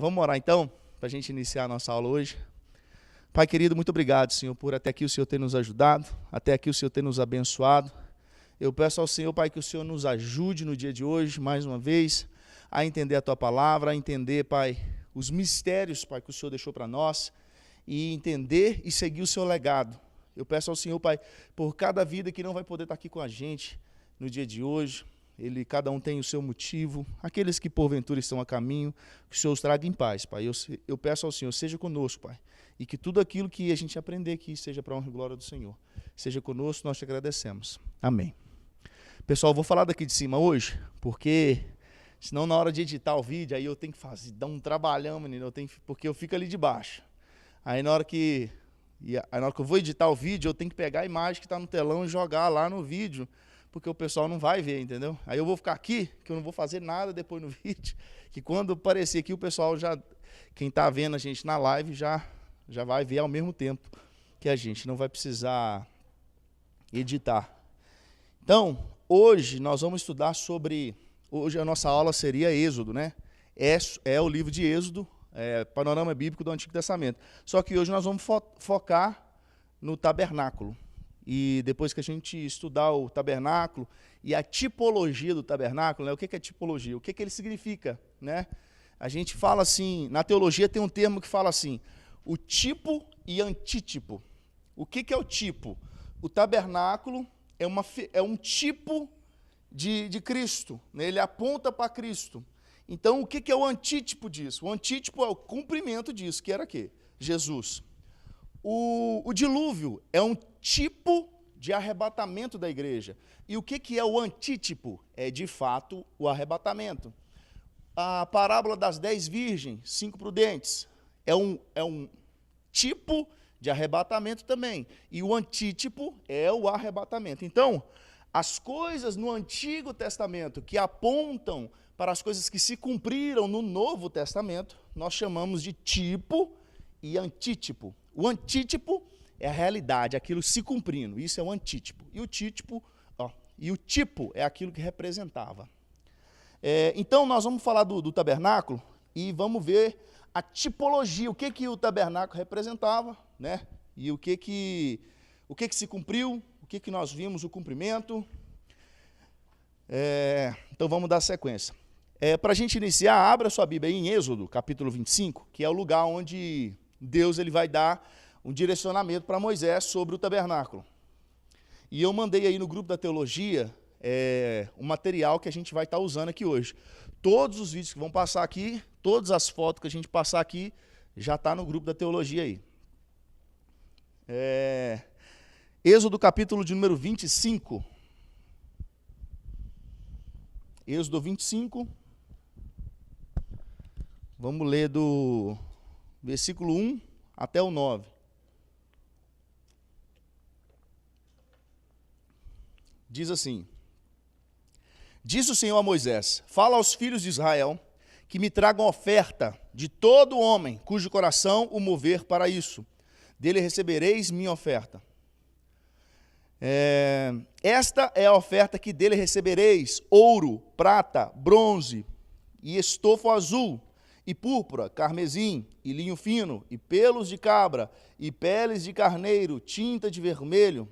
Vamos orar então, para a gente iniciar a nossa aula hoje. Pai querido, muito obrigado, Senhor, por até aqui o Senhor ter nos ajudado, até aqui o Senhor ter nos abençoado. Eu peço ao Senhor, Pai, que o Senhor nos ajude no dia de hoje, mais uma vez, a entender a Tua palavra, a entender, Pai, os mistérios, Pai, que o Senhor deixou para nós, e entender e seguir o Seu legado. Eu peço ao Senhor, Pai, por cada vida que não vai poder estar aqui com a gente no dia de hoje. Cada um tem o seu motivo. Aqueles que porventura estão a caminho, que o Senhor os traga em paz, Pai. Eu peço ao Senhor, seja conosco, Pai. E que tudo aquilo que a gente aprender aqui seja para a honra e glória do Senhor. Seja conosco, nós te agradecemos. Amém. Pessoal, eu vou falar daqui de cima hoje, porque senão na hora de editar o vídeo, aí eu tenho que dar um trabalhão, menino, porque eu fico ali de baixo. Aí na hora que eu vou editar o vídeo, eu tenho que pegar a imagem que está no telão e jogar lá no vídeo, porque o pessoal não vai ver, entendeu? Aí eu vou ficar aqui, que eu não vou fazer nada depois no vídeo, que quando aparecer aqui o pessoal quem está vendo a gente na live já vai ver ao mesmo tempo que a gente, não vai precisar editar. Então, hoje nós vamos estudar hoje a nossa aula seria Êxodo, né? É o livro de Êxodo, panorama bíblico do Antigo Testamento. Só que hoje nós vamos focar no tabernáculo. E depois que a gente estudar o tabernáculo e a tipologia do tabernáculo, né? O que é tipologia? O que ele significa, né? A gente fala assim, na teologia tem um termo que fala assim, o tipo e antítipo. O que é o tipo? O tabernáculo é um tipo de Cristo, né? Ele aponta para Cristo. Então, o que é o antítipo disso? O antítipo é o cumprimento disso, que era o quê? Jesus. O dilúvio é um tipo de arrebatamento da igreja. E o que é o antítipo? É, de fato, o arrebatamento. A parábola das 10 virgens, 5 prudentes, é um tipo de arrebatamento também. E o antítipo é o arrebatamento. Então, as coisas no Antigo Testamento que apontam para as coisas que se cumpriram no Novo Testamento, nós chamamos de tipo e antítipo. O antítipo é a realidade, aquilo se cumprindo. Isso é o antítipo. E o tipo é aquilo que representava. Então, nós vamos falar do tabernáculo e vamos ver a tipologia, o que o tabernáculo representava, né? E o que se cumpriu, o que nós vimos, o cumprimento. Então, vamos dar sequência. Para a gente iniciar, abra sua Bíblia aí em Êxodo, capítulo 25, que é o lugar onde Deus ele vai dar um direcionamento para Moisés sobre o tabernáculo. E eu mandei aí no grupo da teologia um material que a gente vai estar usando aqui hoje. Todos os vídeos que vão passar aqui, todas as fotos que a gente passar aqui, já está no grupo da teologia aí. Êxodo capítulo de número 25. Êxodo 25. Vamos ler do versículo 1 até o 9. Diz assim: Disse o Senhor a Moisés: Fala aos filhos de Israel que me tragam oferta de todo homem cujo coração o mover para isso. Dele recebereis minha oferta. Esta é a oferta que dele recebereis: ouro, prata, bronze e estofo azul, e púrpura, carmesim, e linho fino, e pelos de cabra, e peles de carneiro, tinta de vermelho,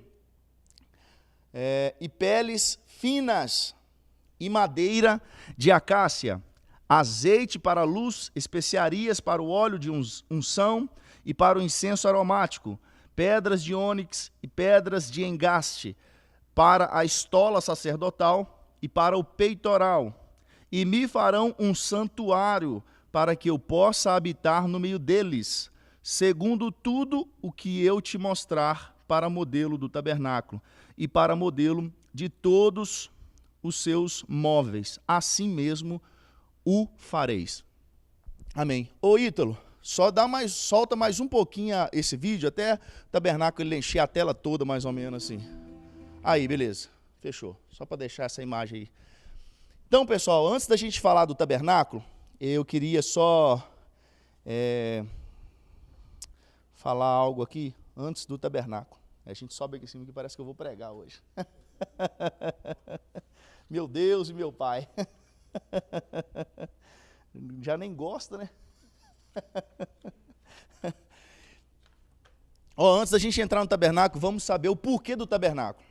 e peles finas, e madeira de acácia, azeite para a luz, especiarias para o óleo de unção e para o incenso aromático, pedras de ônix e pedras de engaste, para a estola sacerdotal e para o peitoral. E me farão um santuário para que eu possa habitar no meio deles, segundo tudo o que eu te mostrar, para modelo do tabernáculo e para modelo de todos os seus móveis. Assim mesmo o fareis. Amém. Ô Ítalo, solta mais um pouquinho esse vídeo, até o tabernáculo ele encher a tela toda, mais ou menos assim. Aí, beleza. Fechou. Só para deixar essa imagem aí. Então, pessoal, antes da gente falar do tabernáculo, eu queria só falar algo aqui antes do tabernáculo. A gente sobe aqui em cima que parece que eu vou pregar hoje. Meu Deus e meu pai. Já nem gosta, né? Antes da gente entrar no tabernáculo, vamos saber o porquê do tabernáculo.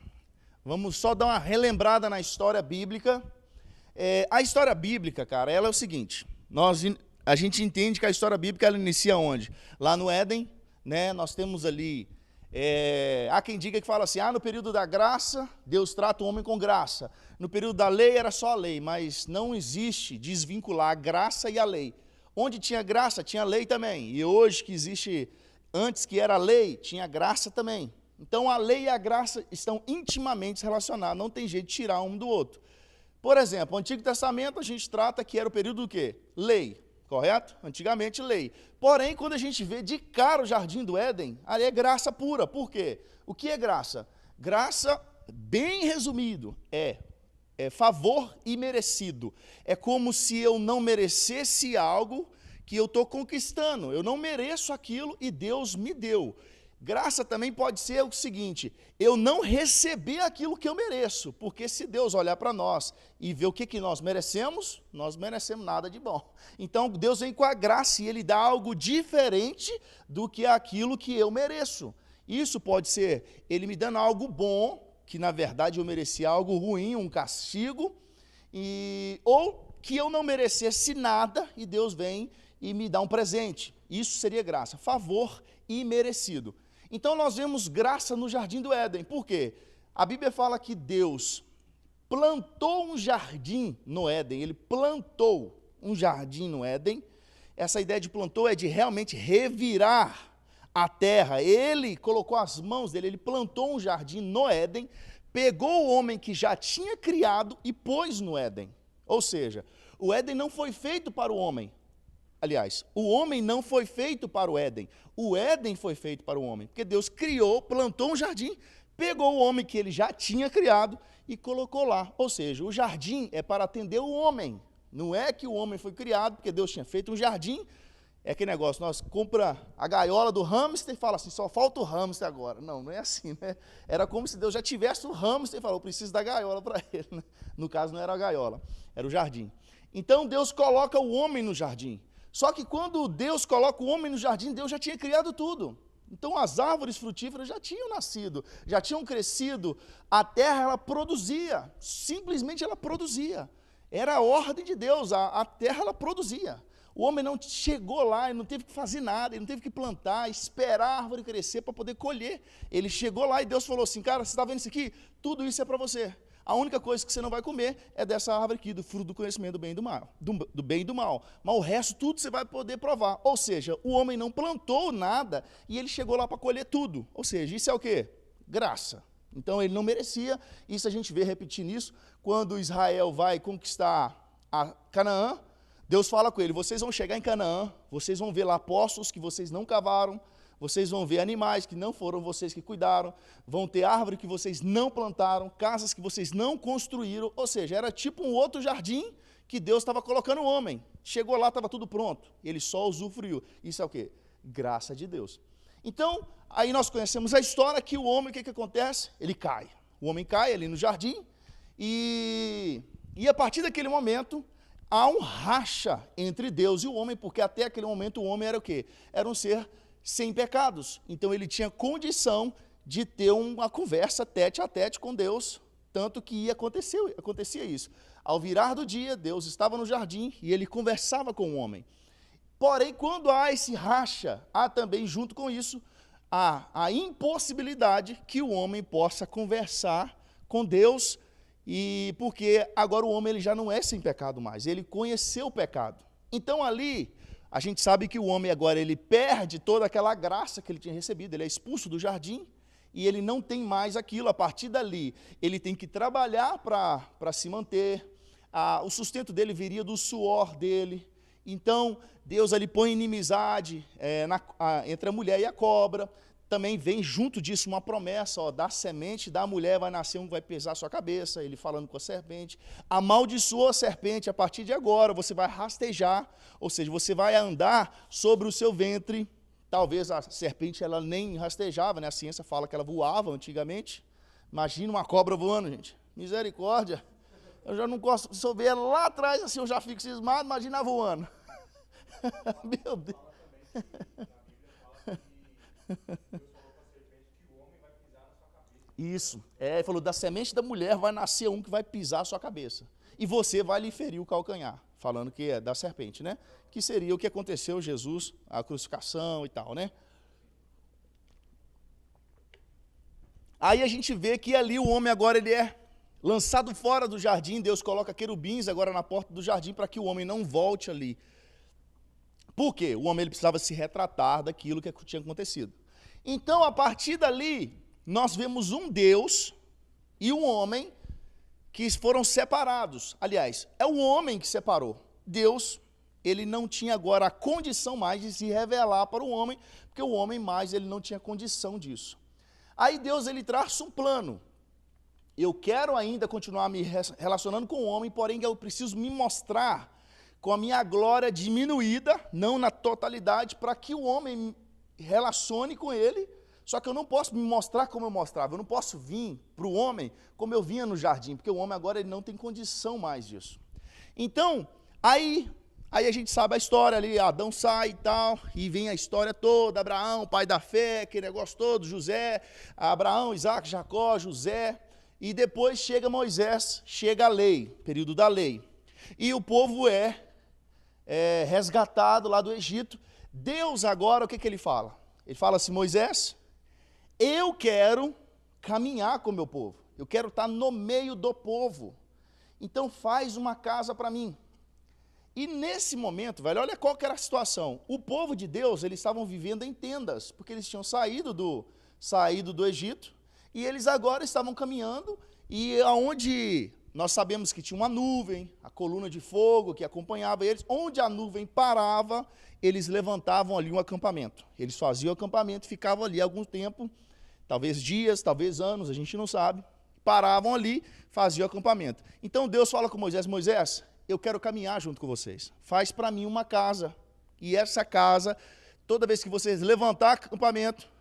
Vamos só dar uma relembrada na história bíblica. A história bíblica, cara, ela é o seguinte. A gente entende que a história bíblica ela inicia onde? Lá no Éden, né? Nós temos ali... há quem diga que fala assim, no período da graça, Deus trata o homem com graça. No período da lei era só a lei, mas não existe desvincular a graça e a lei. Onde tinha graça, tinha lei também. E hoje que existe, antes que era lei, tinha graça também. Então a lei e a graça estão intimamente relacionadas, não tem jeito de tirar um do outro. Por exemplo, o Antigo Testamento a gente trata que era o período do quê? Lei, correto? Antigamente lei. Porém, quando a gente vê de cara o Jardim do Éden, ali é graça pura. Por quê? O que é graça? Graça, bem resumido, é favor imerecido. É como se eu não merecesse algo que eu estou conquistando. Eu não mereço aquilo e Deus me deu. Graça também pode ser o seguinte, eu não receber aquilo que eu mereço, porque se Deus olhar para nós e ver o que nós merecemos nada de bom. Então Deus vem com a graça e Ele dá algo diferente do que aquilo que eu mereço. Isso pode ser Ele me dando algo bom, que na verdade eu merecia algo ruim, um castigo, ou que eu não merecesse nada e Deus vem e me dá um presente. Isso seria graça, favor imerecido. Então nós vemos graça no Jardim do Éden. Por quê? A Bíblia fala que Deus plantou um jardim no Éden. Ele plantou um jardim no Éden. Essa ideia de plantou é de realmente revirar a terra. Ele colocou as mãos dele, ele plantou um jardim no Éden, pegou o homem que já tinha criado e pôs no Éden. Ou seja, o Éden não foi feito para o homem. Aliás, o homem não foi feito para o Éden. O Éden foi feito para o homem. Porque Deus criou, plantou um jardim, pegou o homem que ele já tinha criado e colocou lá. Ou seja, o jardim é para atender o homem. Não é que o homem foi criado porque Deus tinha feito um jardim. É aquele negócio, nós compra a gaiola do hamster e fala assim, só falta o hamster agora. Não, não é assim, né? Era como se Deus já tivesse o hamster e falou, preciso da gaiola para ele. Né? No caso, não era a gaiola, era o jardim. Então, Deus coloca o homem no jardim. Só que quando Deus coloca o homem no jardim, Deus já tinha criado tudo. Então as árvores frutíferas já tinham nascido, já tinham crescido, a terra ela produzia, simplesmente ela produzia. Era a ordem de Deus, a terra ela produzia. O homem não chegou lá, ele não teve que fazer nada, ele não teve que plantar, esperar a árvore crescer para poder colher. Ele chegou lá e Deus falou assim, cara, você está vendo isso aqui? Tudo isso é para você. A única coisa que você não vai comer é dessa árvore aqui, do fruto do conhecimento do bem e do mal. Do bem e do mal. Mas o resto, tudo você vai poder provar. Ou seja, o homem não plantou nada e ele chegou lá para colher tudo. Ou seja, isso é o quê? Graça. Então ele não merecia. Isso a gente vê repetindo isso. Quando Israel vai conquistar a Canaã, Deus fala com ele, vocês vão chegar em Canaã, vocês vão ver lá poços que vocês não cavaram, vocês vão ver animais que não foram vocês que cuidaram, vão ter árvore que vocês não plantaram, casas que vocês não construíram, ou seja, era tipo um outro jardim que Deus estava colocando o homem. Chegou lá, estava tudo pronto, ele só usufruiu. Isso é o quê? Graça de Deus. Então, aí nós conhecemos a história que o homem, o que acontece? Ele cai. O homem cai ali no jardim e a partir daquele momento há um racha entre Deus e o homem, porque até aquele momento o homem era o quê? Era um ser sem pecados. Então ele tinha condição de ter uma conversa tete a tete com Deus, tanto que acontecia isso. Ao virar do dia, Deus estava no jardim e ele conversava com o homem. Porém, quando há esse racha, há também junto com isso a impossibilidade que o homem possa conversar com Deus, e porque agora o homem ele já não é sem pecado mais, ele conheceu o pecado. Então ali a gente sabe que o homem agora ele perde toda aquela graça que ele tinha recebido, ele é expulso do jardim e ele não tem mais aquilo. A partir dali, ele tem que trabalhar para se manter, o sustento dele viria do suor dele. Então, Deus ali põe inimizade entre a mulher e a cobra. Também vem junto disso uma promessa, da semente da mulher vai nascer um que vai pesar a sua cabeça, ele falando com a serpente. Amaldiçoa a serpente, a partir de agora você vai rastejar, ou seja, você vai andar sobre o seu ventre. Talvez a serpente ela nem rastejava, né? A ciência fala que ela voava antigamente. Imagina uma cobra voando, gente. Misericórdia. Eu já não gosto, se eu ver ela lá atrás, assim, eu já fico cismado, imagina voando. Meu Deus. Isso. Ele falou, da semente da mulher vai nascer um que vai pisar a sua cabeça. E você vai lhe ferir o calcanhar. Falando que é da serpente, né? Que seria o que aconteceu Jesus, a crucificação e tal, né? Aí a gente vê que ali o homem agora ele é lançado fora do jardim. Deus coloca querubins agora na porta do jardim para que o homem não volte ali. Por quê? O homem ele precisava se retratar daquilo que tinha acontecido. Então, a partir dali, nós vemos um Deus e um homem que foram separados. Aliás, é o homem que separou. Deus, ele não tinha agora a condição mais de se revelar para o homem, porque o homem mais ele não tinha condição disso. Aí Deus ele traça um plano. Eu quero ainda continuar me relacionando com o homem, porém eu preciso me mostrar com a minha glória diminuída, não na totalidade, para que o homem relacione com ele. Só que eu não posso me mostrar como eu mostrava, eu não posso vir para o homem como eu vinha no jardim, porque o homem agora ele não tem condição mais disso. Então, aí a gente sabe a história ali, Adão sai e tal, e vem a história toda, Abraão, pai da fé, aquele negócio todo, José, Abraão, Isaac, Jacó, José, e depois chega Moisés, chega a lei, período da lei, e o povo é resgatado lá do Egito. Deus agora, o que ele fala? Ele fala assim, Moisés, eu quero caminhar com o meu povo, eu quero estar no meio do povo, então faz uma casa para mim. E nesse momento, velho, olha qual que era a situação. O povo de Deus, eles estavam vivendo em tendas, porque eles tinham saído do Egito, e eles agora estavam caminhando, e aonde nós sabemos que tinha uma nuvem, a coluna de fogo que acompanhava eles, onde a nuvem parava, eles levantavam ali um acampamento. Eles faziam o acampamento, ficavam ali algum tempo, talvez dias, talvez anos, a gente não sabe, paravam ali, faziam o acampamento. Então Deus fala com Moisés, Moisés, eu quero caminhar junto com vocês, faz para mim uma casa, e essa casa, toda vez que vocês levantar acampamento,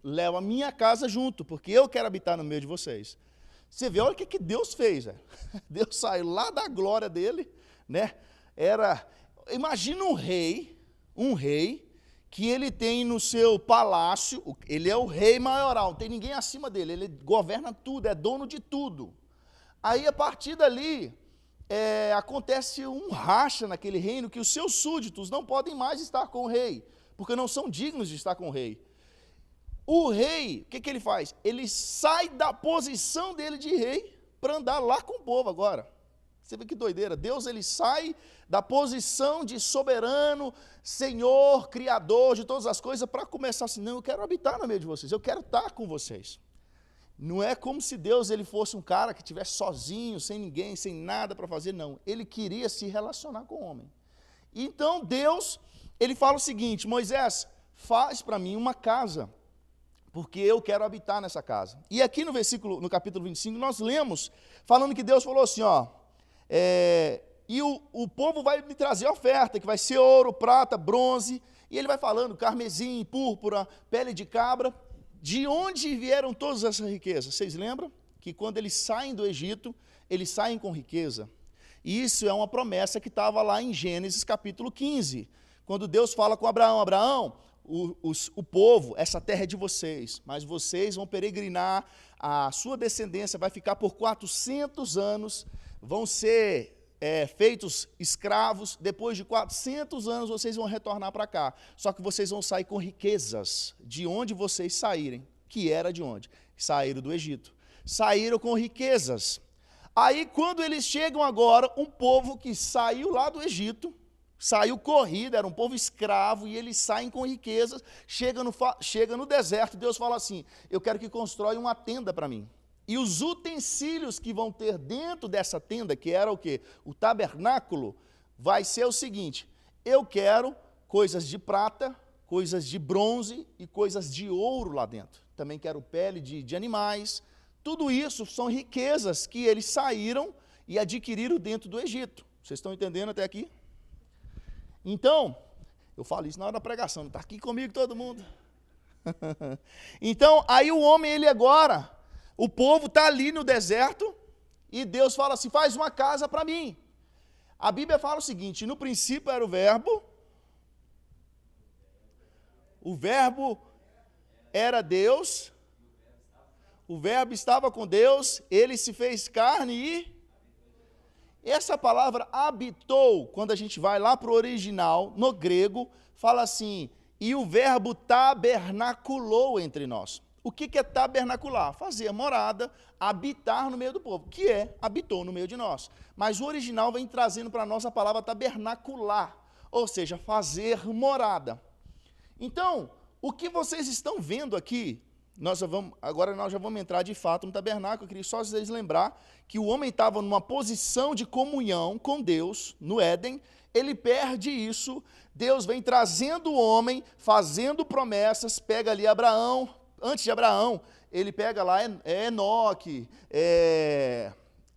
leva a minha casa junto, porque eu quero habitar no meio de vocês. Você vê, olha o que Deus fez, velho. Deus saiu lá da glória dele, né? Imagina um rei que ele tem no seu palácio, ele é o rei maioral, não tem ninguém acima dele, ele governa tudo, é dono de tudo. Aí, a partir dali, acontece um racha naquele reino, que os seus súditos não podem mais estar com o rei, porque não são dignos de estar com o rei. O rei, o que ele faz? Ele sai da posição dele de rei para andar lá com o povo agora. Você vê que doideira. Deus ele sai da posição de soberano, Senhor, Criador de todas as coisas, para começar assim, não, eu quero habitar no meio de vocês, eu quero estar com vocês. Não é como se Deus ele fosse um cara que estivesse sozinho, sem ninguém, sem nada para fazer, não. Ele queria se relacionar com o homem. Então Deus, ele fala o seguinte, Moisés, faz para mim uma casa, porque eu quero habitar nessa casa. E aqui no capítulo 25, nós lemos, falando que Deus falou assim, e o povo vai me trazer oferta, que vai ser ouro, prata, bronze, e ele vai falando, carmesim, púrpura, pele de cabra, de onde vieram todas essas riquezas? Vocês lembram? Que quando eles saem do Egito, eles saem com riqueza. E isso é uma promessa que estava lá em Gênesis capítulo 15, quando Deus fala com Abraão, Abraão, o povo, essa terra é de vocês, mas vocês vão peregrinar, a sua descendência vai ficar por 400 anos, vão ser feitos escravos, depois de 400 anos vocês vão retornar para cá, só que vocês vão sair com riquezas, de onde vocês saírem, que era de onde? Saíram do Egito, saíram com riquezas. Aí quando eles chegam agora, um povo que saiu lá do Egito, saiu corrida, era um povo escravo, e eles saem com riquezas, chega no deserto, Deus fala assim, eu quero que constrói uma tenda para mim. E os utensílios que vão ter dentro dessa tenda, que era o quê? O tabernáculo, vai ser o seguinte, eu quero coisas de prata, coisas de bronze e coisas de ouro lá dentro. Também quero pele de animais, tudo isso são riquezas que eles saíram e adquiriram dentro do Egito. Vocês estão entendendo até aqui? Então, eu falo isso na hora da pregação, está aqui comigo todo mundo. Então, aí o homem, ele agora, o povo está ali no deserto, e Deus fala assim, faz uma casa para mim. A Bíblia fala o seguinte, no princípio era o verbo, O Verbo era Deus, o Verbo estava com Deus, ele se fez carne e... Essa palavra habitou, quando a gente vai lá para o original, no grego, fala assim, e o verbo tabernaculou entre nós. O que é tabernacular? Fazer morada, habitar no meio do povo, que é, habitou no meio de nós. Mas o original vem trazendo para nós a palavra tabernacular, ou seja, fazer morada. Então, o que vocês estão vendo aqui, agora nós já vamos entrar de fato no tabernáculo. Eu queria só vocês lembrar que o homem estava numa posição de comunhão com Deus, no Éden, ele perde isso, Deus vem trazendo o homem, fazendo promessas, pega ali Abraão, antes de Abraão, ele pega lá Enoque,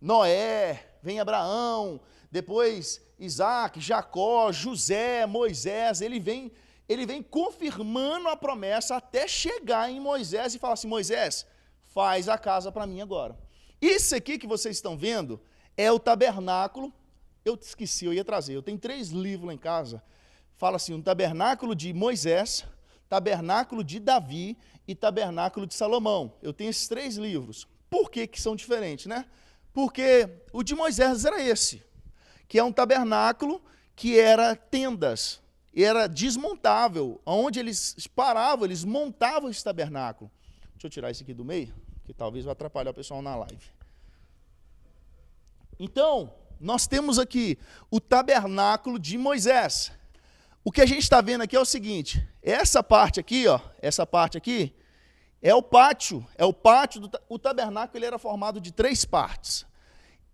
Noé, vem Abraão, depois Isaac, Jacó, José, Moisés, ele vem confirmando a promessa até chegar em Moisés e falar assim, Moisés, faz a casa para mim agora. Isso aqui que vocês estão vendo é o tabernáculo. Eu esqueci, eu ia trazer. Eu tenho 3 livros lá em casa. Fala assim, um tabernáculo de Moisés, tabernáculo de Davi e tabernáculo de Salomão. Eu tenho esses 3 livros. Por que são diferentes, né? Porque o de Moisés era esse, que é um tabernáculo que era tendas, era desmontável, onde eles paravam, eles montavam esse tabernáculo. Deixa eu tirar isso aqui do meio, que talvez vai atrapalhar o pessoal na live. Então, nós temos aqui o tabernáculo de Moisés. O que a gente está vendo aqui é o seguinte, essa parte aqui, ó, essa parte aqui, é o pátio o tabernáculo ele era formado de 3 partes.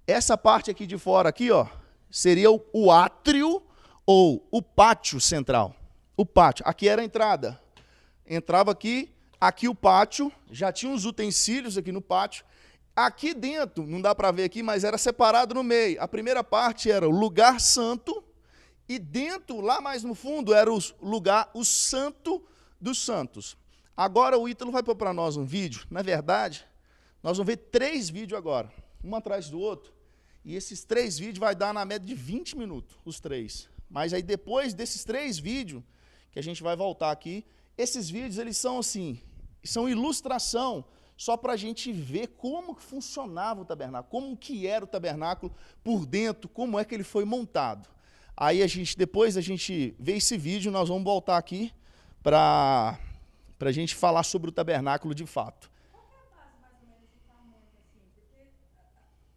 Essa parte aqui de fora, aqui, ó, seria o átrio, ou o pátio central. O pátio, aqui era a entrada. Entrava aqui o pátio, já tinha uns utensílios aqui no pátio. Aqui dentro, não dá para ver aqui, mas era separado no meio. A primeira parte era o lugar santo, e dentro, lá mais no fundo, era o santo dos santos. Agora o Ítalo vai pôr para nós um vídeo. Na verdade, nós vamos ver 3 vídeos agora, um atrás do outro. E esses 3 vídeos vai dar na média de 20 minutos, os 3. Mas aí depois desses 3 vídeos, que a gente vai voltar aqui, esses vídeos eles são assim, são ilustração, só para a gente ver como que funcionava o tabernáculo, como que era o tabernáculo por dentro, como é que ele foi montado. Aí depois a gente vê esse vídeo, nós vamos voltar aqui para a gente falar sobre o tabernáculo de fato. Qual que é a base mais ou menos de tamanho assim? Porque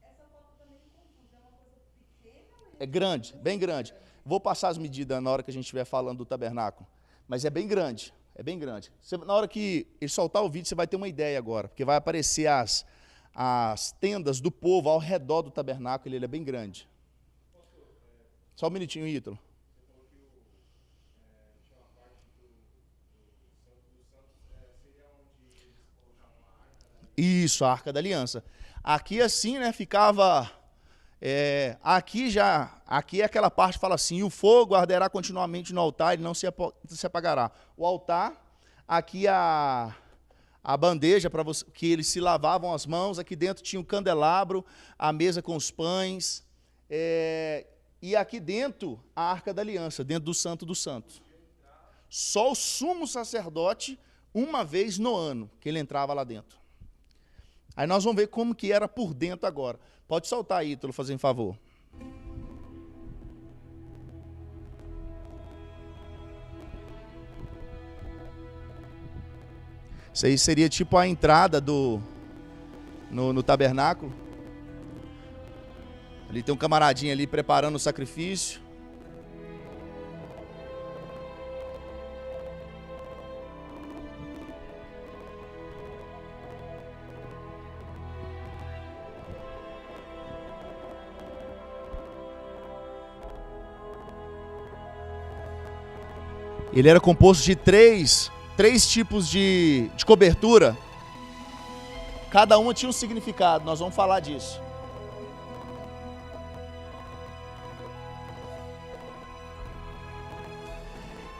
essa foto também me confunde, é uma coisa pequena? É grande, bem grande. Vou passar as medidas na hora que a gente estiver falando do tabernáculo. Mas é bem grande, é bem grande. Na hora que ele soltar o vídeo, você vai ter uma ideia agora, porque vai aparecer as tendas do povo ao redor do tabernáculo, ele é bem grande. Só um minutinho, Ítalo. Isso, a Arca da Aliança. Aqui assim, né, ficava... aqui é aquela parte que fala assim, o fogo arderá continuamente no altar e não se apagará. O altar, aqui a bandeja para que eles se lavavam as mãos, aqui dentro tinha o candelabro, a mesa com os pães, e aqui dentro a Arca da Aliança, dentro do Santo dos Santos. Só o sumo sacerdote, uma vez no ano, que ele entrava lá dentro. Aí nós vamos ver como que era por dentro agora. Pode soltar aí, Ítalo, fazendo favor. Isso aí seria tipo a entrada no tabernáculo. Ali tem um camaradinho ali preparando o sacrifício. Ele era composto de três tipos de cobertura. Cada uma tinha um significado, nós vamos falar disso.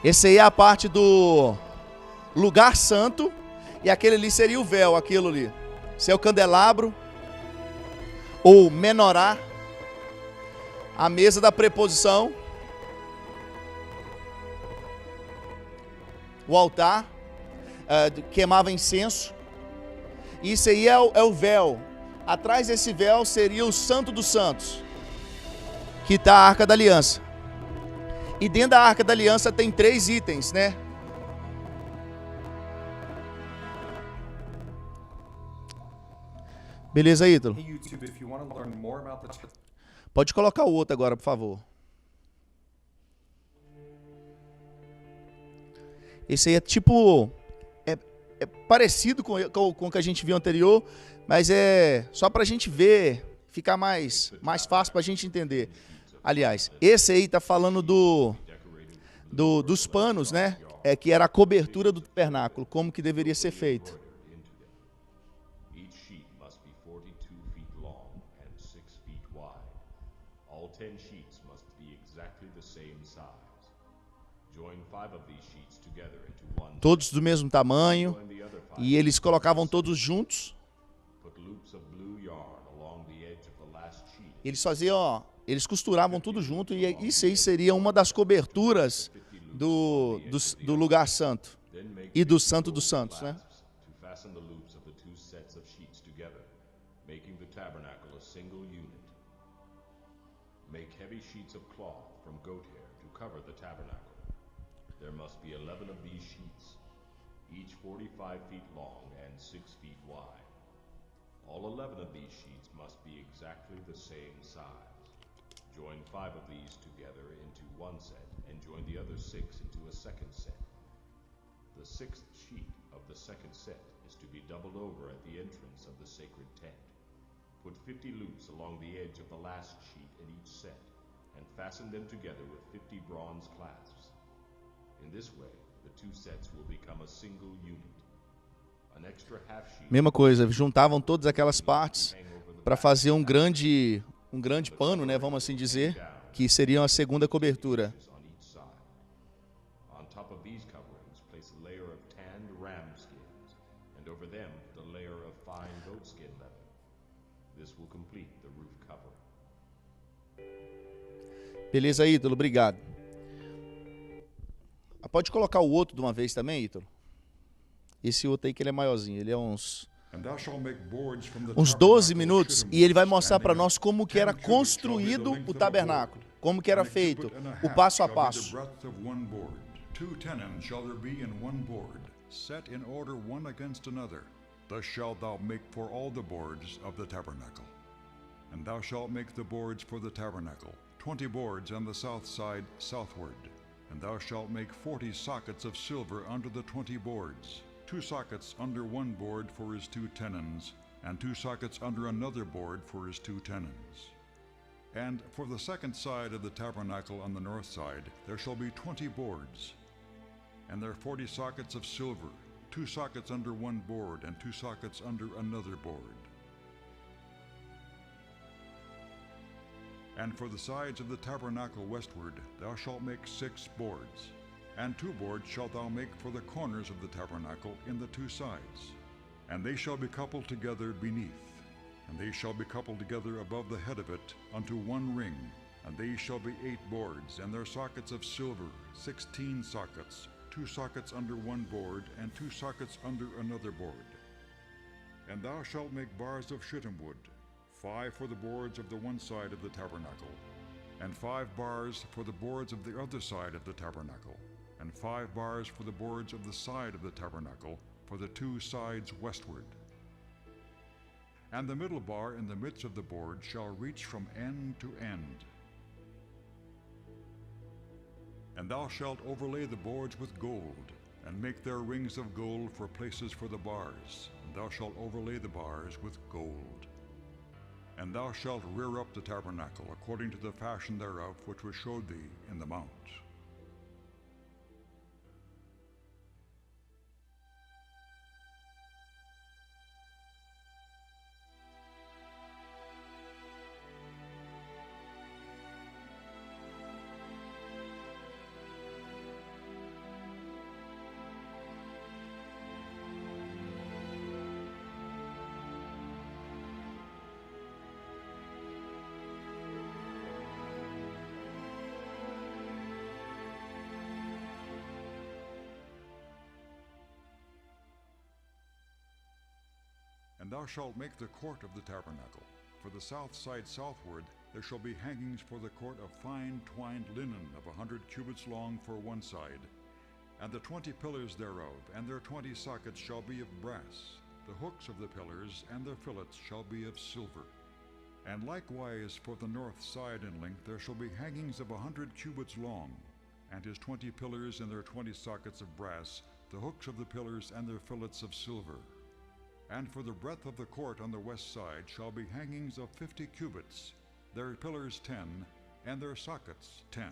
Esse aí é a parte do lugar santo, e aquele ali seria o véu, aquilo ali. Esse é o candelabro, ou menorá, a mesa da preposição. o altar, queimava incenso. Isso aí é o véu. Atrás desse véu seria o Santo dos Santos, que está a Arca da Aliança. E dentro da Arca da Aliança tem 3 itens, né? Beleza, Ítalo? Hey YouTube, if you want to learn more about the Pode colocar o outro agora, por favor. Esse aí é tipo... É parecido com o que a gente viu anterior, mas é só pra gente ver, ficar mais fácil pra gente entender. Aliás, esse aí tá falando dos panos, né? Que era a cobertura do tabernáculo, como que deveria ser feito. Each sheet must be 42 feet long and 6 feet wide. All 10 sheets must be exactly the same size. Join 5 of these sheets together into one. Todos do mesmo tamanho, Join the other 5. e eles colocavam todos juntos. Put loops of blue yarn along the edge of the last sheet. Eles faziam, ó, eles costuravam tudo junto, e isso aí seria uma das coberturas do lugar santo Then make e do Santo dos Santos, né? clasps to fasten the loops of the 2 sets of sheets together, making the tabernacle a single unit. Make heavy sheets of cloth from goat hair to cover the tabernacle. There must be 11 of these sheets, each 45 feet long and 6 feet wide. All 11 of these sheets must be exactly the same size. Join 5 of these together into one set and join the other 6 into a second set. The 6th sheet of the second set is to be doubled over at the entrance of the sacred tent. Put 50 loops along the edge of the last sheet in each set and fasten them together with 50 bronze clasps. In this way, the 2 sets will become a single unit. An extra half sheet Mesma coisa, juntavam todas aquelas partes para fazer um grande pano, né, vamos assim dizer, que seria a segunda cobertura. on each side. On top of these coverings, place a layer of tanned ram skins, and over them put a layer of fine goat skin leather. This will complete the roof covering. Beleza, Ítalo, obrigado. Pode colocar o outro de uma vez também, Ítalo? Esse outro aí que ele é maiorzinho, ele é uns 12 minutos, e ele vai mostrar para nós como que era construído o tabernáculo, como que era feito, o passo a passo. 2 tenons shall there be in one board, set in order one against another. Thus shalt thou make for all the boards of the tabernacle. And thou shalt make the boards for the tabernacle, 20 boards on the south side southward. And thou shalt make 40 sockets of silver under the 20 boards, 2 sockets under one board for his 2 tenons, and 2 sockets under another board for his 2 tenons. And for the second side of the tabernacle on the north side, there shall be 20 boards, and there are 40 sockets of silver, 2 sockets under one board, and 2 sockets under another board. And for the sides of the tabernacle westward, thou shalt make 6 boards. And 2 boards shalt thou make for the corners of the tabernacle in the 2 sides. And they shall be coupled together beneath, and they shall be coupled together above the head of it unto one ring. And they shall be 8 boards, and their sockets of silver, 16 sockets, 2 sockets under one board, and 2 sockets under another board. And thou shalt make bars of shittim wood, 5 for the boards of the one side of the tabernacle, and 5 bars for the boards of the other side of the tabernacle, and 5 bars for the boards of the side of the tabernacle, for the 2 sides westward. And the middle bar in the midst of the board shall reach from end to end. And thou shalt overlay the boards with gold, and make their rings of gold for places for the bars, and thou shalt overlay the bars with gold. And thou shalt rear up the tabernacle according to the fashion thereof which was showed thee in the mount. thou shalt make the court of the tabernacle. For the south side southward there shall be hangings for the court of fine twined linen of 100 cubits long for one side, and the 20 pillars thereof, and their 20 sockets shall be of brass. The hooks of the pillars and their fillets shall be of silver. And likewise for the north side in length there shall be hangings of 100 cubits long, and his 20 pillars and their 20 sockets of brass, the hooks of the pillars and their fillets of silver. And for the breadth of the court on the west side shall be hangings of 50 cubits, their pillars 10, and their sockets 10.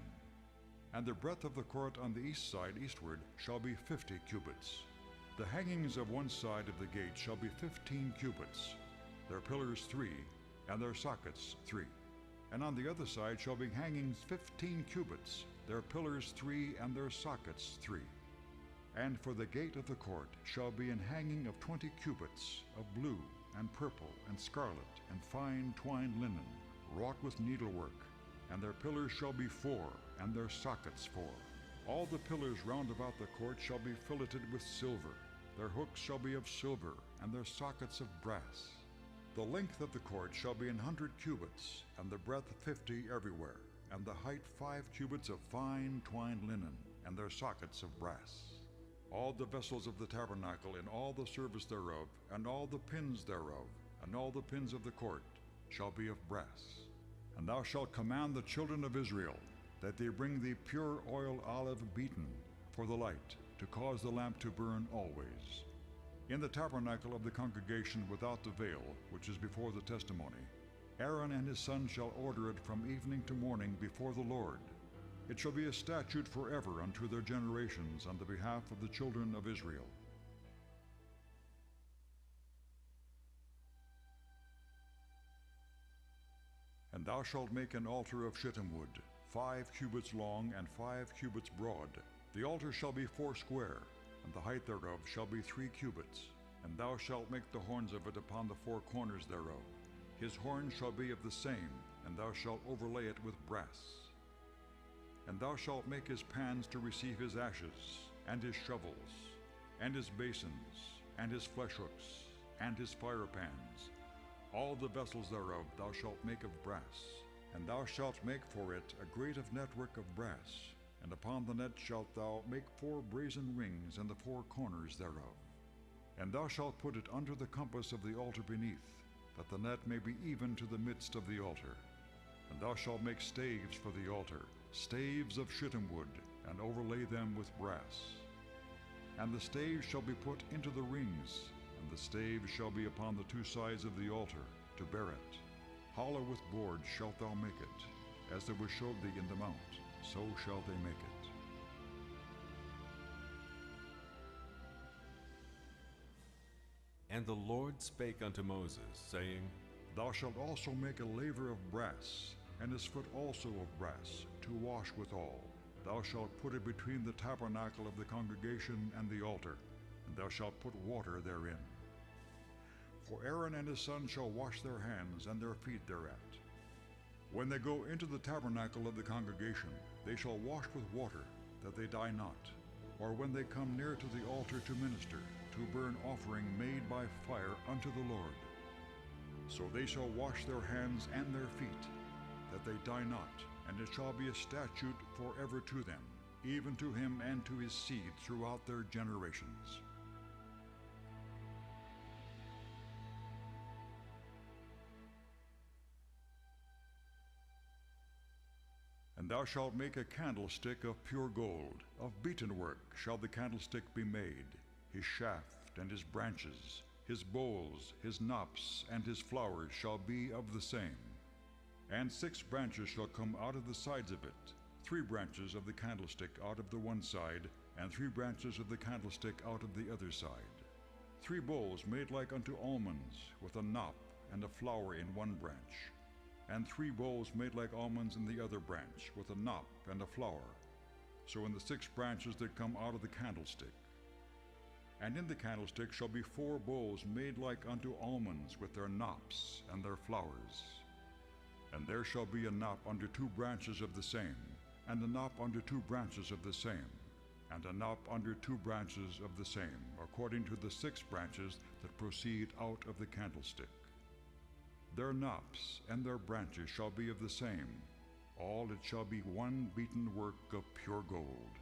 And the breadth of the court on the east side eastward shall be 50 cubits. The hangings of one side of the gate shall be 15 cubits, their pillars 3, and their sockets 3. And on the other side shall be hangings 15 cubits, their pillars 3, and their sockets 3. And for the gate of the court shall be an hanging of 20 cubits, of blue, and purple, and scarlet, and fine twined linen, wrought with needlework. And their pillars shall be 4, and their sockets 4. All the pillars round about the court shall be filleted with silver. Their hooks shall be of silver, and their sockets of brass. The length of the court shall be 100 cubits, and the breadth 50 everywhere, and the height 5 cubits of fine twined linen, and their sockets of brass. All the vessels of the tabernacle in all the service thereof, and all the pins thereof, and all the pins of the court, shall be of brass. And thou shalt command the children of Israel that they bring thee pure oil olive beaten for the light, to cause the lamp to burn always. In the tabernacle of the congregation without the veil, which is before the testimony, Aaron and his sons shall order it from evening to morning before the Lord. It shall be a statute forever unto their generations on the behalf of the children of Israel. And thou shalt make an altar of shittim wood, 5 cubits long and 5 cubits broad. The altar shall be 4 square, and the height thereof shall be 3 cubits. And thou shalt make the horns of it upon the 4 corners thereof. His horns shall be of the same, and thou shalt overlay it with brass. And thou shalt make his pans to receive his ashes, and his shovels, and his basins, and his flesh hooks, and his fire pans. All the vessels thereof thou shalt make of brass. And thou shalt make for it a grate of network of brass, and upon the net shalt thou make 4 brazen rings in the 4 corners thereof. And thou shalt put it under the compass of the altar beneath, that the net may be even to the midst of the altar. And thou shalt make staves for the altar, staves of shittim wood, and overlay them with brass. And the staves shall be put into the rings, and the staves shall be upon the 2 sides of the altar, to bear it. Hollow with boards shalt thou make it, as there was showed thee in the mount, so shall they make it. And the Lord spake unto Moses, saying, Thou shalt also make a laver of brass, and his foot also of brass, to wash withal. Thou shalt put it between the tabernacle of the congregation and the altar, and thou shalt put water therein. For Aaron and his sons shall wash their hands and their feet thereat. When they go into the tabernacle of the congregation, they shall wash with water, that they die not. Or when they come near to the altar to minister, to burn offering made by fire unto the Lord. So they shall wash their hands and their feet, that they die not, and it shall be a statute forever to them, even to him and to his seed throughout their generations. And thou shalt make a candlestick of pure gold. Of beaten work shall the candlestick be made, his shaft and his branches, his bowls, his knops, and his flowers shall be of the same. And 6 branches shall come out of the sides of it, 3 branches of the candlestick out of the one side, and 3 branches of the candlestick out of the other side. 3 bowls made like unto almonds, with a knop and a flower in one branch. And 3 bowls made like almonds in the other branch, with a knop and a flower. So in the 6 branches that come out of the candlestick. And in the candlestick shall be 4 bowls made like unto almonds, with their knops and their flowers. And there shall be a knop under 2 branches of the same, and a knop under 2 branches of the same. and a knop under 2 branches of the same, according to the 6 branches that proceed out of the candlestick. Their knops and their branches shall be of the same. All it shall be one beaten work of pure gold.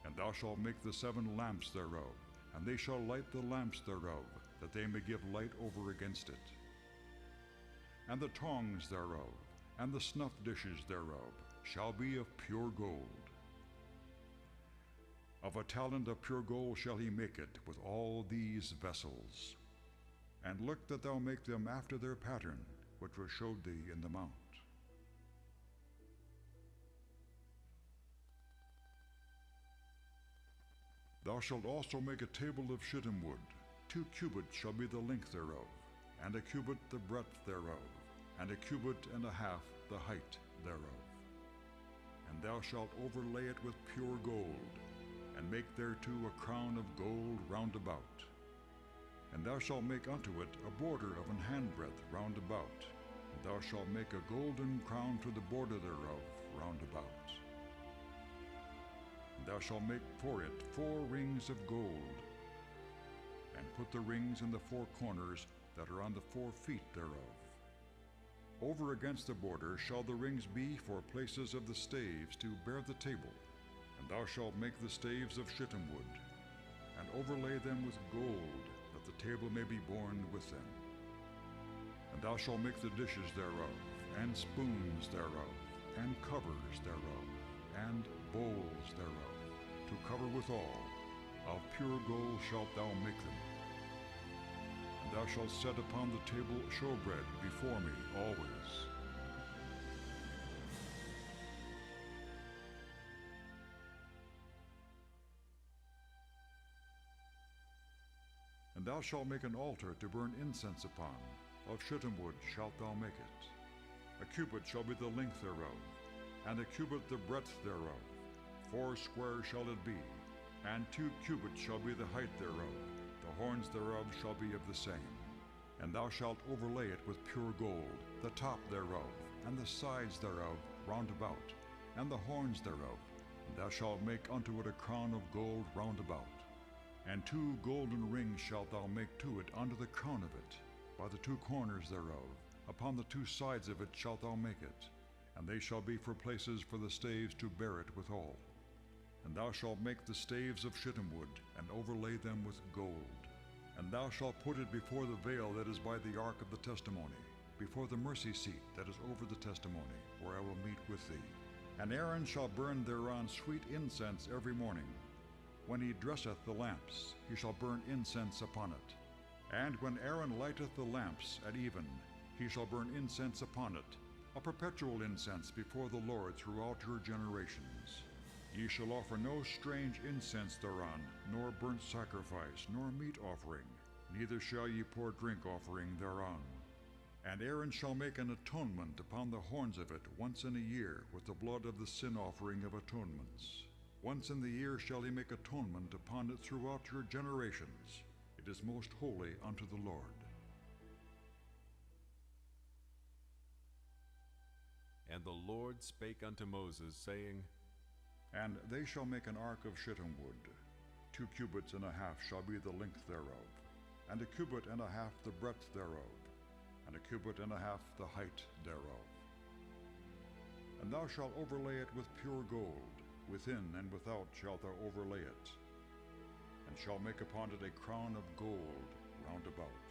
And thou shalt make the 7 lamps thereof, and they shall light the lamps thereof, that they may give light over against it. And the tongs thereof, and the snuff dishes thereof, shall be of pure gold. Of a talent of pure gold shall he make it with all these vessels. And look that thou make them after their pattern, which was showed thee in the mount. Thou shalt also make a table of shittim wood. 2 cubits shall be the length thereof, and a cubit the breadth thereof, and a cubit and a half the height thereof. And thou shalt overlay it with pure gold, and make thereto a crown of gold round about. And thou shalt make unto it a border of an handbreadth round about, and thou shalt make a golden crown to the border thereof round about. And thou shalt make for it 4 rings of gold, and put the rings in the 4 corners that are on the 4 feet thereof. Over against the border shall the rings be for places of the staves to bear the table. And thou shalt make the staves of shittim wood, and overlay them with gold, that the table may be borne with them. And thou shalt make the dishes thereof, and spoons thereof, and covers thereof, and bowls thereof, to cover withal. Of pure gold shalt thou make them. And thou shalt set upon the table showbread before me always. And thou shalt make an altar to burn incense upon. Of shittim wood shalt thou make it. A cubit shall be the length thereof, and a cubit the breadth thereof. 4 square shall it be, and 2 cubits shall be the height thereof. The horns thereof shall be of the same. And thou shalt overlay it with pure gold, the top thereof, and the sides thereof round about, and the horns thereof. And thou shalt make unto it a crown of gold round about. And 2 golden rings shalt thou make to it under the crown of it, by the 2 corners thereof. Upon the 2 sides of it shalt thou make it, and they shall be for places for the staves to bear it withal. And thou shalt make the staves of shittim wood, and overlay them with gold. And thou shalt put it before the veil that is by the ark of the testimony, before the mercy seat that is over the testimony, where I will meet with thee. And Aaron shall burn thereon sweet incense every morning. When he dresseth the lamps, he shall burn incense upon it. And when Aaron lighteth the lamps at even, he shall burn incense upon it, a perpetual incense before the Lord throughout your generations. Ye shall offer no strange incense thereon, nor burnt sacrifice, nor meat offering, neither shall ye pour drink offering thereon. And Aaron shall make an atonement upon the horns of it once in a year with the blood of the sin offering of atonements. Once in the year shall he make atonement upon it throughout your generations. It is most holy unto the Lord. And the Lord spake unto Moses, saying, And they shall make an ark of shittim wood. 2 cubits and a half shall be the length thereof, and a cubit and a half the breadth thereof, and a cubit and a half the height thereof. And thou shalt overlay it with pure gold. Within and without shalt thou overlay it, and shalt make upon it a crown of gold round about.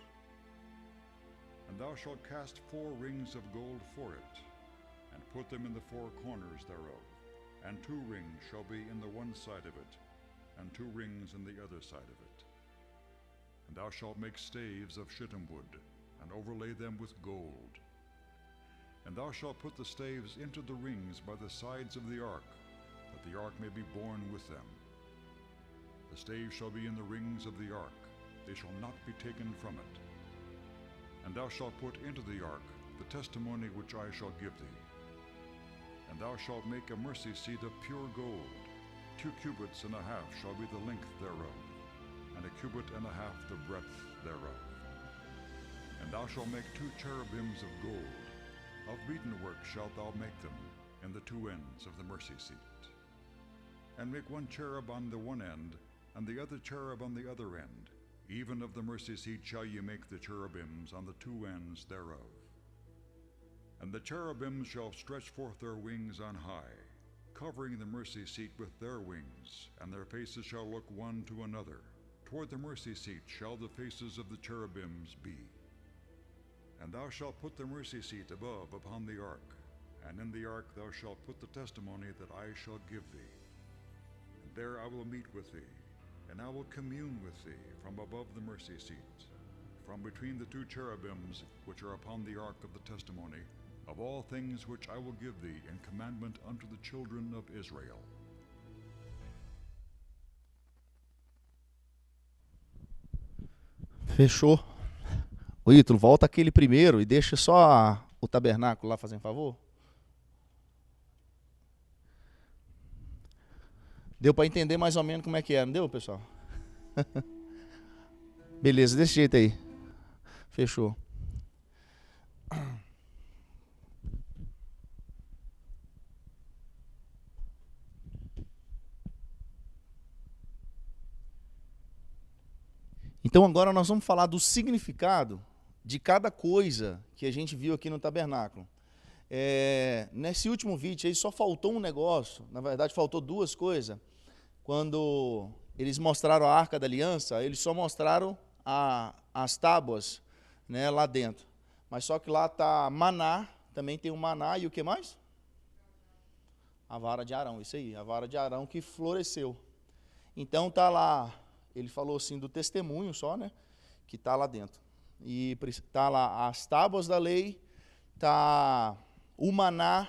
And thou shalt cast 4 rings of gold for it, and put them in the 4 corners thereof, and 2 rings shall be in the one side of it, and 2 rings in the other side of it. And thou shalt make staves of shittim wood, and overlay them with gold. And thou shalt put the staves into the rings by the sides of the ark, that the ark may be borne with them. The staves shall be in the rings of the ark, they shall not be taken from it. And thou shalt put into the ark the testimony which I shall give thee. And thou shalt make a mercy seat of pure gold. 2 cubits and a half shall be the length thereof, and a cubit and a half the breadth thereof. And thou shalt make 2 cherubims of gold. Of beaten work shalt thou make them in the 2 ends of the mercy seat. and make one cherub on the one end, and the other cherub on the other end. Even of the mercy seat shall ye make the cherubims on the two ends thereof. And the cherubims shall stretch forth their wings on high, covering the mercy seat with their wings, and their faces shall look one to another. Toward the mercy seat shall the faces of the cherubims be. And thou shalt put the mercy seat above upon the ark, and in the ark thou shalt put the testimony that I shall give thee. And there I will meet with thee, and I will commune with thee from above the mercy seat, from between the two cherubims which are upon the ark of the testimony, of all things which I will give thee in commandment unto the children of Israel. Fechou. Ô Ítalo, volta aquele primeiro e deixa só o tabernáculo lá, fazendo favor. Deu para entender mais ou menos como é que é, não deu, pessoal? Beleza, desse jeito aí. Fechou. Então agora nós vamos falar do significado de cada coisa que a gente viu aqui no tabernáculo. Nesse último vídeo aí só faltou um negócio, na verdade faltou duas coisas. Quando eles mostraram a Arca da Aliança, eles só mostraram as tábuas, né, lá dentro. Mas só que lá está maná, também tem o maná e o que mais? A vara de Arão, isso aí, a vara de Arão que floresceu. Então está lá, ele falou assim do testemunho só, né, que está lá dentro. E está lá as tábuas da lei, está o maná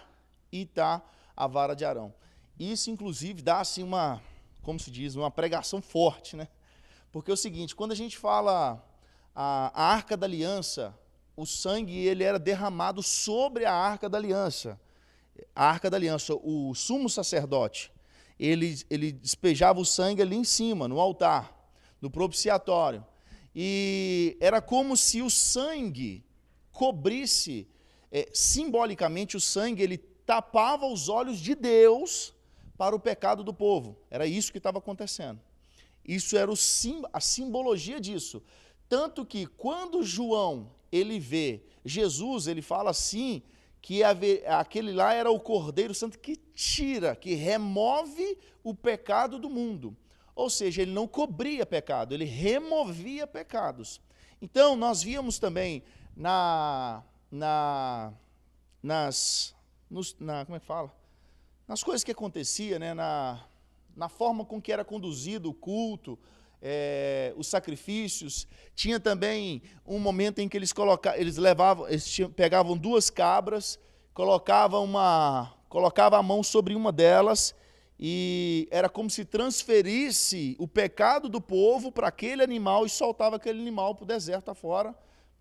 e está a vara de Arão. Isso, inclusive, dá assim uma, como se diz, uma pregação forte, né? Porque é o seguinte, quando a gente fala a Arca da Aliança, o sangue ele era derramado sobre a Arca da Aliança. A Arca da Aliança, o sumo sacerdote, ele despejava o sangue ali em cima, no altar, no propiciatório. E era como se o sangue cobrisse, simbolicamente o sangue, ele tapava os olhos de Deus para o pecado do povo. Era isso que estava acontecendo. Isso era a simbologia disso. Tanto que quando João ele vê Jesus, ele fala assim, que aquele lá era o Cordeiro Santo que tira, que remove o pecado do mundo. Ou seja, ele não cobria pecado, ele removia pecados. Então, nós víamos também como é que fala? Nas coisas que acontecia, né? Na forma com que era conduzido o culto, os sacrifícios. Tinha também um momento em que eles pegavam duas cabras, colocavam a mão sobre uma delas, e era como se transferisse o pecado do povo para aquele animal e soltava aquele animal para o deserto afora,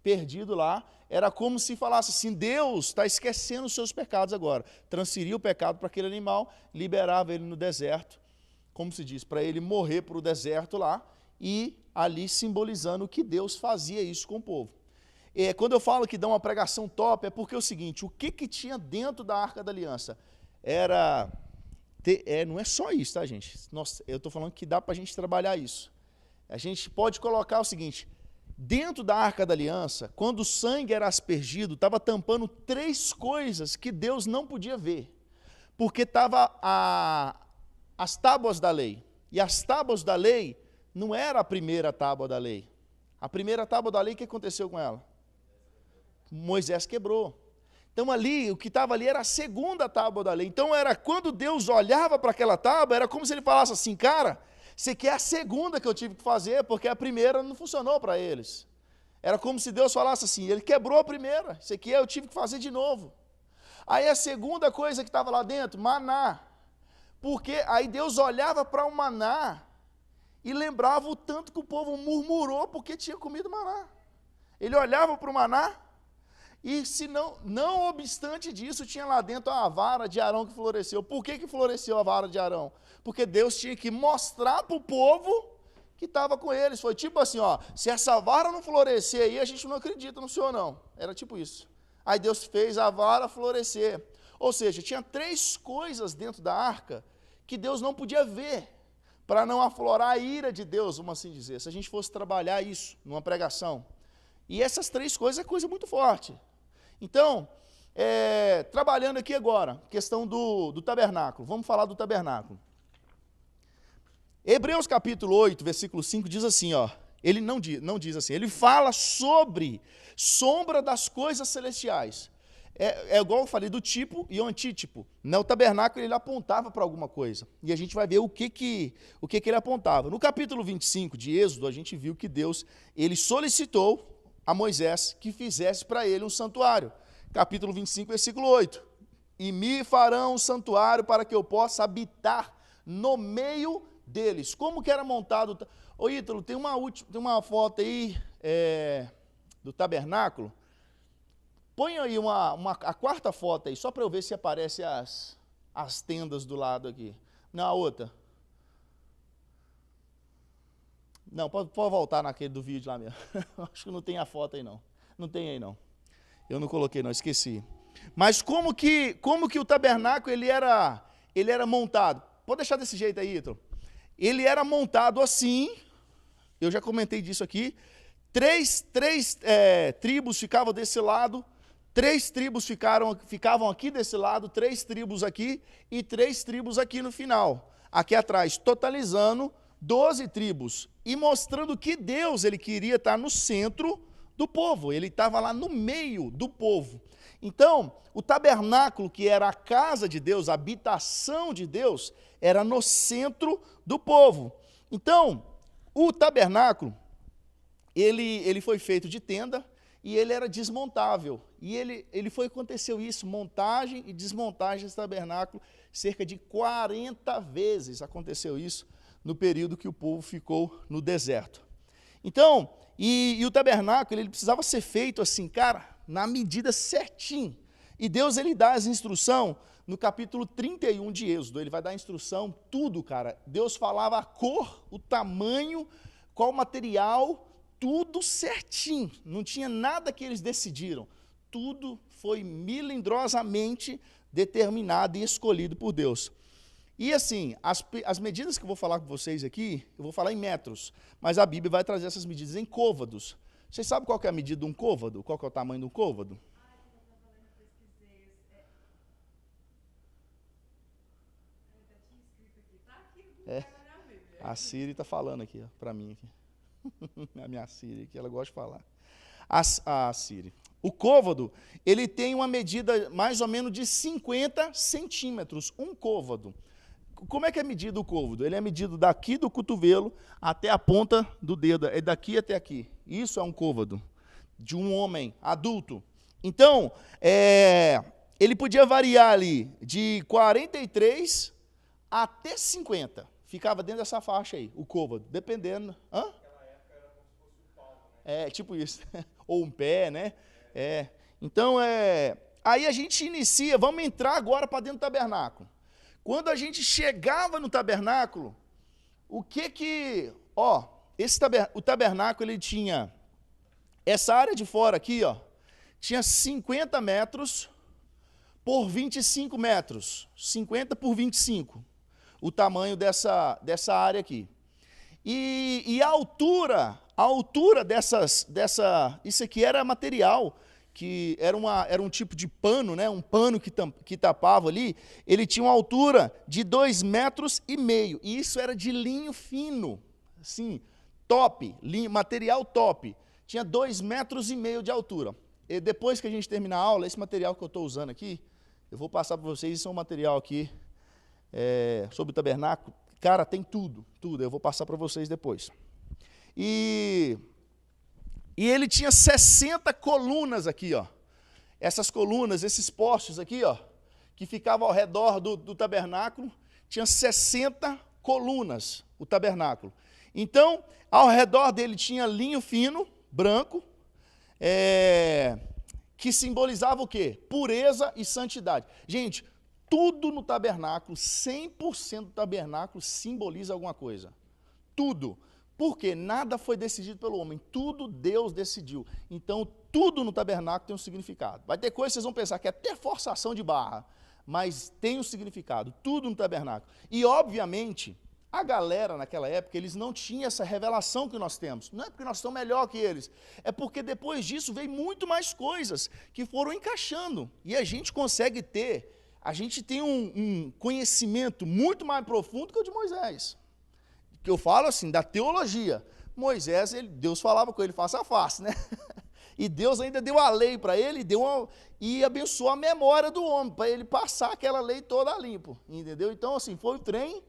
perdido lá. Era como se falasse assim, Deus está esquecendo os seus pecados agora. Transferia o pecado para aquele animal, liberava ele no deserto, como se diz, para ele morrer para o deserto lá, e ali simbolizando que Deus fazia isso com o povo. Quando eu falo que dá uma pregação top, é porque é o seguinte, o que tinha dentro da Arca da Aliança? Não é só isso, tá, gente? Nossa, eu estou falando que dá para a gente trabalhar isso. A gente pode colocar o seguinte, dentro da Arca da Aliança, quando o sangue era aspergido, estava tampando três coisas que Deus não podia ver. Porque estava as tábuas da lei. E as tábuas da lei não era a primeira tábua da lei. A primeira tábua da lei, o que aconteceu com ela? Moisés quebrou. Então ali, o que estava ali era a segunda tábua da lei. Então era quando Deus olhava para aquela tábua, era como se ele falasse assim, cara, isso aqui é a segunda que eu tive que fazer, porque a primeira não funcionou para eles. Era como se Deus falasse assim, ele quebrou a primeira, isso aqui eu tive que fazer de novo. Aí a segunda coisa que estava lá dentro, maná. Porque aí Deus olhava para o maná e lembrava o tanto que o povo murmurou porque tinha comido maná. Ele olhava para o maná e, se não obstante disso, tinha lá dentro a vara de Arão que floresceu. Por que floresceu a vara de Arão? Porque Deus tinha que mostrar para o povo que estava com eles. Foi tipo assim, ó, se essa vara não florescer aí, a gente não acredita no Senhor, não. Era tipo isso. Aí Deus fez a vara florescer. Ou seja, tinha três coisas dentro da arca que Deus não podia ver, para não aflorar a ira de Deus, vamos assim dizer, se a gente fosse trabalhar isso numa pregação. E essas 3 coisas é coisa muito forte. Então, trabalhando aqui agora, questão do tabernáculo, vamos falar do tabernáculo. Hebreus capítulo 8, versículo 5 diz assim, ó, ele não diz assim, ele fala sobre sombra das coisas celestiais. É igual eu falei do tipo e o antítipo. O tabernáculo ele apontava para alguma coisa. E a gente vai ver o que ele apontava. No capítulo 25 de Êxodo, a gente viu que Deus ele solicitou a Moisés que fizesse para ele um santuário. Capítulo 25, versículo 8. E me farão um santuário para que eu possa habitar no meio deles. Como que era montado? Ô Ítalo, tem uma foto aí do tabernáculo. Põe aí a 4ª foto aí, só para eu ver se aparece as tendas do lado aqui. Não, a outra. Não, pode voltar naquele do vídeo lá mesmo. Acho que não tem a foto aí não. Não tem aí não. Eu não coloquei não, esqueci. Mas como que o tabernáculo ele era montado? Pode deixar desse jeito aí, Ítalo. Ele era montado assim, eu já comentei disso aqui, 3 tribos ficavam desse lado, 3 tribos ficavam aqui desse lado, 3 tribos aqui e 3 tribos aqui no final, aqui atrás, totalizando 12 tribos e mostrando que Deus ele queria estar no centro do povo, ele estava lá no meio do povo. Então, o tabernáculo, que era a casa de Deus, a habitação de Deus, era no centro do povo. Então, o tabernáculo, ele foi feito de tenda e ele era desmontável. E aconteceu isso, montagem e desmontagem desse tabernáculo, cerca de 40 vezes aconteceu isso no período que o povo ficou no deserto. Então, e o tabernáculo, ele precisava ser feito assim, cara, na medida certinho. E Deus, ele dá as instruções no capítulo 31 de Êxodo. Ele vai dar a instrução, tudo, cara. Deus falava a cor, o tamanho, qual material, tudo certinho. Não tinha nada que eles decidiram. Tudo foi melindrosamente determinado e escolhido por Deus. E assim, as medidas que eu vou falar com vocês aqui, eu vou falar em metros, mas a Bíblia vai trazer essas medidas em côvados. Vocês sabem qual que é a medida de um côvado? Qual que é o tamanho de um côvado? A Siri está falando aqui, para mim. Aqui. A minha Siri, que ela gosta de falar. A Siri. O côvado, ele tem uma medida mais ou menos de 50 centímetros, um côvado. Como é que é medido o côvado? Ele é medido daqui do cotovelo até a ponta do dedo, é daqui até aqui. Isso é um côvado de um homem adulto. Então, ele podia variar ali de 43 até 50. Ficava dentro dessa faixa aí, o côvado, dependendo. Hã? Naquela época era como se fosse um palmo, né? Tipo isso. Ou um pé, né? Então, aí a gente inicia, vamos entrar agora para dentro do tabernáculo. Quando a gente chegava no tabernáculo, o tabernáculo ele tinha essa área de fora aqui, ó, tinha 50 metros por 25 metros, 50 por 25, o tamanho dessa área aqui. E a altura isso aqui era material, que era um tipo de pano, né? Um pano que tapava ali, ele tinha uma altura de 2,5 metros, e isso era de linho fino, assim, top, material top, tinha 2,5 metros de altura. E depois que a gente terminar a aula, esse material que eu estou usando aqui, eu vou passar para vocês, isso é um material aqui, sobre o tabernáculo, cara, tem tudo, eu vou passar para vocês depois. E ele tinha 60 colunas aqui, ó. Essas colunas, esses postes aqui, ó, que ficavam ao redor do tabernáculo, tinha 60 colunas, o tabernáculo. Então, ao redor dele tinha linho fino, branco, que simbolizava o quê? Pureza e santidade. Gente, tudo no tabernáculo, 100% do tabernáculo simboliza alguma coisa. Tudo. Porque nada foi decidido pelo homem, tudo Deus decidiu. Então, tudo no tabernáculo tem um significado. Vai ter coisas que vocês vão pensar que é até forçação de barra, mas tem um significado, tudo no tabernáculo. E, obviamente, a galera naquela época, eles não tinham essa revelação que nós temos. Não é porque nós estamos melhor que eles, é porque depois disso veio muito mais coisas que foram encaixando. E a gente consegue ter, a gente tem um conhecimento muito mais profundo que o de Moisés. Que eu falo assim, da teologia. Moisés, Deus falava com ele face a face, né? E Deus ainda deu a lei para ele, e abençoou a memória do homem, para ele passar aquela lei toda limpo, entendeu? Então, assim, foi um trem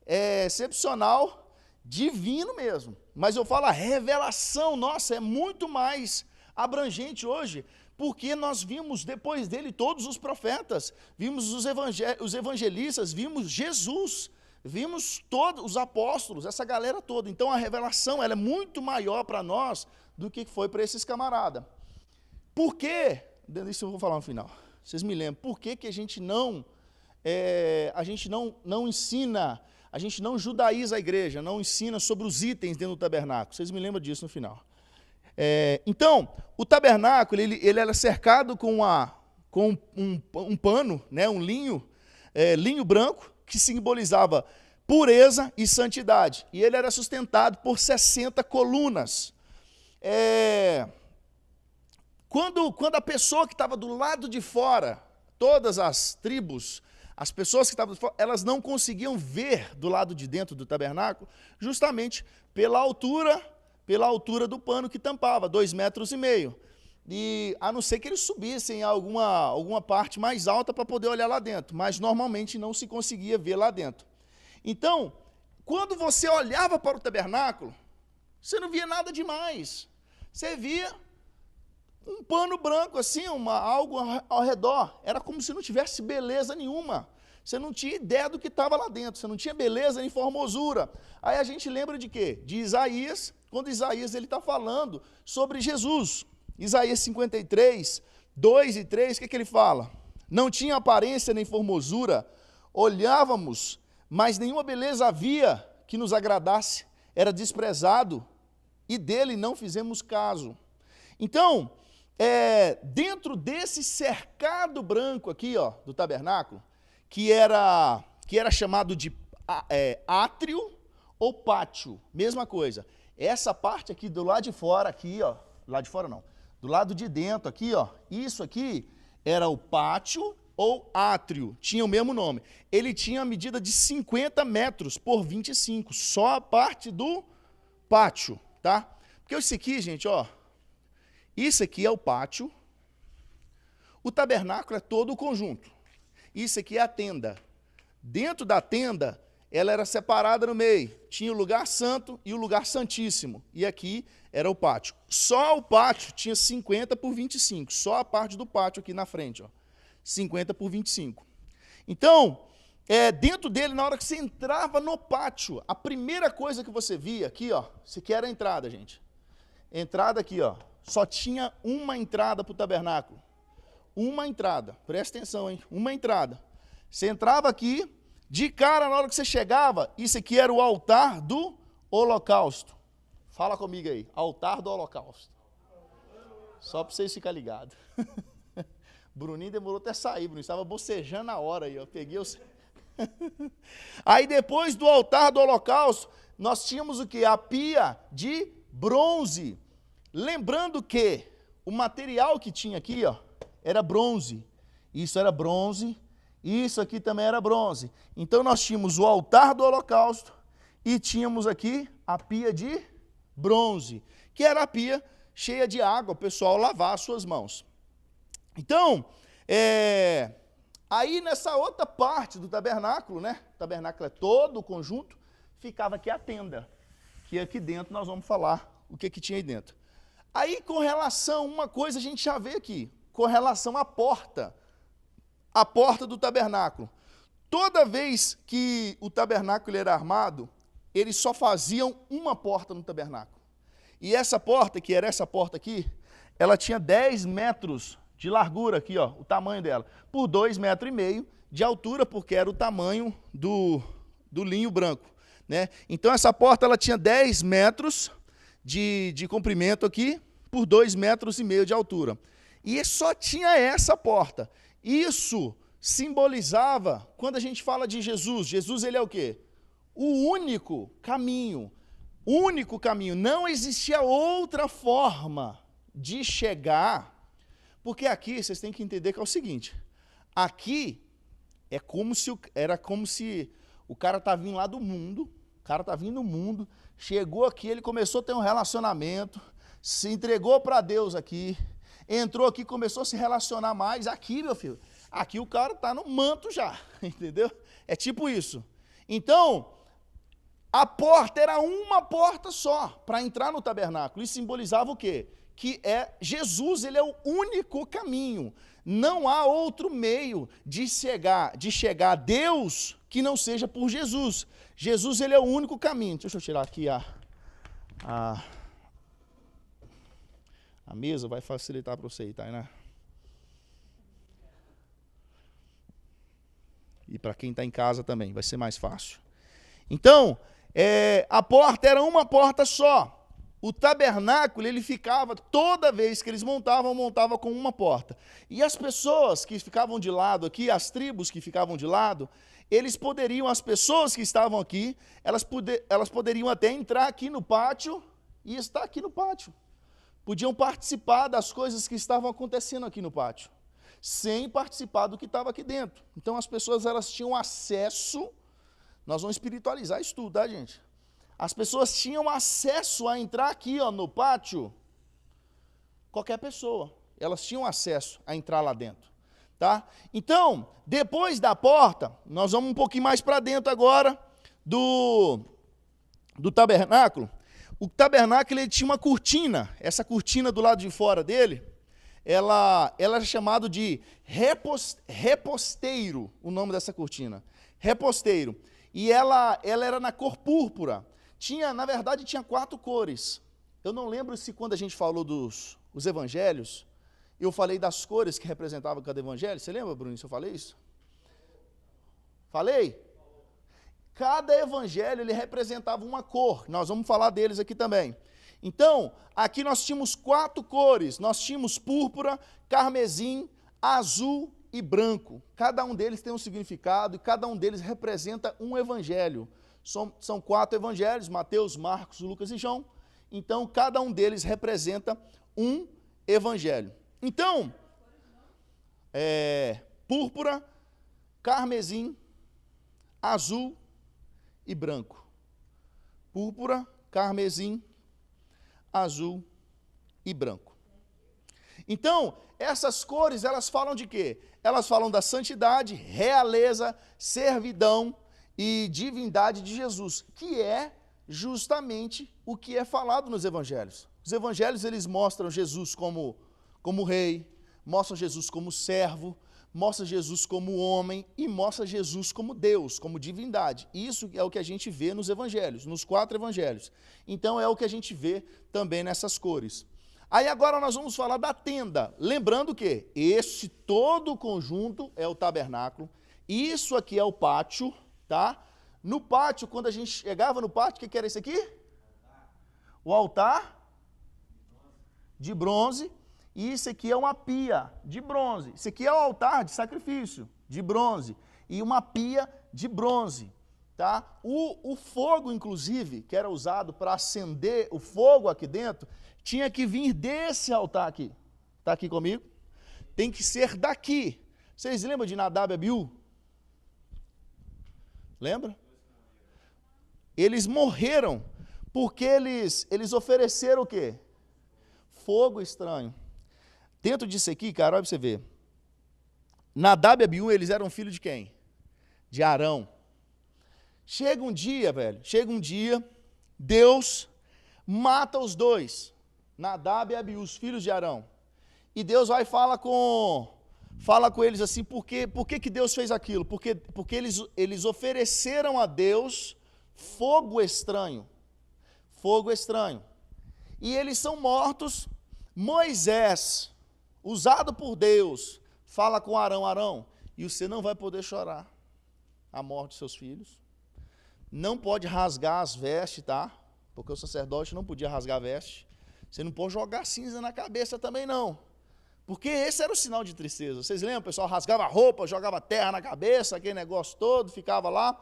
excepcional, divino mesmo. Mas eu falo, a revelação nossa é muito mais abrangente hoje, porque nós vimos depois dele todos os profetas, vimos os evangelistas, vimos Jesus, vimos todos os apóstolos, essa galera toda. Então, a revelação ela é muito maior para nós do que foi para esses camaradas. Por quê? Isso eu vou falar no final. Vocês me lembram. Por que a gente não ensina, a gente não judaiza a igreja, não ensina sobre os itens dentro do tabernáculo? Vocês me lembram disso no final. Então, o tabernáculo, ele era cercado com um pano, né, um linho branco, que simbolizava pureza e santidade. E ele era sustentado por 60 colunas. Quando a pessoa que estava do lado de fora, todas as tribos, as pessoas que estavam de fora, elas não conseguiam ver do lado de dentro do tabernáculo, justamente pela altura do pano que tampava, 2,5 metros. E a não ser que eles subissem a alguma parte mais alta para poder olhar lá dentro, mas normalmente não se conseguia ver lá dentro. Então, quando você olhava para o tabernáculo, você não via nada demais. Você via um pano branco assim, algo ao redor. Era como se não tivesse beleza nenhuma. Você não tinha ideia do que estava lá dentro, você não tinha beleza nem formosura. Aí a gente lembra de quê? De Isaías, quando Isaías está falando sobre Jesus. Isaías 53, 2 e 3, o que ele fala? Não tinha aparência nem formosura, olhávamos, mas nenhuma beleza havia que nos agradasse, era desprezado, e dele não fizemos caso. Então, dentro desse cercado branco aqui, ó, do tabernáculo, que era chamado de átrio ou pátio, mesma coisa. Essa parte aqui do lado de fora, aqui, ó, lá de fora não, do lado de dentro aqui, ó, isso aqui era o pátio ou átrio, tinha o mesmo nome. Ele tinha a medida de 50 metros por 25, só a parte do pátio, tá? Porque isso aqui, gente, ó, isso aqui é o pátio, o tabernáculo é todo o conjunto. Isso aqui é a tenda. Dentro da tenda, ela era separada no meio. Tinha o lugar santo e o lugar santíssimo. E aqui era o pátio. Só o pátio tinha 50 por 25. Só a parte do pátio aqui na frente, ó. 50 por 25. Então, dentro dele, na hora que você entrava no pátio, a primeira coisa que você via aqui, ó, isso aqui era a entrada, gente. Entrada aqui, ó. Só tinha uma entrada para o tabernáculo. Uma entrada. Presta atenção, hein? Uma entrada. Você entrava aqui, de cara, na hora que você chegava, isso aqui era o altar do holocausto. Fala comigo aí. Altar do holocausto. Só para vocês ficarem ligados. Bruninho demorou até sair, Bruninho. Estava bocejando na hora aí, ó. Peguei os... Aí depois do altar do holocausto, nós tínhamos o quê? A pia de bronze. Lembrando que o material que tinha aqui, ó, era bronze. Isso era bronze. Isso aqui também era bronze. Então nós tínhamos o altar do holocausto e tínhamos aqui a pia de bronze, que era a pia cheia de água, o pessoal lavar as suas mãos. Então, aí nessa outra parte do tabernáculo, né? O tabernáculo é todo o conjunto, ficava aqui a tenda, que aqui dentro nós vamos falar o que tinha aí dentro. Aí, com relação, uma coisa a gente já vê aqui, com relação à porta, a porta do tabernáculo. Toda vez que o tabernáculo era armado, eles só faziam uma porta no tabernáculo. E essa porta, que era essa porta aqui, ela tinha 10 metros de largura aqui, ó, o tamanho dela, por 2,5 metros de altura, porque era o tamanho do linho branco, né? Então essa porta ela tinha 10 metros de comprimento aqui, por 2,5 metros de altura. E só tinha essa porta. Isso simbolizava, quando a gente fala de Jesus, Jesus ele é o quê? O único caminho. Único caminho. Não existia outra forma de chegar, porque aqui vocês têm que entender que é o seguinte, aqui era como se o cara tá vindo lá do mundo, o cara tá vindo do mundo, chegou aqui, ele começou a ter um relacionamento, se entregou para Deus aqui, entrou aqui, começou a se relacionar mais, aqui, meu filho, aqui o cara tá no manto já, entendeu? É tipo isso. Então, a porta era uma porta só para entrar no tabernáculo, e simbolizava o quê? Que Jesus, ele é o único caminho. Não há outro meio de chegar a Deus que não seja por Jesus. Jesus, ele é o único caminho. Deixa eu tirar aqui a mesa, vai facilitar para você aí, Tainá. E para quem está em casa também, vai ser mais fácil. Então, a porta era uma porta só. O tabernáculo, ele ficava, toda vez que eles montavam com uma porta. E as pessoas que ficavam de lado aqui, as tribos que ficavam de lado, as pessoas que estavam aqui, elas poderiam até entrar aqui no pátio e estar aqui no pátio. Podiam participar das coisas que estavam acontecendo aqui no pátio, sem participar do que estava aqui dentro. Então as pessoas, elas tinham acesso, nós vamos espiritualizar isso tudo, tá, gente? As pessoas tinham acesso a entrar aqui, ó, no pátio, qualquer pessoa, elas tinham acesso a entrar lá dentro, tá? Então, depois da porta, nós vamos um pouquinho mais para dentro agora do tabernáculo. O tabernáculo, ele tinha uma cortina, essa cortina do lado de fora dele, ela era chamada de reposteiro, o nome dessa cortina, reposteiro, e ela era na cor púrpura. Na verdade, tinha 4 cores. Eu não lembro se quando a gente falou dos evangelhos, eu falei das cores que representavam cada evangelho. Você lembra, Bruno, se eu falei isso? Falei? Cada evangelho, ele representava uma cor. Nós vamos falar deles aqui também. Então, aqui nós tínhamos 4 cores. Nós tínhamos púrpura, carmesim, azul e branco. Cada um deles tem um significado e cada um deles representa um evangelho. São 4 evangelhos, Mateus, Marcos, Lucas e João. Então, cada um deles representa um evangelho. Então, púrpura, carmesim, azul e branco. Púrpura, carmesim, azul e branco. Então, essas cores, elas falam de quê? Elas falam da santidade, realeza, servidão e divindade de Jesus, que é justamente o que é falado nos evangelhos. Os evangelhos, eles mostram Jesus como rei, mostram Jesus como servo, mostram Jesus como homem e mostram Jesus como Deus, como divindade. Isso é o que a gente vê nos evangelhos, nos 4 evangelhos. Então é o que a gente vê também nessas cores. Aí agora nós vamos falar da tenda, lembrando que todo o conjunto é o tabernáculo, isso aqui é o pátio, tá? No pátio, quando a gente chegava no pátio, o que era isso aqui? O altar de bronze, e isso aqui é uma pia de bronze. Isso aqui é o altar de sacrifício de bronze, e uma pia de bronze, tá? O fogo, inclusive, que era usado para acender o fogo aqui dentro, tinha que vir desse altar aqui. Está aqui comigo? Tem que ser daqui. Vocês lembram de Nadab e Abiú? Lembra? Eles morreram porque eles ofereceram o quê? Fogo estranho. Dentro disso aqui, cara, olha para você ver. Nadab e Abiú, eles eram filhos de quem? De Arão. Chega um dia, Deus mata os dois. Nadab e Abiú, os filhos de Arão. E Deus vai e fala com eles assim, por que Deus fez aquilo? Porque eles ofereceram a Deus fogo estranho. Fogo estranho. E eles são mortos. Moisés, usado por Deus, fala com Arão, e você não vai poder chorar a morte de seus filhos. Não pode rasgar as vestes, tá? Porque o sacerdote não podia rasgar a veste. Você não pode jogar cinza na cabeça também, não. Porque esse era o sinal de tristeza. Vocês lembram? O pessoal rasgava a roupa, jogava terra na cabeça, aquele negócio todo, ficava lá.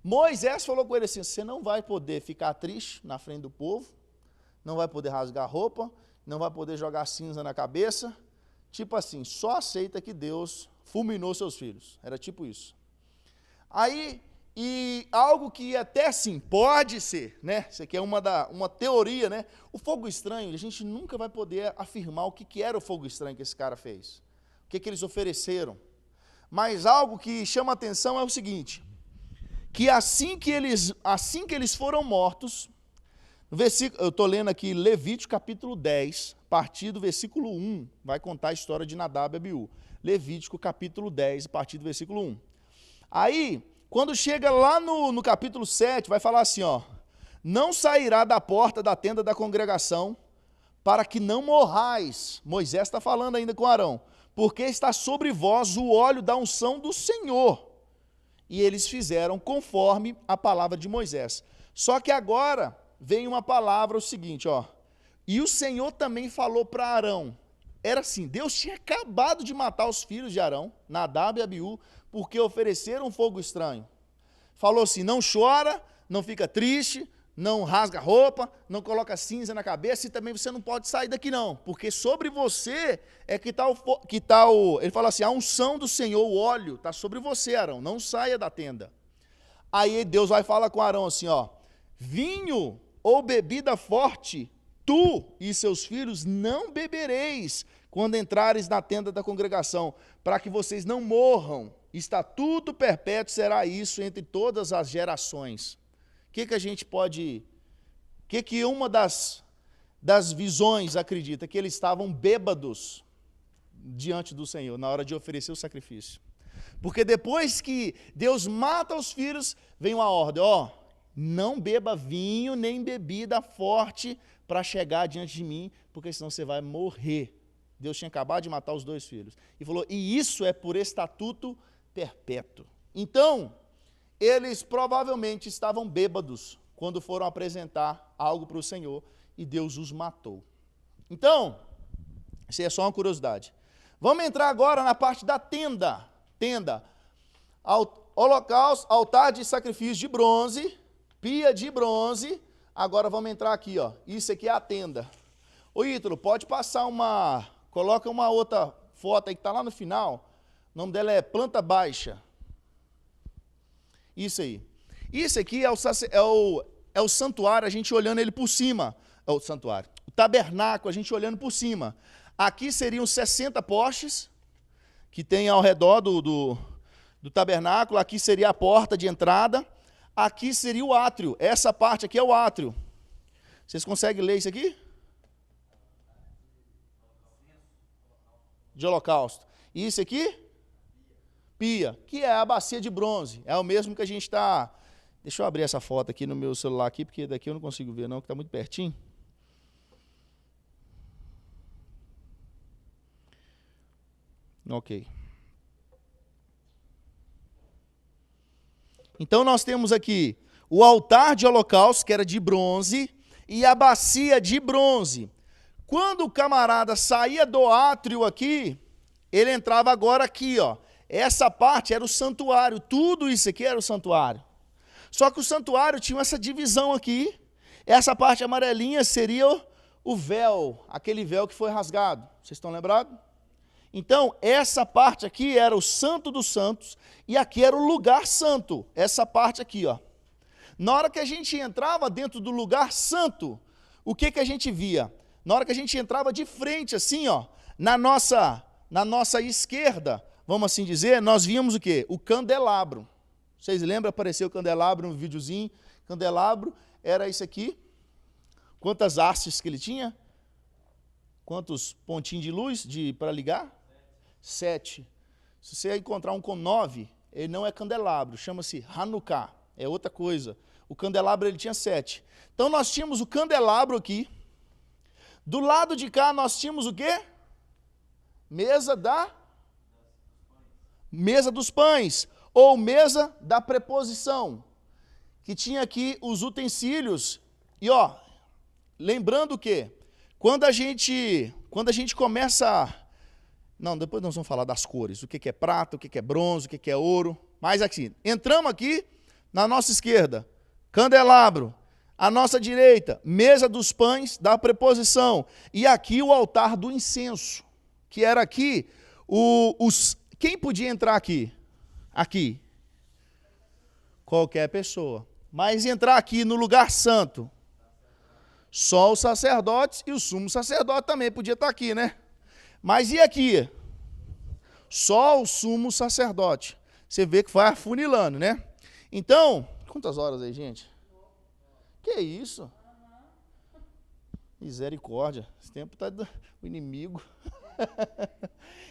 Moisés falou com ele assim, você não vai poder ficar triste na frente do povo, não vai poder rasgar a roupa, não vai poder jogar cinza na cabeça. Tipo assim, só aceita que Deus fulminou seus filhos. Era tipo isso. Aí, e algo que até assim, pode ser, né? Isso aqui é uma teoria, né? O fogo estranho, a gente nunca vai poder afirmar o que era o fogo estranho que esse cara fez. O que eles ofereceram. Mas algo que chama atenção é o seguinte, que assim que eles foram mortos, no versículo, eu estou lendo aqui Levítico capítulo 10, a partir do versículo 1, vai contar a história de Nadab e Abiú. Levítico capítulo 10, a partir do versículo 1. Aí, quando chega lá no capítulo 7, vai falar assim, ó, não sairá da porta da tenda da congregação, para que não morrais. Moisés está falando ainda com Arão, porque está sobre vós o óleo da unção do Senhor. E eles fizeram conforme a palavra de Moisés. Só que agora vem uma palavra, o seguinte, ó, e o Senhor também falou para Arão, era assim, Deus tinha acabado de matar os filhos de Arão, Nadab e Abiú, porque ofereceram fogo estranho. Falou assim, não chora, não fica triste, não rasga roupa, não coloca cinza na cabeça e também você não pode sair daqui não, porque sobre você é que está ele fala assim, a unção do Senhor, o óleo, está sobre você, Arão, não saia da tenda. Aí Deus vai falar com Arão assim, ó, vinho ou bebida forte, tu e seus filhos não bebereis quando entrares na tenda da congregação, para que vocês não morram. Estatuto perpétuo será isso entre todas as gerações. O que a gente pode... O que uma das visões acredita? Que eles estavam bêbados diante do Senhor, na hora de oferecer o sacrifício. Porque depois que Deus mata os filhos, vem uma ordem, ó, não beba vinho nem bebida forte para chegar diante de mim, porque senão você vai morrer. Deus tinha acabado de matar os 2 filhos. E falou, e isso é por estatuto perpétuo. Então, eles provavelmente estavam bêbados quando foram apresentar algo para o Senhor e Deus os matou. Então, isso é só uma curiosidade. Vamos entrar agora na parte da tenda. Tenda. Holocausto, altar de sacrifício de bronze, pia de bronze. Agora vamos entrar aqui, ó. Isso aqui é a tenda. Ô Ítalo, pode passar coloca uma outra foto aí que está lá no final. O nome dela é planta baixa. Isso aí. Isso aqui é o santuário, a gente olhando ele por cima. É o santuário. O tabernáculo, a gente olhando por cima. Aqui seriam 60 postes que tem ao redor do tabernáculo. Aqui seria a porta de entrada. Aqui seria o átrio. Essa parte aqui é o átrio. Vocês conseguem ler isso aqui? De holocausto. E isso aqui? Pia, que é a bacia de bronze. É o mesmo que a gente está... Deixa eu abrir essa foto aqui no meu celular aqui, porque daqui eu não consigo ver não, que está muito pertinho. Ok. Então nós temos aqui o altar de holocausto, que era de bronze, e a bacia de bronze. Quando o camarada saía do átrio aqui, ele entrava agora aqui, ó. Essa parte era o santuário, tudo isso aqui era o santuário. Só que o santuário tinha essa divisão aqui, essa parte amarelinha seria o véu, aquele véu que foi rasgado. Vocês estão lembrados? Então, essa parte aqui era o santo dos santos, e aqui era o lugar santo, essa parte aqui, ó. Na hora que a gente entrava dentro do lugar santo, o que a gente via? Na hora que a gente entrava de frente, assim, ó, na nossa esquerda, vamos assim dizer, nós víamos o quê? O candelabro. Vocês lembram? Apareceu o candelabro no videozinho. Candelabro era isso aqui. Quantas hastes que ele tinha? Quantos pontinhos de luz para ligar? 7. Se você encontrar um com 9, ele não é candelabro, chama-se Hanukkah, é outra coisa. O candelabro ele tinha 7. Então nós tínhamos o candelabro aqui. Do lado de cá nós tínhamos o quê? Mesa dos pães, ou mesa da preposição, que tinha aqui os utensílios. E ó, lembrando que quando a gente começa Não, depois nós vamos falar das cores, o que é prata, o que é bronze, o que é ouro. Mas aqui, entramos aqui, na nossa esquerda, candelabro, à nossa direita, mesa dos pães da preposição, e aqui o altar do incenso, que era aqui, quem podia entrar aqui? Aqui. Qualquer pessoa. Mas entrar aqui no lugar santo, só os sacerdotes e o sumo sacerdote também podia estar aqui, né? Mas e aqui? Só o sumo sacerdote. Você vê que vai afunilando, né? Então, quantas horas aí, gente? Que isso? Misericórdia. Esse tempo tá do inimigo.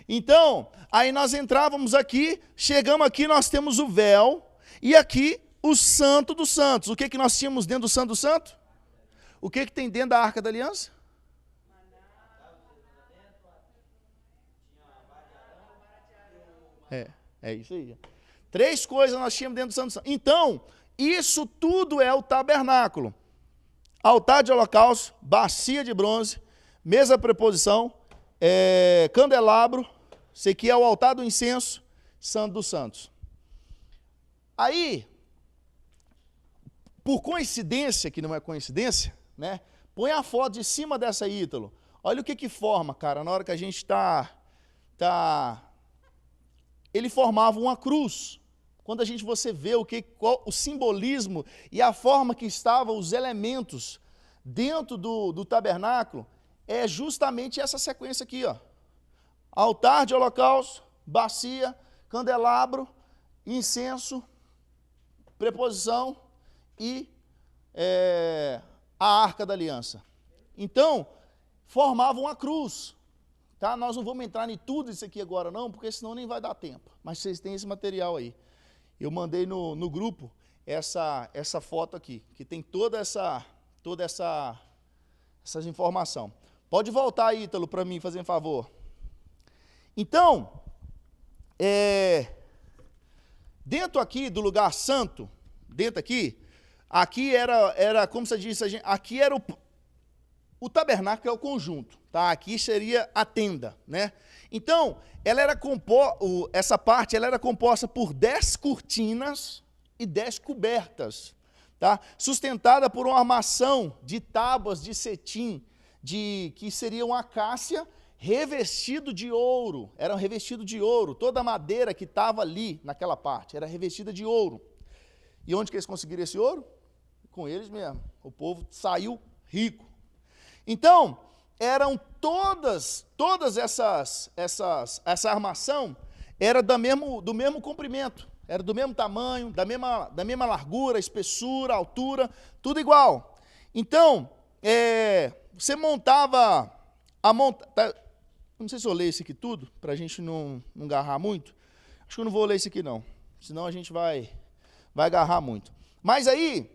Então, aí nós entrávamos aqui, chegamos aqui, nós temos o véu, e aqui o santo dos santos. O que que nós tínhamos dentro do santo do santo? O que que tem dentro da Arca da Aliança? É isso aí. 3 coisas nós tínhamos dentro do santo do santo. Então, isso tudo é o tabernáculo. Altar de holocausto, bacia de bronze, mesa preposição, candelabro, esse aqui é o altar do incenso, santo dos santos. Aí, por coincidência, que não é coincidência, né? Põe a foto de cima dessa, Ítalo. Olha o que que forma, cara, na hora que a gente ele formava uma cruz. Quando você vê qual o simbolismo e a forma que estavam os elementos dentro do tabernáculo, é justamente essa sequência aqui, ó. Altar de holocausto, bacia, candelabro, incenso, preposição e a Arca da Aliança. Então, formavam uma cruz. Tá? Nós não vamos entrar em tudo isso aqui agora não, porque senão nem vai dar tempo. Mas vocês têm esse material aí. Eu mandei no grupo essa foto aqui, que tem toda essa informação. Pode voltar aí, Ítalo, para mim, fazer um favor. Então, dentro aqui do lugar santo, aqui era como você disse, aqui era o tabernáculo, é o conjunto, tá? Aqui seria a tenda, né? Então, essa parte ela era composta por 10 cortinas e 10 cobertas, tá? Sustentada por uma armação de tábuas de cetim, que seria uma acácia revestido de ouro, era revestido de ouro, toda a madeira que estava ali naquela parte era revestida de ouro. E onde que eles conseguiram esse ouro? Com eles mesmo. O povo saiu rico. Então, eram todas essa armação era do mesmo comprimento, era do mesmo tamanho, da mesma largura, espessura, altura, tudo igual. Então, você montava não sei se eu leio isso aqui tudo, para a gente não agarrar muito. Acho que eu não vou ler isso aqui não, senão a gente vai agarrar muito. Mas aí,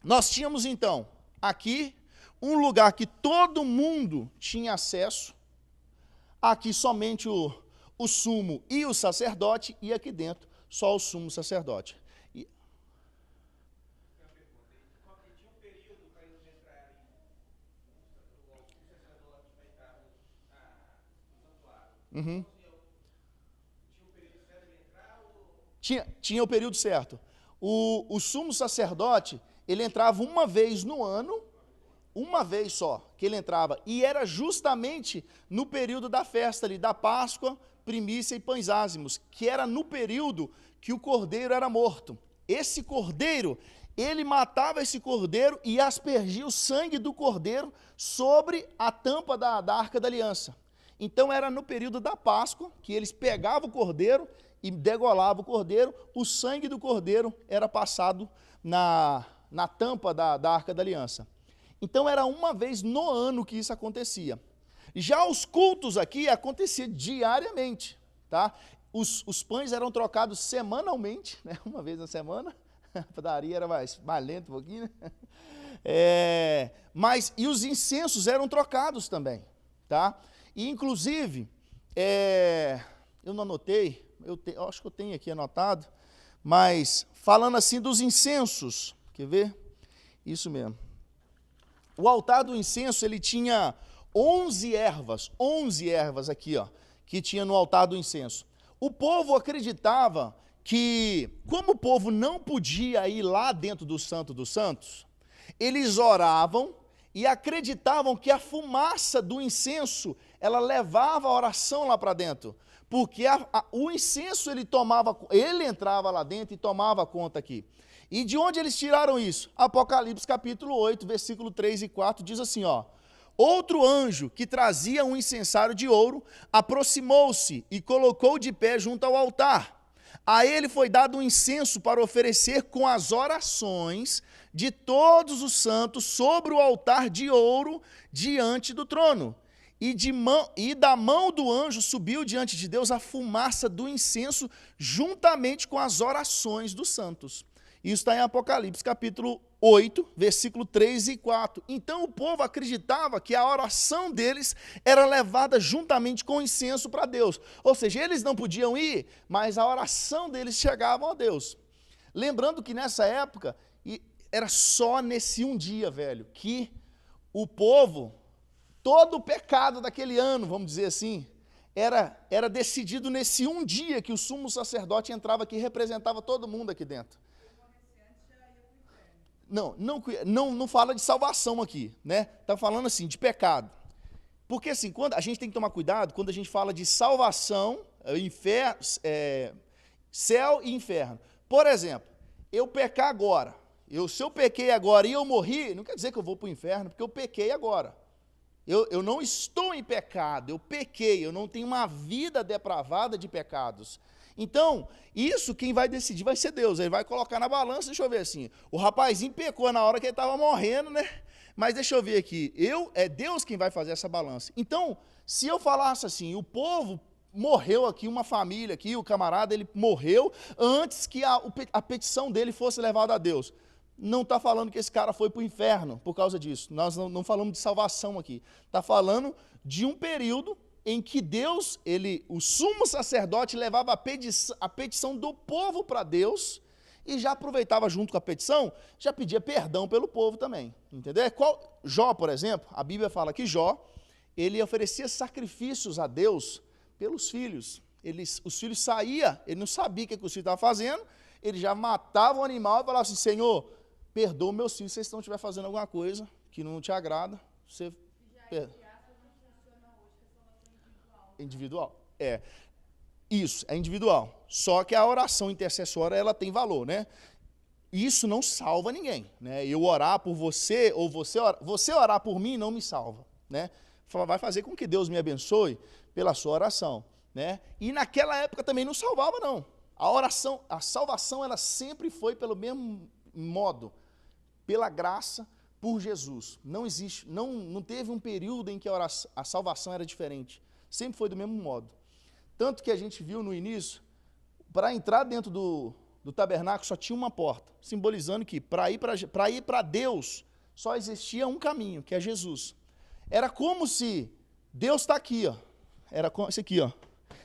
nós tínhamos então, aqui, um lugar que todo mundo tinha acesso, aqui somente o sumo e o sacerdote, e aqui dentro só o sumo sacerdote. Tinha um período para eles entrarem, o sacerdote vai entrar no santuário. Uhum. Tinha um período certo de entrar? Tinha o período certo. O sumo sacerdote, ele entrava uma vez no ano, uma vez só que ele entrava, e era justamente no período da festa ali, da Páscoa, primícia e pães ázimos, que era no período que o cordeiro era morto. Esse cordeiro, ele matava esse cordeiro e aspergia o sangue do cordeiro sobre a tampa da Arca da Aliança. Então era no período da Páscoa que eles pegavam o cordeiro e degolavam o cordeiro, o sangue do cordeiro era passado na tampa da Arca da Aliança. Então era uma vez no ano que isso acontecia. Já os cultos aqui aconteciam diariamente, tá? Os pães eram trocados semanalmente, né? Uma vez na semana. A padaria era mais lento um pouquinho, né? E os incensos eram trocados também, tá? E inclusive, eu não anotei, eu acho que eu tenho aqui anotado, mas falando assim dos incensos, quer ver? Isso mesmo. O altar do incenso, ele tinha 11 ervas aqui, ó, que tinha no altar do incenso. O povo acreditava que, como o povo não podia ir lá dentro do Santo dos Santos, eles oravam e acreditavam que a fumaça do incenso, ela levava a oração lá para dentro. Porque o incenso, ele entrava lá dentro e tomava conta aqui. E de onde eles tiraram isso? Apocalipse capítulo 8, versículo 3 e 4, diz assim, ó. Outro anjo, que trazia um incensário de ouro, aproximou-se e colocou de pé junto ao altar. A ele foi dado um incenso para oferecer com as orações de todos os santos sobre o altar de ouro diante do trono. E da mão do anjo subiu diante de Deus a fumaça do incenso juntamente com as orações dos santos. Isso está em Apocalipse capítulo 8, versículo 3 e 4. Então o povo acreditava que a oração deles era levada juntamente com o incenso para Deus. Ou seja, eles não podiam ir, mas a oração deles chegava a Deus. Lembrando que nessa época, era só nesse um dia, velho, que o povo, todo o pecado daquele ano, vamos dizer assim, era decidido nesse um dia que o sumo sacerdote entrava aqui e representava todo mundo aqui dentro. Não fala de salvação aqui, né? Está falando assim, de pecado. Porque assim, quando a gente tem que tomar cuidado quando a gente fala de salvação, céu e inferno. Por exemplo, eu pecar agora, se eu pequei agora e eu morri, não quer dizer que eu vou para o inferno, porque eu pequei agora. Eu não estou em pecado, eu pequei, eu não tenho uma vida depravada de pecados. Então, isso quem vai decidir vai ser Deus. Ele vai colocar na balança, deixa eu ver assim. O rapazinho pecou na hora que ele estava morrendo, né? Mas deixa eu ver aqui. É Deus quem vai fazer essa balança. Então, se eu falasse assim, o povo morreu aqui, uma família aqui, o camarada, ele morreu antes que a petição dele fosse levada a Deus. Não está falando que esse cara foi para o inferno por causa disso. Nós não falamos de salvação aqui. Está falando de um período em que Deus, o sumo sacerdote levava a petição do povo para Deus e já aproveitava junto com a petição, já pedia perdão pelo povo também, entendeu? Jó, por exemplo, a Bíblia fala que Jó, ele oferecia sacrifícios a Deus pelos filhos. Os filhos saíam, ele não sabia o que os filhos estavam fazendo, ele já matava o animal e falava assim, Senhor, perdoa meus filhos se eles estiverem fazendo alguma coisa que não te agrada, você perdoa. Individual. Isso, é individual. Só que a oração intercessória, ela tem valor, né? Isso não salva ninguém, né? Eu orar por você, ou você orar por mim não me salva, né? Vai fazer com que Deus me abençoe pela sua oração, né? E naquela época também não salvava, não. A salvação, ela sempre foi pelo mesmo modo, pela graça, por Jesus. Não existe, não teve um período em que a salvação era diferente. Sempre foi do mesmo modo. Tanto que a gente viu no início, para entrar dentro do tabernáculo só tinha uma porta, simbolizando que para ir para Deus só existia um caminho, que é Jesus. Era como se Deus está aqui, ó. Era isso aqui, ó.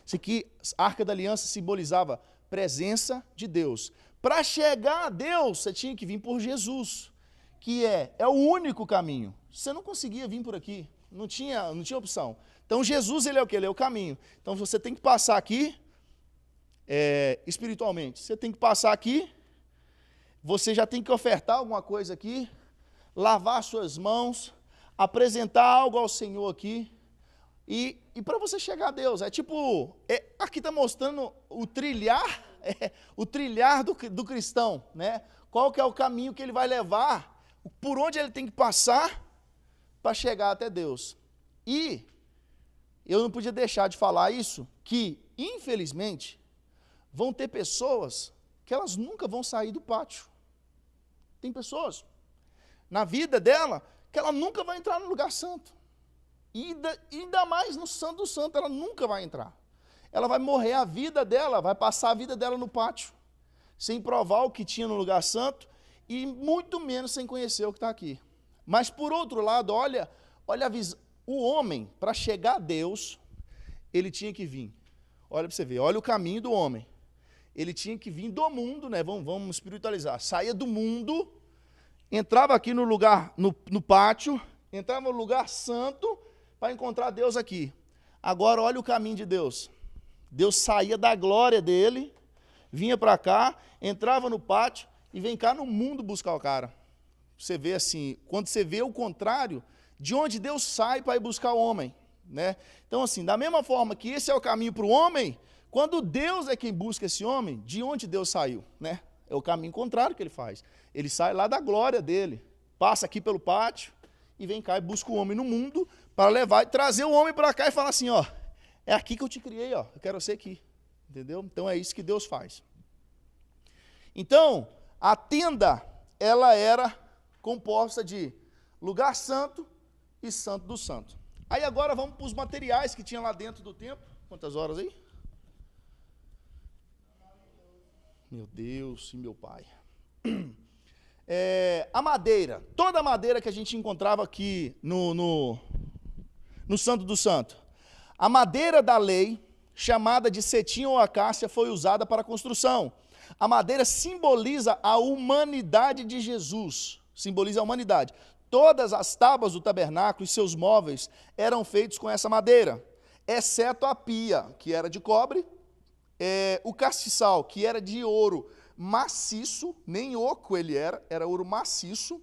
Isso aqui, a Arca da Aliança simbolizava presença de Deus. Para chegar a Deus, você tinha que vir por Jesus, que é o único caminho. Você não conseguia vir por aqui, não tinha opção. Então, Jesus, ele é o quê? Ele é o caminho. Então, você tem que passar aqui, espiritualmente, você tem que passar aqui, você já tem que ofertar alguma coisa aqui, lavar suas mãos, apresentar algo ao Senhor aqui, e para você chegar a Deus, aqui está mostrando o trilhar do cristão, né? Qual que é o caminho que ele vai levar, por onde ele tem que passar para chegar até Deus. E eu não podia deixar de falar isso, que, infelizmente, vão ter pessoas que elas nunca vão sair do pátio. Tem pessoas, na vida dela, que ela nunca vai entrar no lugar santo. E ainda mais no Santo do Santo, ela nunca vai entrar. Ela vai morrer a vida dela, vai passar a vida dela no pátio, sem provar o que tinha no lugar santo, e muito menos sem conhecer o que está aqui. Mas, por outro lado, olha a visão. O homem, para chegar a Deus, ele tinha que vir. Olha para você ver, olha o caminho do homem. Ele tinha que vir do mundo, né? Vamos espiritualizar. Saía do mundo, entrava aqui no lugar, no pátio, entrava no lugar santo para encontrar Deus aqui. Agora olha o caminho de Deus. Deus saía da glória dele, vinha para cá, entrava no pátio e vem cá no mundo buscar o cara. Você vê assim, quando você vê o contrário, de onde Deus sai para ir buscar o homem, né? Então assim, da mesma forma que esse é o caminho para o homem, quando Deus é quem busca esse homem, de onde Deus saiu, né? É o caminho contrário que ele faz. Ele sai lá da glória dele, passa aqui pelo pátio e vem cá e busca o homem no mundo para levar e trazer o homem para cá e falar assim, ó, é aqui que eu te criei, ó, eu quero ser aqui, entendeu? Então é isso que Deus faz. Então, a tenda, ela era composta de lugar santo e santo do santo. Aí agora vamos para os materiais que tinha lá dentro do templo. Quantas horas aí? Meu Deus e meu pai. A madeira, toda a madeira que a gente encontrava aqui no Santo do Santo. A madeira da lei, chamada de cetim ou acácia, foi usada para a construção. A madeira simboliza a humanidade de Jesus. Simboliza a humanidade. Todas as tábuas do tabernáculo e seus móveis eram feitos com essa madeira, exceto a pia, que era de cobre, o castiçal, que era de ouro maciço, nem oco ele era ouro maciço,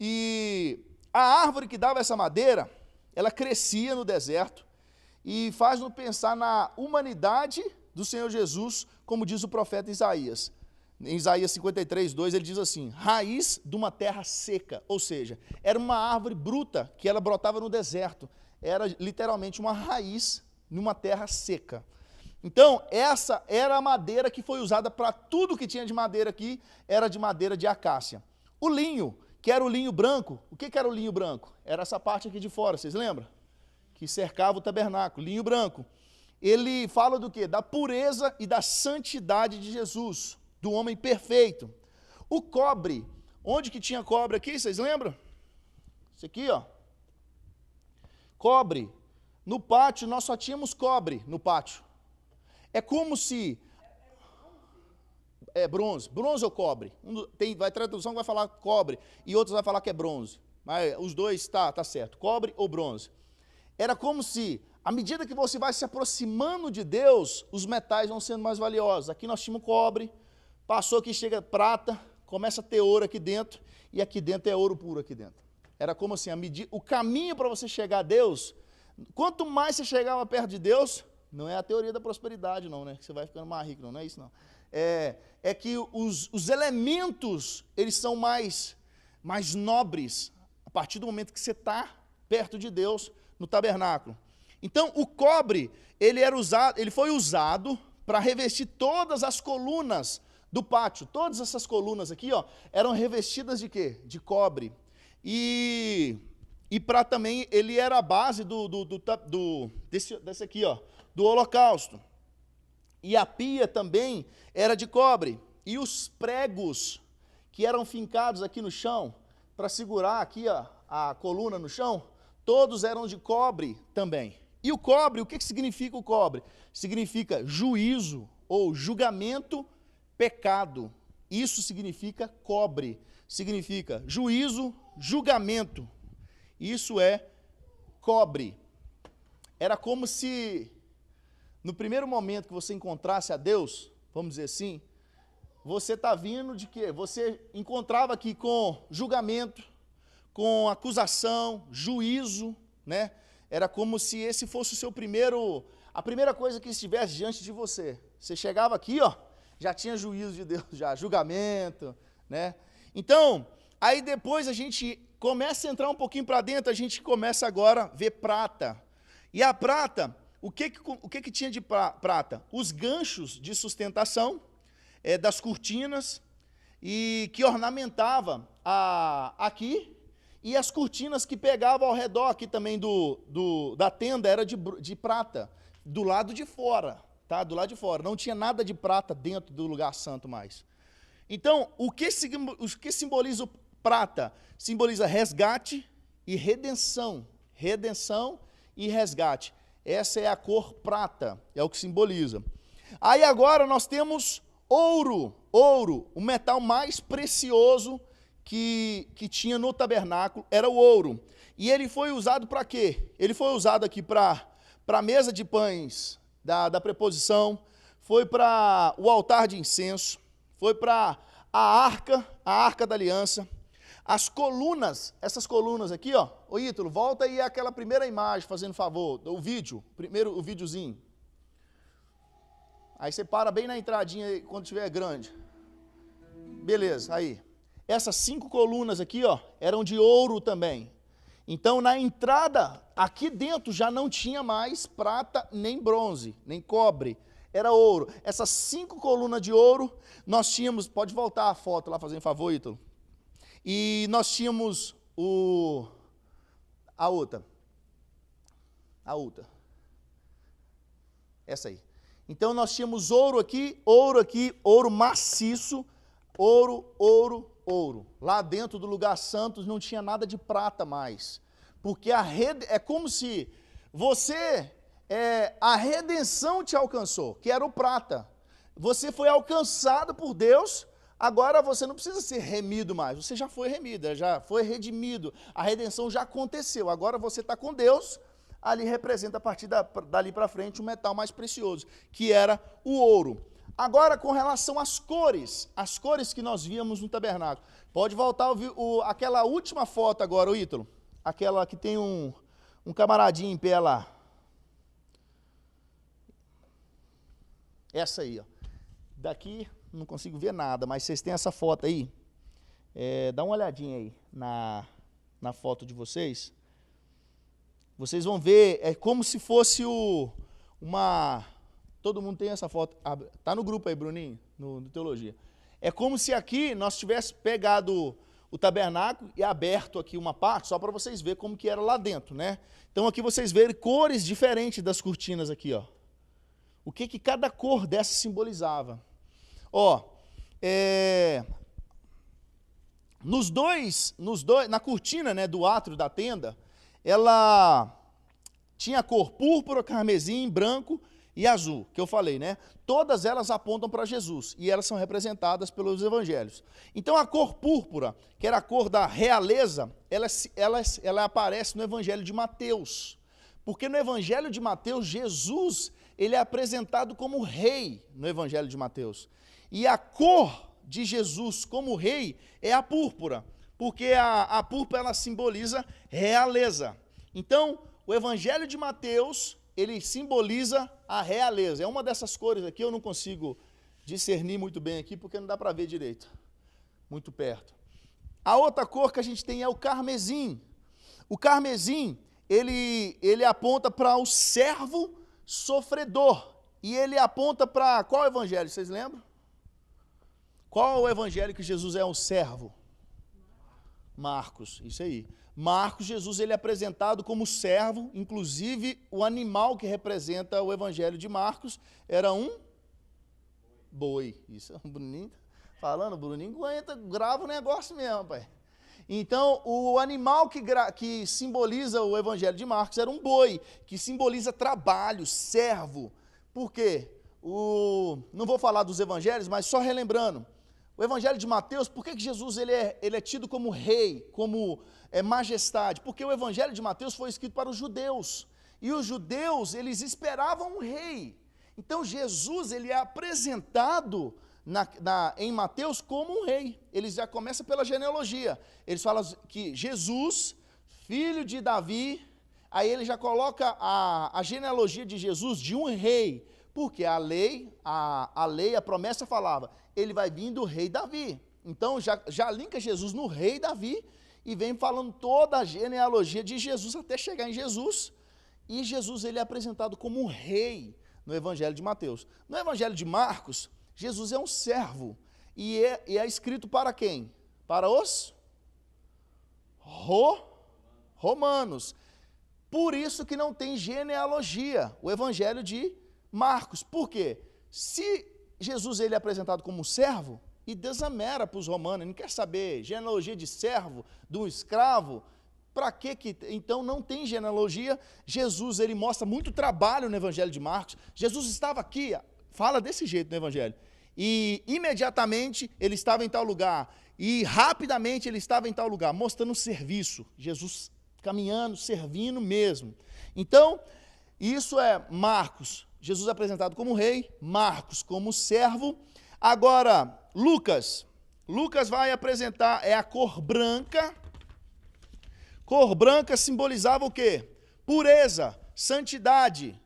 e a árvore que dava essa madeira, ela crescia no deserto, e faz-nos pensar na humanidade do Senhor Jesus, como diz o profeta Isaías. Em Isaías 53, 2, ele diz assim, raiz de uma terra seca, ou seja, era uma árvore bruta, que ela brotava no deserto, era literalmente uma raiz numa terra seca. Então, essa era a madeira que foi usada para tudo que tinha de madeira aqui, era de madeira de acácia. O linho, que era o linho branco, o que era o linho branco? Era essa parte aqui de fora, vocês lembram? Que cercava o tabernáculo, linho branco. Ele fala do quê? Da pureza e da santidade de Jesus, do homem perfeito. O cobre, onde que tinha cobre aqui, vocês lembram? Isso aqui, ó. Cobre. No pátio, nós só tínhamos cobre no pátio. É como se... É bronze. Bronze ou cobre? Vai tradução que vai falar cobre e outros vai falar que é bronze. Mas os dois tá certo. Cobre ou bronze. Era como se, à medida que você vai se aproximando de Deus, os metais vão sendo mais valiosos. Aqui nós tínhamos cobre, passou aqui, chega prata, começa a ter ouro aqui dentro, e aqui dentro é ouro puro aqui dentro. Era como assim, o caminho para você chegar a Deus, quanto mais você chegava perto de Deus, não é a teoria da prosperidade não, né? Que você vai ficando mais rico, não é isso não. É que os elementos, eles são mais nobres, a partir do momento que você está perto de Deus, no tabernáculo. Então, o cobre, ele foi usado para revestir todas as colunas do pátio. Todas essas colunas aqui, ó, eram revestidas de quê? De cobre. E para também, ele era a base desse aqui, ó, do holocausto. E a pia também era de cobre. E os pregos que eram fincados aqui no chão, para segurar aqui a coluna no chão, todos eram de cobre também. E o cobre, o que significa o cobre? Significa juízo ou julgamento, pecado. Isso significa cobre. Significa juízo, julgamento. Isso é cobre. Era como se, no primeiro momento que você encontrasse a Deus, vamos dizer assim, você está vindo de quê? Você encontrava aqui com julgamento, com acusação, juízo, né? Era como se esse fosse o seu a primeira coisa que estivesse diante de você. Você chegava aqui, ó, já tinha juízo de Deus, já, julgamento, né? Então, aí depois a gente começa a entrar um pouquinho para dentro, a gente começa agora a ver prata. E a prata, o que tinha de prata? Os ganchos de sustentação das cortinas, e que ornamentava aqui, e as cortinas que pegavam ao redor aqui também da tenda era de prata, do lado de fora, tá? Do lado de fora. Não tinha nada de prata dentro do lugar santo mais. Então, o que simboliza o prata? Simboliza resgate e redenção. Redenção e resgate. Essa é a cor prata, é o que simboliza. Aí agora nós temos ouro. Ouro, o metal mais precioso que tinha no tabernáculo era o ouro. E ele foi usado para quê? Ele foi usado aqui para para a mesa de pães da preposição, foi para o altar de incenso, foi para a arca da aliança, as colunas, essas colunas aqui, ó. Ô Ítalo, volta aí aquela primeira imagem, fazendo favor, o vídeo, primeiro o videozinho. Aí você para bem na entradinha aí, quando estiver grande. Beleza, aí. Essas 5 colunas aqui, ó, eram de ouro também. Então, na entrada, aqui dentro já não tinha mais prata, nem bronze, nem cobre. Era ouro. Essas 5 colunas de ouro, nós tínhamos... Pode voltar a foto lá, fazendo favor, Ítalo. E nós tínhamos a outra. Essa aí. Então, nós tínhamos ouro aqui, ouro maciço, ouro. Lá dentro do lugar santo não tinha nada de prata mais. Porque é como se a redenção te alcançou, que era o prata. Você foi alcançado por Deus, agora você não precisa ser remido mais. Você já foi remido, já foi redimido. A redenção já aconteceu. Agora você está com Deus. Ali representa a partir dali para frente o metal mais precioso, que era o ouro. Agora, com relação às cores que nós víamos no tabernáculo. Pode voltar aquela última foto agora, o Ítalo. Aquela que tem um camaradinho em pé lá. Essa aí, ó. Daqui não consigo ver nada, mas vocês têm essa foto aí. Dá uma olhadinha aí na foto de vocês. Vocês vão ver, é como se fosse todo mundo tem essa foto. Tá no grupo aí, Bruninho, no Teologia. É como se aqui nós tivéssemos pegado o tabernáculo e aberto aqui uma parte, só para vocês verem como que era lá dentro, né? Então aqui vocês verem cores diferentes das cortinas aqui, ó. O que cada cor dessa simbolizava. Ó, na cortina, né, do átrio da tenda, ela tinha a cor púrpura, carmesim, branco e azul, que eu falei, né? Todas elas apontam para Jesus e elas são representadas pelos evangelhos. Então a cor púrpura, que era a cor da realeza, ela aparece no evangelho de Mateus. Porque no evangelho de Mateus, Jesus, ele é apresentado como rei no evangelho de Mateus. E a cor de Jesus como rei é a púrpura, porque a púrpura ela simboliza realeza. Então, o evangelho de Mateus, ele simboliza a realeza. É uma dessas cores aqui, eu não consigo discernir muito bem aqui, porque não dá para ver direito, muito perto. A outra cor que a gente tem é o carmesim. O carmesim, ele aponta para o servo sofredor. E ele aponta para qual evangelho, vocês lembram? Qual o evangelho que Jesus é um servo? Marcos, isso aí. Marcos, Jesus, ele é apresentado como servo, inclusive o animal que representa o evangelho de Marcos era um boi. Isso, o Bruninho falando, o Bruninho grava o negócio mesmo, pai. Então, o animal que simboliza o evangelho de Marcos era um boi, que simboliza trabalho, servo. Por quê? Não vou falar dos evangelhos, mas só relembrando. O evangelho de Mateus, por que Jesus ele é tido como rei, como majestade? Porque o evangelho de Mateus foi escrito para os judeus. E os judeus, eles esperavam um rei. Então, Jesus ele é apresentado em Mateus como um rei. Ele já começa pela genealogia. Eles falam que Jesus, filho de Davi, aí ele já coloca a genealogia de Jesus de um rei. Porque a lei, a promessa falava, ele vai vir do rei Davi. Então, já linka Jesus no rei Davi e vem falando toda a genealogia de Jesus até chegar em Jesus. E Jesus ele é apresentado como um rei no evangelho de Mateus. No evangelho de Marcos, Jesus é um servo. E é escrito para quem? Para os romanos. Por isso que não tem genealogia, o evangelho de Marcos. Por quê? Se Jesus ele é apresentado como um servo, e desamera para os romanos, ele não quer saber genealogia de servo, de um escravo, para que então não tem genealogia. Jesus ele mostra muito trabalho no evangelho de Marcos. Jesus estava aqui, fala desse jeito no evangelho, e imediatamente ele estava em tal lugar, e rapidamente ele estava em tal lugar, mostrando serviço, Jesus caminhando, servindo mesmo. Então, Isso é Marcos, Jesus é apresentado como rei, Marcos como servo. Agora, Lucas vai apresentar, é a cor branca. Cor branca simbolizava o quê? Pureza, santidade.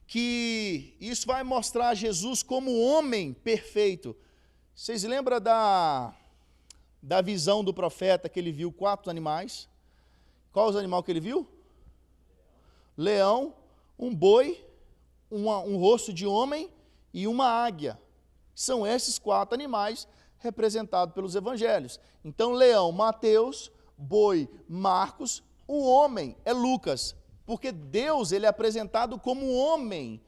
Que isso vai mostrar Jesus como homem perfeito. Vocês lembram da visão do profeta que ele viu 4 animais? Qual os animais que ele viu? Leão, um boi, um rosto de homem e uma águia. São esses 4 animais representados pelos evangelhos. Então, leão, Mateus, boi, Marcos, o homem é Lucas, porque Deus ele é apresentado como homem.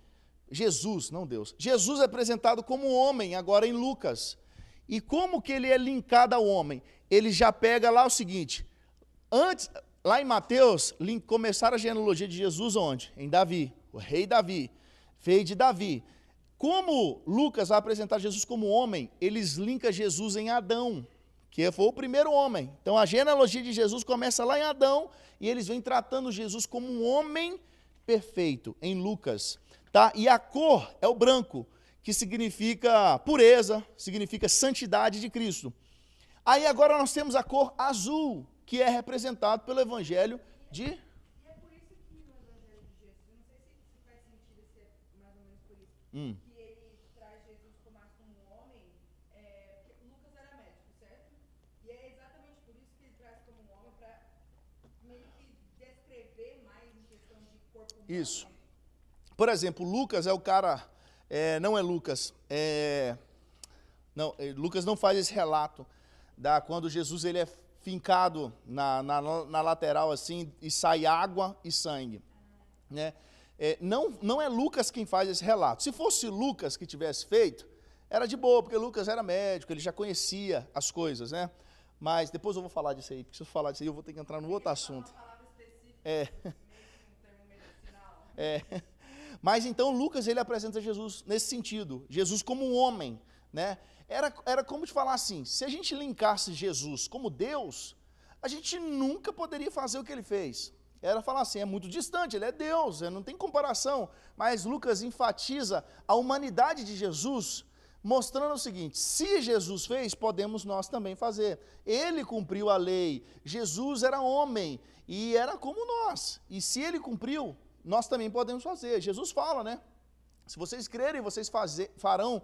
Jesus, não Deus. Jesus é apresentado como homem agora em Lucas. E como que ele é linkado ao homem? Ele já pega lá o seguinte, antes, lá em Mateus, começaram a genealogia de Jesus onde? Em Davi, o rei Davi, veio de Davi. Como Lucas vai apresentar Jesus como homem, eles linkam Jesus em Adão, que foi o primeiro homem. Então a genealogia de Jesus começa lá em Adão, e eles vêm tratando Jesus como um homem perfeito, em Lucas. Tá? E a cor é o branco, que significa pureza, significa santidade de Cristo. Aí agora nós temos a cor azul, que é representado pelo evangelho de... E é por isso que no Evangelho de Jesus, não sei se faz sentido ser mais ou menos por isso, que ele traz Jesus mais como um homem, porque Lucas era médico, certo? E é exatamente por isso que ele traz como um homem, para meio que descrever mais em questão de corpo humano. Isso. Por exemplo, Lucas é o cara... não é Lucas. Lucas não faz esse relato quando Jesus ele é fincado na lateral assim, e sai água e sangue. Né? Não é Lucas quem faz esse relato. Se fosse Lucas que tivesse feito, era de boa, porque Lucas era médico, ele já conhecia as coisas, né? Mas depois eu vou falar disso aí, porque se eu falar disso aí eu vou ter que entrar no outro assunto. Mas então Lucas ele apresenta Jesus nesse sentido, Jesus como um homem, né? Era como te falar assim, se a gente linkasse Jesus como Deus, a gente nunca poderia fazer o que ele fez. Era falar assim, é muito distante, ele é Deus, não tem comparação. Mas Lucas enfatiza a humanidade de Jesus, mostrando o seguinte, se Jesus fez, podemos nós também fazer. Ele cumpriu a lei, Jesus era homem e era como nós. E se ele cumpriu, nós também podemos fazer. Jesus fala, né? Se vocês crerem, vocês farão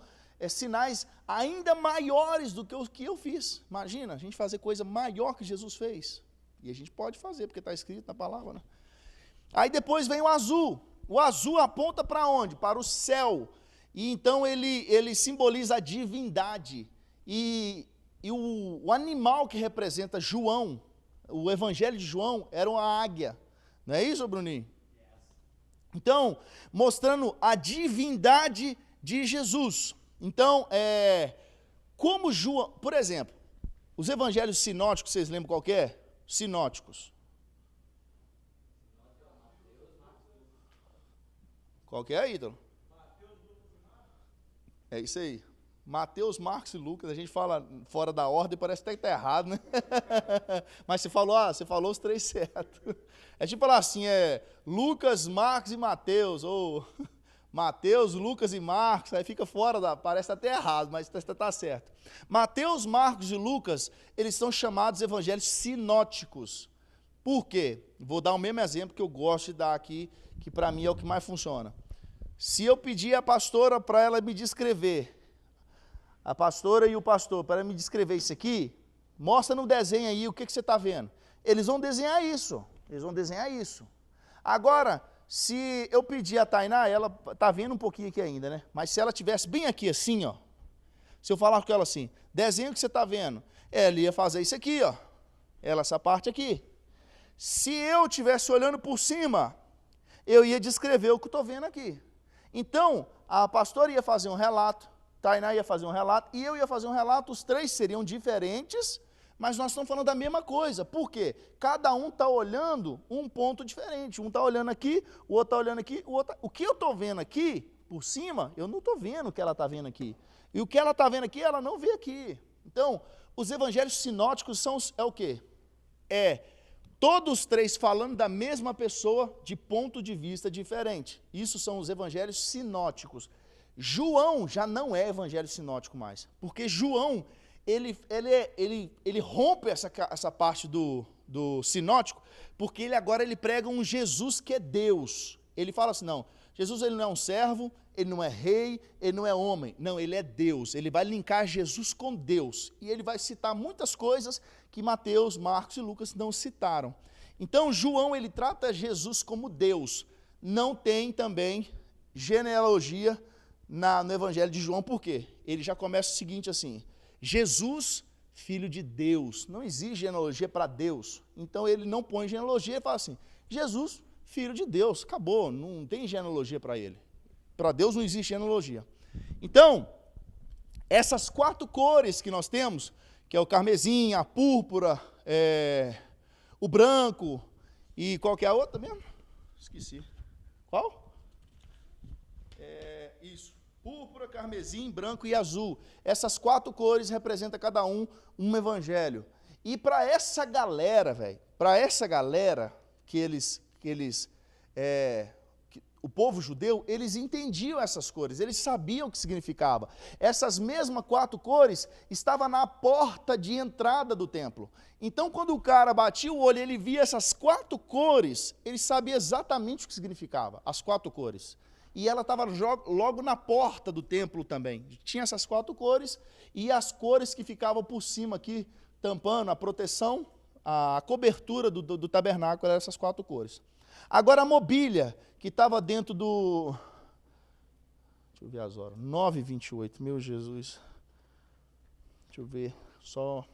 sinais ainda maiores do que o que eu fiz. Imagina, a gente fazer coisa maior que Jesus fez. E a gente pode fazer, porque está escrito na palavra, né? Aí depois vem o azul. O azul aponta para onde? Para o céu. E então ele simboliza a divindade. E o animal que representa João, o evangelho de João, era uma águia. Não é isso, Bruninho? Então, mostrando a divindade de Jesus. Então, como João, por exemplo, os evangelhos sinóticos, vocês lembram qual que é? Sinóticos. Qual que é, Ítalo? É isso aí. Mateus, Marcos e Lucas, a gente fala fora da ordem, parece até que está errado, né? Mas você falou os 3 certos. É tipo falar assim, Lucas, Marcos e Mateus, ou Mateus, Lucas e Marcos, aí fica fora parece até errado, mas está certo. Mateus, Marcos e Lucas, eles são chamados evangelhos sinóticos. Por quê? Vou dar o mesmo exemplo que eu gosto de dar aqui, que para mim é o que mais funciona. Se eu pedir à pastora para ela me descrever, a pastora e o pastor, para me descrever isso aqui, mostra no desenho aí o que você está vendo. Eles vão desenhar isso. Agora, se eu pedir a Tainá, ela está vendo um pouquinho aqui ainda, né? Mas se ela estivesse bem aqui assim, ó, se eu falar com ela assim, desenho o que você está vendo, ela ia fazer isso aqui, ó, essa parte aqui. Se eu estivesse olhando por cima, eu ia descrever o que estou vendo aqui. Então, a pastora ia fazer um relato, Tainá ia fazer um relato, e eu ia fazer um relato, os 3 seriam diferentes, mas nós estamos falando da mesma coisa. Por quê? Cada um está olhando um ponto diferente. Um está olhando aqui, o outro está olhando aqui, o que eu estou vendo aqui, por cima, eu não estou vendo o que ela está vendo aqui. E o que ela está vendo aqui, ela não vê aqui. Então, os evangelhos sinóticos é o quê? todos três falando da mesma pessoa de ponto de vista diferente. Isso são os evangelhos sinóticos. João já não é evangelho sinótico mais, porque João, ele rompe essa parte do sinótico, porque agora ele prega um Jesus que é Deus. Ele fala assim, não, Jesus ele não é um servo, ele não é rei, ele não é homem, não, ele é Deus. Ele vai linkar Jesus com Deus, e ele vai citar muitas coisas que Mateus, Marcos e Lucas não citaram. Então João, ele trata Jesus como Deus. Não tem também genealogia no evangelho de João, por quê? Ele já começa o seguinte assim, Jesus, filho de Deus. Não existe genealogia para Deus. Então ele não põe genealogia, ele fala assim, Jesus, filho de Deus, acabou, não tem genealogia para ele. Para Deus não existe genealogia. Então, essas 4 cores que nós temos, que é o carmesim, a púrpura, o branco, e qual que é a outra mesmo? Esqueci. Qual? Isso. Púrpura, carmesim, branco e azul. Essas 4 cores representam cada um evangelho. E para essa galera, velho, o povo judeu, eles entendiam essas cores, eles sabiam o que significava. Essas mesmas 4 cores estavam na porta de entrada do templo. Então, quando o cara batia o olho, ele via essas 4 cores, ele sabia exatamente o que significava, as 4 cores. E ela estava logo na porta do templo também. Tinha essas 4 cores e as cores que ficavam por cima aqui, tampando a proteção, a cobertura do tabernáculo, eram essas 4 cores. Agora a mobília, que estava dentro do... Deixa eu ver as horas. 9h28, meu Jesus. Deixa eu ver, só...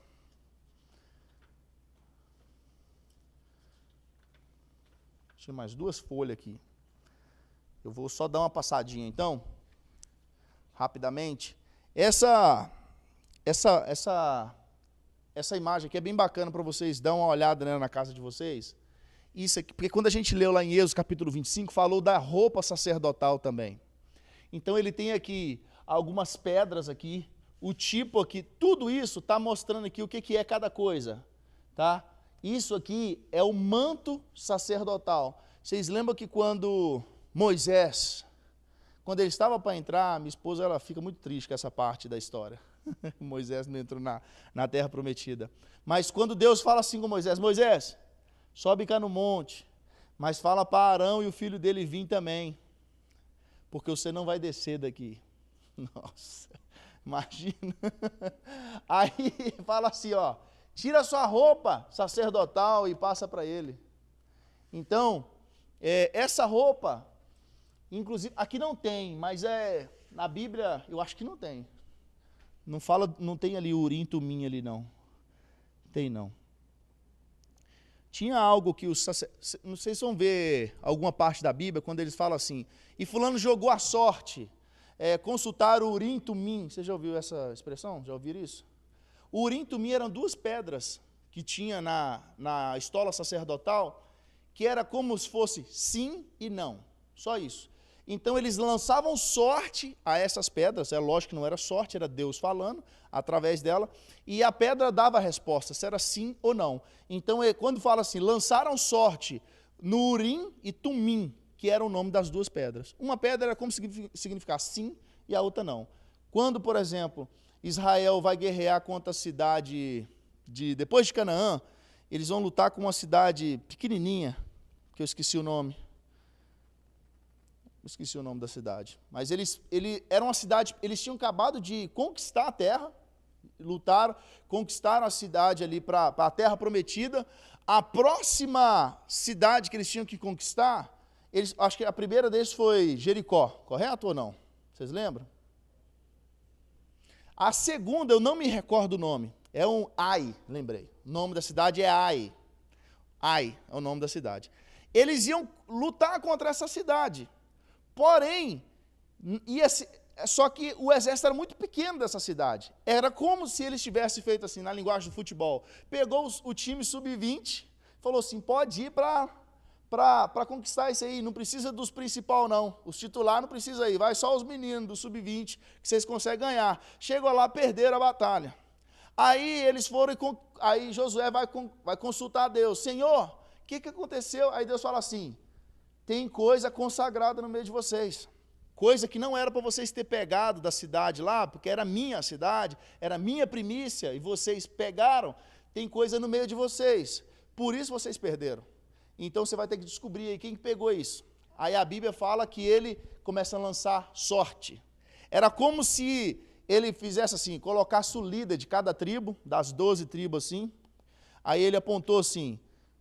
Tinha mais 2 folhas aqui. Eu vou só dar uma passadinha, então, rapidamente. Essa imagem aqui é bem bacana para vocês dar uma olhada, né, na casa de vocês. Isso aqui, porque quando a gente leu lá em Êxodo capítulo 25, falou da roupa sacerdotal também. Então ele tem aqui algumas pedras aqui, o tipo aqui, tudo isso está mostrando aqui o que é cada coisa, tá? Isso aqui é o manto sacerdotal. Vocês lembram que quando Moisés, quando ele estava para entrar, minha esposa ela fica muito triste com essa parte da história. Moisés não entrou na terra prometida. Mas quando Deus fala assim com Moisés, Moisés, sobe cá no monte, mas fala para Arão e o filho dele vir também, porque você não vai descer daqui. Nossa, imagina. Aí fala assim, ó, tira sua roupa sacerdotal e passa para ele. Então, essa roupa, inclusive, aqui não tem, mas na Bíblia, eu acho que não tem. Não fala, não tem ali Urim, Tumim ali não. Tem não. Tinha algo que os sacerdotes, não sei se vão ver alguma parte da Bíblia, quando eles falam assim, e fulano jogou a sorte, consultar o Urim, Tumim. Você já ouviu essa expressão? Já ouviram isso? O Urim e Tumim eram 2 pedras que tinha na estola sacerdotal, que era como se fosse sim e não, só isso. Então eles lançavam sorte a essas pedras, lógico que não era sorte, era Deus falando através dela, e a pedra dava a resposta, se era sim ou não. Então quando fala assim, lançaram sorte no Urim e Tumim, que era o nome das 2 pedras. Uma pedra era como significar sim e a outra não. Quando, por exemplo, Israel vai guerrear contra a cidade depois de Canaã, eles vão lutar com uma cidade pequenininha, que eu esqueci o nome. Esqueci o nome da cidade. Mas era uma cidade, eles tinham acabado de conquistar a terra, lutaram, conquistaram a cidade ali para a terra prometida. A próxima cidade que eles tinham que conquistar, acho que a primeira deles foi Jericó, correto ou não? Vocês lembram? A segunda, eu não me recordo o nome, é Ai, lembrei. O nome da cidade é Ai. Ai é o nome da cidade. Eles iam lutar contra essa cidade. Porém, só que o exército era muito pequeno dessa cidade. Era como se eles tivessem feito assim, na linguagem do futebol. Pegou o time sub-20, falou assim, pode ir para conquistar isso aí, não precisa dos principais não. Os titulares não precisam ir, vai só os meninos do sub-20, que vocês conseguem ganhar. Chegou lá, perderam a batalha. Aí eles foram, aí Josué vai consultar a Deus. Senhor, que aconteceu? Aí Deus fala assim, tem coisa consagrada no meio de vocês. Coisa que não era para vocês ter pegado da cidade lá, porque era minha cidade, era minha primícia, e vocês pegaram, tem coisa no meio de vocês. Por isso vocês perderam. Então você vai ter que descobrir aí quem pegou isso. Aí a Bíblia fala que ele começa a lançar sorte. Era como se ele fizesse assim, colocasse o líder de cada tribo, das 12 tribos assim. Aí ele apontou assim,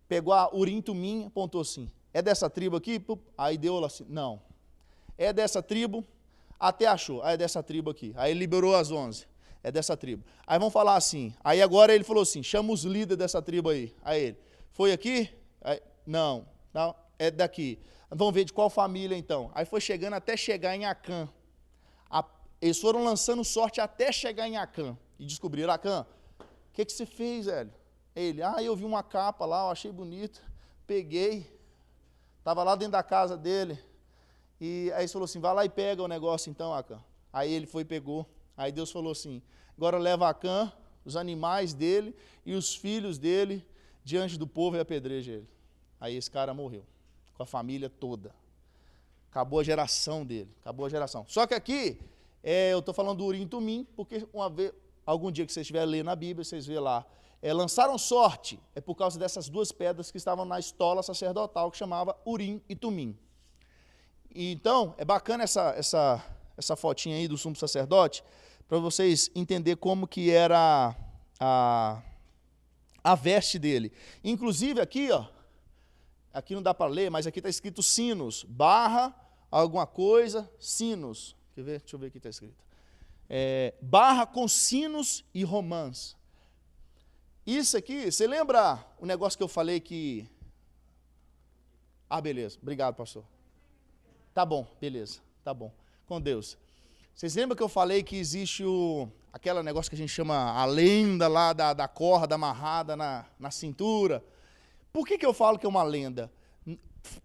pegou a Urim Tumim, apontou assim, é dessa tribo aqui? Aí deu assim, não. É dessa tribo, até achou, aí é dessa tribo aqui. Aí ele liberou as 11, é dessa tribo. Aí vamos falar assim, aí agora ele falou assim, chama os líderes dessa tribo aí. Aí ele, foi aqui? Aí, não, é daqui. Vamos ver de qual família então. Aí foi chegando até chegar em Acã. Eles foram lançando sorte até chegar em Acã. E descobriram, Acã, o que você fez, velho? Ele, eu vi uma capa lá, eu achei bonita, peguei, estava lá dentro da casa dele. E aí ele falou assim, vai lá e pega o negócio então, Acã. Aí ele foi e pegou. Aí Deus falou assim, agora leva Acã, os animais dele e os filhos dele diante do povo e apedreja ele. Aí esse cara morreu, com a família toda. Acabou a geração dele, acabou a geração. Só que aqui, eu estou falando do Urim e Tumim, porque algum dia que vocês estiverem lendo a Bíblia, vocês vê lá, lançaram sorte, é por causa dessas duas pedras que estavam na estola sacerdotal, que chamava Urim e Tumim. E então, é bacana essa fotinha aí do sumo sacerdote, para vocês entenderem como que era a veste dele. Inclusive aqui, ó, aqui não dá para ler, mas aqui está escrito sinos, barra, alguma coisa, sinos. Quer ver? Deixa eu ver o que está escrito. Barra com sinos e romãs. Isso aqui, você lembra o negócio que eu falei que... beleza, obrigado, pastor. Tá bom, beleza, tá bom, com Deus. Vocês lembram que eu falei que existe aquele negócio que a gente chama a lenda lá da corda amarrada na cintura? Por que eu falo que é uma lenda?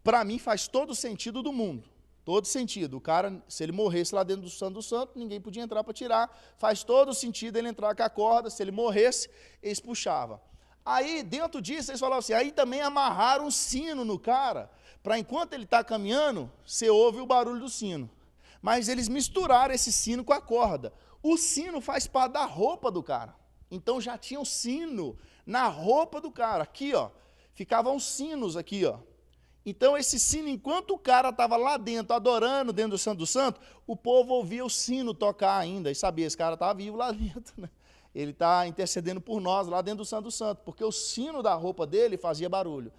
Para mim faz todo o sentido do mundo. Todo sentido. O cara, se ele morresse lá dentro do Santo do Santo, ninguém podia entrar para tirar. Faz todo o sentido ele entrar com a corda. Se ele morresse, eles puxavam. Aí, dentro disso, eles falavam assim, aí também amarraram um sino no cara, para enquanto ele está caminhando, você ouve o barulho do sino. Mas eles misturaram esse sino com a corda. O sino faz parte da roupa do cara. Então já tinha um sino na roupa do cara. Aqui, ó, ficavam sinos aqui, ó. Então, esse sino, enquanto o cara estava lá dentro, adorando dentro do Santo do Santo, o povo ouvia o sino tocar ainda, e sabia, esse cara estava vivo lá dentro, né? Ele está intercedendo por nós lá dentro do Santo do Santo, porque o sino da roupa dele fazia barulho.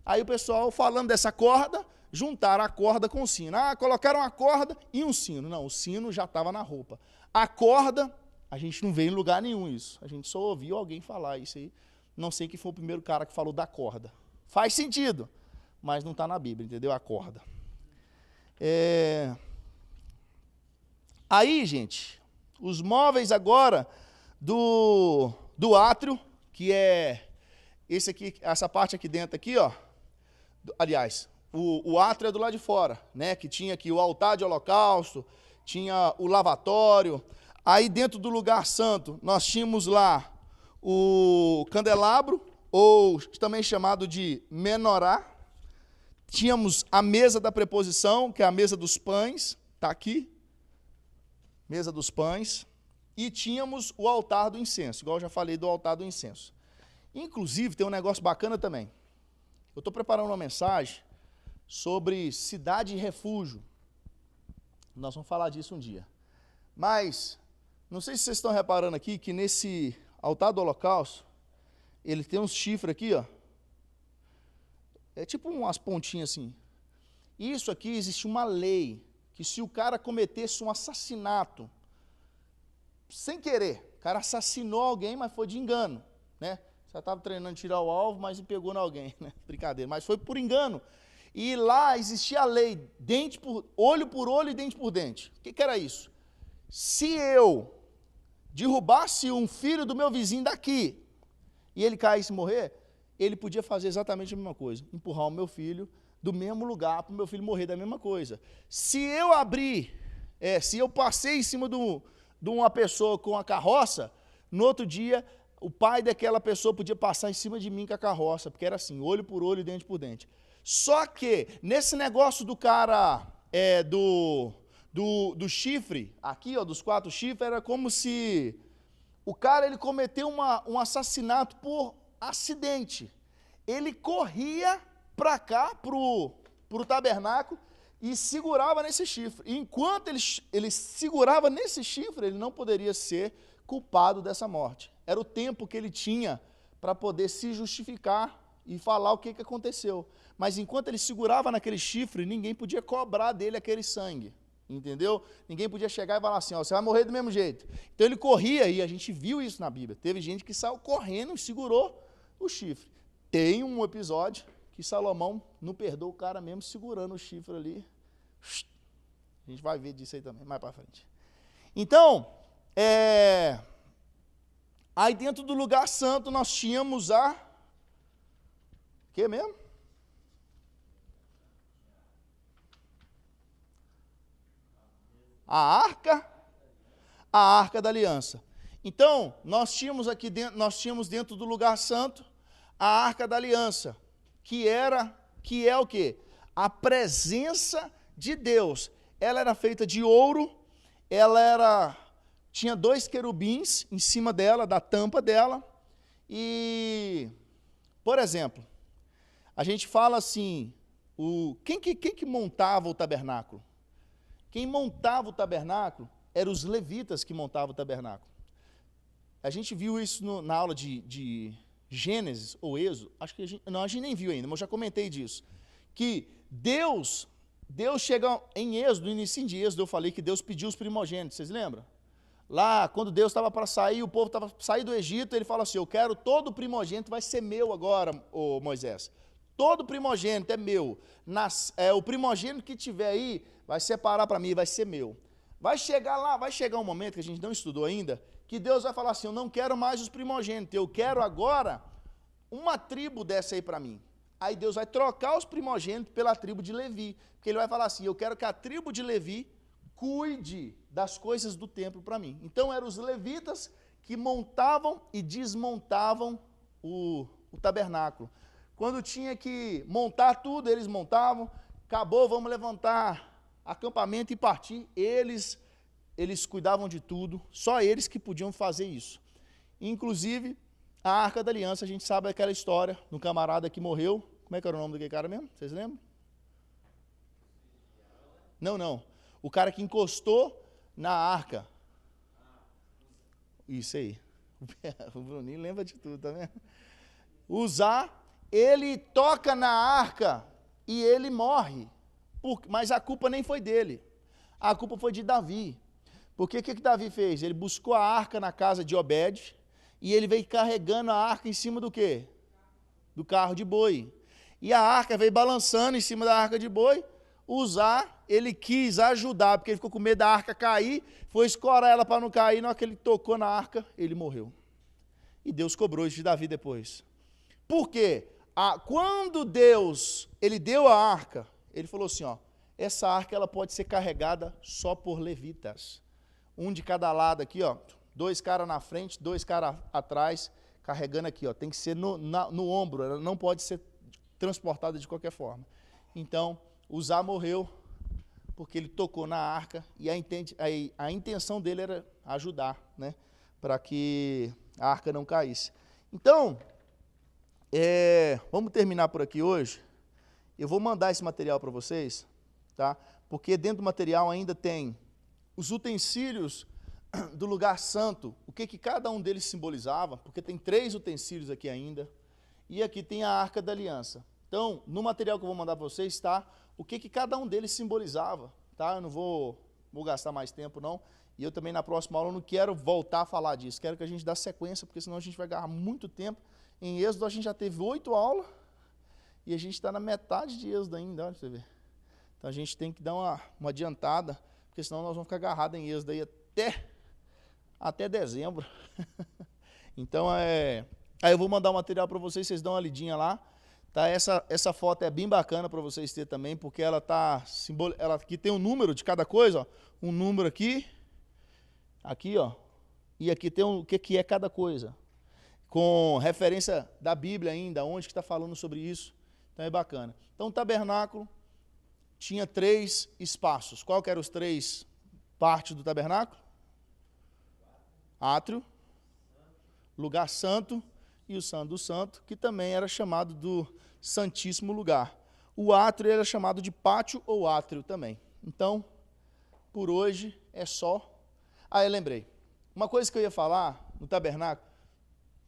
Aí o pessoal, falando dessa corda, juntaram a corda com o sino. Colocaram a corda e um sino. Não, o sino já estava na roupa. A corda, a gente não vê em lugar nenhum isso. A gente só ouviu alguém falar isso aí. Não sei quem foi o primeiro cara que falou da corda. Faz sentido, mas não está na Bíblia, entendeu? A corda. Aí, gente, os móveis agora do átrio, que é esse aqui, essa parte aqui dentro aqui, ó. Aliás, o átrio é do lado de fora, né? Que tinha aqui o altar de holocausto, tinha o lavatório. Aí dentro do lugar santo, nós tínhamos lá o candelabro, ou também chamado de menorá. Tínhamos a mesa da preposição, que é a mesa dos pães, está aqui, mesa dos pães, e tínhamos o altar do incenso, igual eu já falei do altar do incenso. Inclusive, tem um negócio bacana também. Eu estou preparando uma mensagem sobre cidade e refúgio. Nós vamos falar disso um dia. Mas, não sei se vocês estão reparando aqui, que nesse altar do holocausto, ele tem uns chifres aqui, ó. É tipo umas pontinhas assim. Isso aqui existe uma lei, que se o cara cometesse um assassinato, sem querer, o cara assassinou alguém, mas foi de engano, né? Já estava treinando tirar o alvo, mas pegou em alguém, né? Brincadeira, mas foi por engano. E lá existia a lei, olho por olho e dente por dente. O que era isso? Se eu derrubasse um filho do meu vizinho daqui, e ele caísse e morrer, ele podia fazer exatamente a mesma coisa, empurrar o meu filho do mesmo lugar para o meu filho morrer da mesma coisa. Se eu se eu passei em cima de uma pessoa com a carroça, no outro dia o pai daquela pessoa podia passar em cima de mim com a carroça, porque era assim, olho por olho, dente por dente. Só que, nesse negócio do cara, do chifre, aqui, ó, dos 4 chifres, era como se o cara ele cometeu um assassinato por acidente. Ele corria para cá, pro tabernáculo, e segurava nesse chifre. E enquanto ele segurava nesse chifre, ele não poderia ser culpado dessa morte. Era o tempo que ele tinha para poder se justificar e falar o que aconteceu. Mas enquanto ele segurava naquele chifre, ninguém podia cobrar dele aquele sangue. Entendeu? Ninguém podia chegar e falar assim, ó, você vai morrer do mesmo jeito. Então ele corria, e a gente viu isso na Bíblia. Teve gente que saiu correndo e segurou o chifre. Tem um episódio que Salomão não perdoa o cara mesmo segurando o chifre ali. A gente vai ver disso aí também, mais para frente. Então, aí dentro do lugar santo nós tínhamos o que mesmo? A arca da aliança. Então, nós tínhamos aqui dentro do lugar santo a arca da aliança, que é o quê? A presença de Deus. Ela era feita de ouro, tinha 2 querubins em cima dela, da tampa dela, e, por exemplo, a gente fala assim, quem que montava o tabernáculo? Quem montava o tabernáculo eram os levitas que montavam o tabernáculo. A gente viu isso na aula de Gênesis ou Êxodo, acho que a gente nem viu ainda, mas eu já comentei disso, que Deus chega em Êxodo, no início de Êxodo, eu falei que Deus pediu os primogênitos, vocês lembram? Lá, quando Deus estava para sair, o povo estava para sair do Egito, ele fala assim, eu quero todo primogênito, vai ser meu agora, ô Moisés. Todo primogênito é meu. O primogênito que tiver aí, vai separar para mim, vai ser meu. Vai chegar um momento que a gente não estudou ainda, que Deus vai falar assim, eu não quero mais os primogênitos, eu quero agora uma tribo dessa aí para mim. Aí Deus vai trocar os primogênitos pela tribo de Levi, porque ele vai falar assim, eu quero que a tribo de Levi cuide das coisas do templo para mim. Então eram os levitas que montavam e desmontavam o tabernáculo. Quando tinha que montar tudo, eles montavam, acabou, vamos levantar acampamento e partir, eles cuidavam de tudo, só eles que podiam fazer isso. Inclusive, a Arca da Aliança, a gente sabe aquela história do camarada que morreu, como é que era o nome daquele cara mesmo? Vocês lembram? Não, o cara que encostou na arca. Isso aí, o Bruninho lembra de tudo, tá vendo? Usar, ele toca na arca e ele morre, mas a culpa nem foi dele, a culpa foi de Davi. Porque o que Davi fez? Ele buscou a arca na casa de Obed e ele veio carregando a arca em cima do quê? Do carro de boi. E a arca veio balançando em cima da arca de boi. Ele quis ajudar, porque ele ficou com medo da arca cair, foi escorar ela para não cair, na hora que ele tocou na arca, ele morreu. E Deus cobrou isso de Davi depois. Por quê? Quando Deus, ele deu a arca, ele falou assim, ó, essa arca ela pode ser carregada só por levitas. Um de cada lado aqui, ó, 2 caras na frente, 2 caras atrás, carregando aqui, ó, tem que ser no ombro, ela não pode ser transportada de qualquer forma. Então, Uzá morreu porque ele tocou na arca e a intenção dele era ajudar, né, para que a arca não caísse. Então, vamos terminar por aqui hoje. Eu vou mandar esse material para vocês, tá? Porque dentro do material ainda tem os utensílios do lugar santo, o que cada um deles simbolizava, porque tem 3 utensílios aqui ainda, e aqui tem a Arca da Aliança. Então, no material que eu vou mandar para vocês está o que cada um deles simbolizava, tá? Eu não vou gastar mais tempo, não, e eu também na próxima aula não quero voltar a falar disso, quero que a gente dê sequência, porque senão a gente vai agarrar muito tempo. Em Êxodo a gente já teve 8 aulas, e a gente está na metade de Êxodo ainda, olha pra você ver. Então a gente tem que dar uma adiantada, porque senão nós vamos ficar agarrados em Êxodo aí até dezembro. Então, aí eu vou mandar o material para vocês dão uma lidinha lá. Tá? Essa foto é bem bacana para vocês terem também, porque ela aqui tem um número de cada coisa, ó, um número aqui, ó, e aqui tem o que é cada coisa. com referência da Bíblia ainda, onde que está falando sobre isso. Então é bacana. Então o tabernáculo tinha 3 espaços. Qual que eram os 3 partes do tabernáculo? Átrio, lugar santo e o santo do santo, que também era chamado do santíssimo lugar. O átrio era chamado de pátio ou átrio também. Então, por hoje é só. Eu lembrei. Uma coisa que eu ia falar no tabernáculo,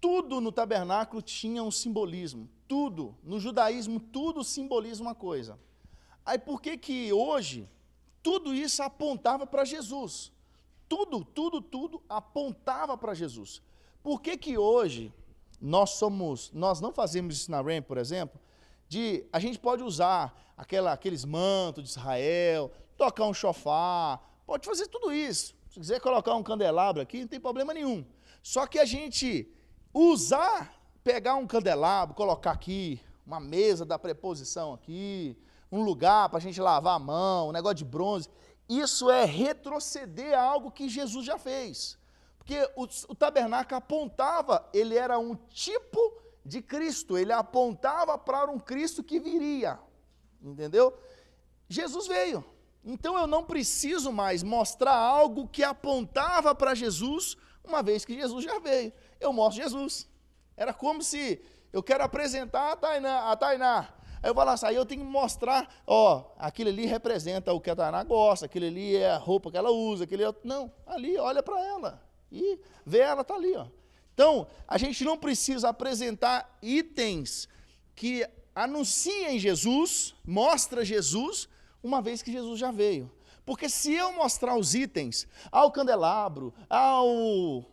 tudo no tabernáculo tinha um simbolismo. Tudo. No judaísmo, tudo simboliza uma coisa. Aí por que hoje tudo isso apontava para Jesus? Tudo apontava para Jesus. Por que hoje nós não fazemos isso na REM, por exemplo, a gente pode usar aqueles mantos de Israel, tocar um shofar, pode fazer tudo isso. Se quiser colocar um candelabro aqui, não tem problema nenhum. Só que a gente pegar um candelabro, colocar aqui, uma mesa da preposição aqui, um lugar para a gente lavar a mão, um negócio de bronze, isso é retroceder a algo que Jesus já fez. Porque o tabernáculo apontava, ele era um tipo de Cristo, ele apontava para um Cristo que viria, entendeu? Jesus veio, então eu não preciso mais mostrar algo que apontava para Jesus, uma vez que Jesus já veio, eu mostro Jesus. Era como se eu quero apresentar a Tainá, aí eu vou lá, aí eu tenho que mostrar, aquilo ali representa o que a Tainá gosta, aquilo ali é a roupa que ela usa, não, ali, olha para ela, e vê, ela está ali, Então, a gente não precisa apresentar itens que anunciem Jesus, mostra Jesus, uma vez que Jesus já veio. Porque se eu mostrar os itens, ao candelabro,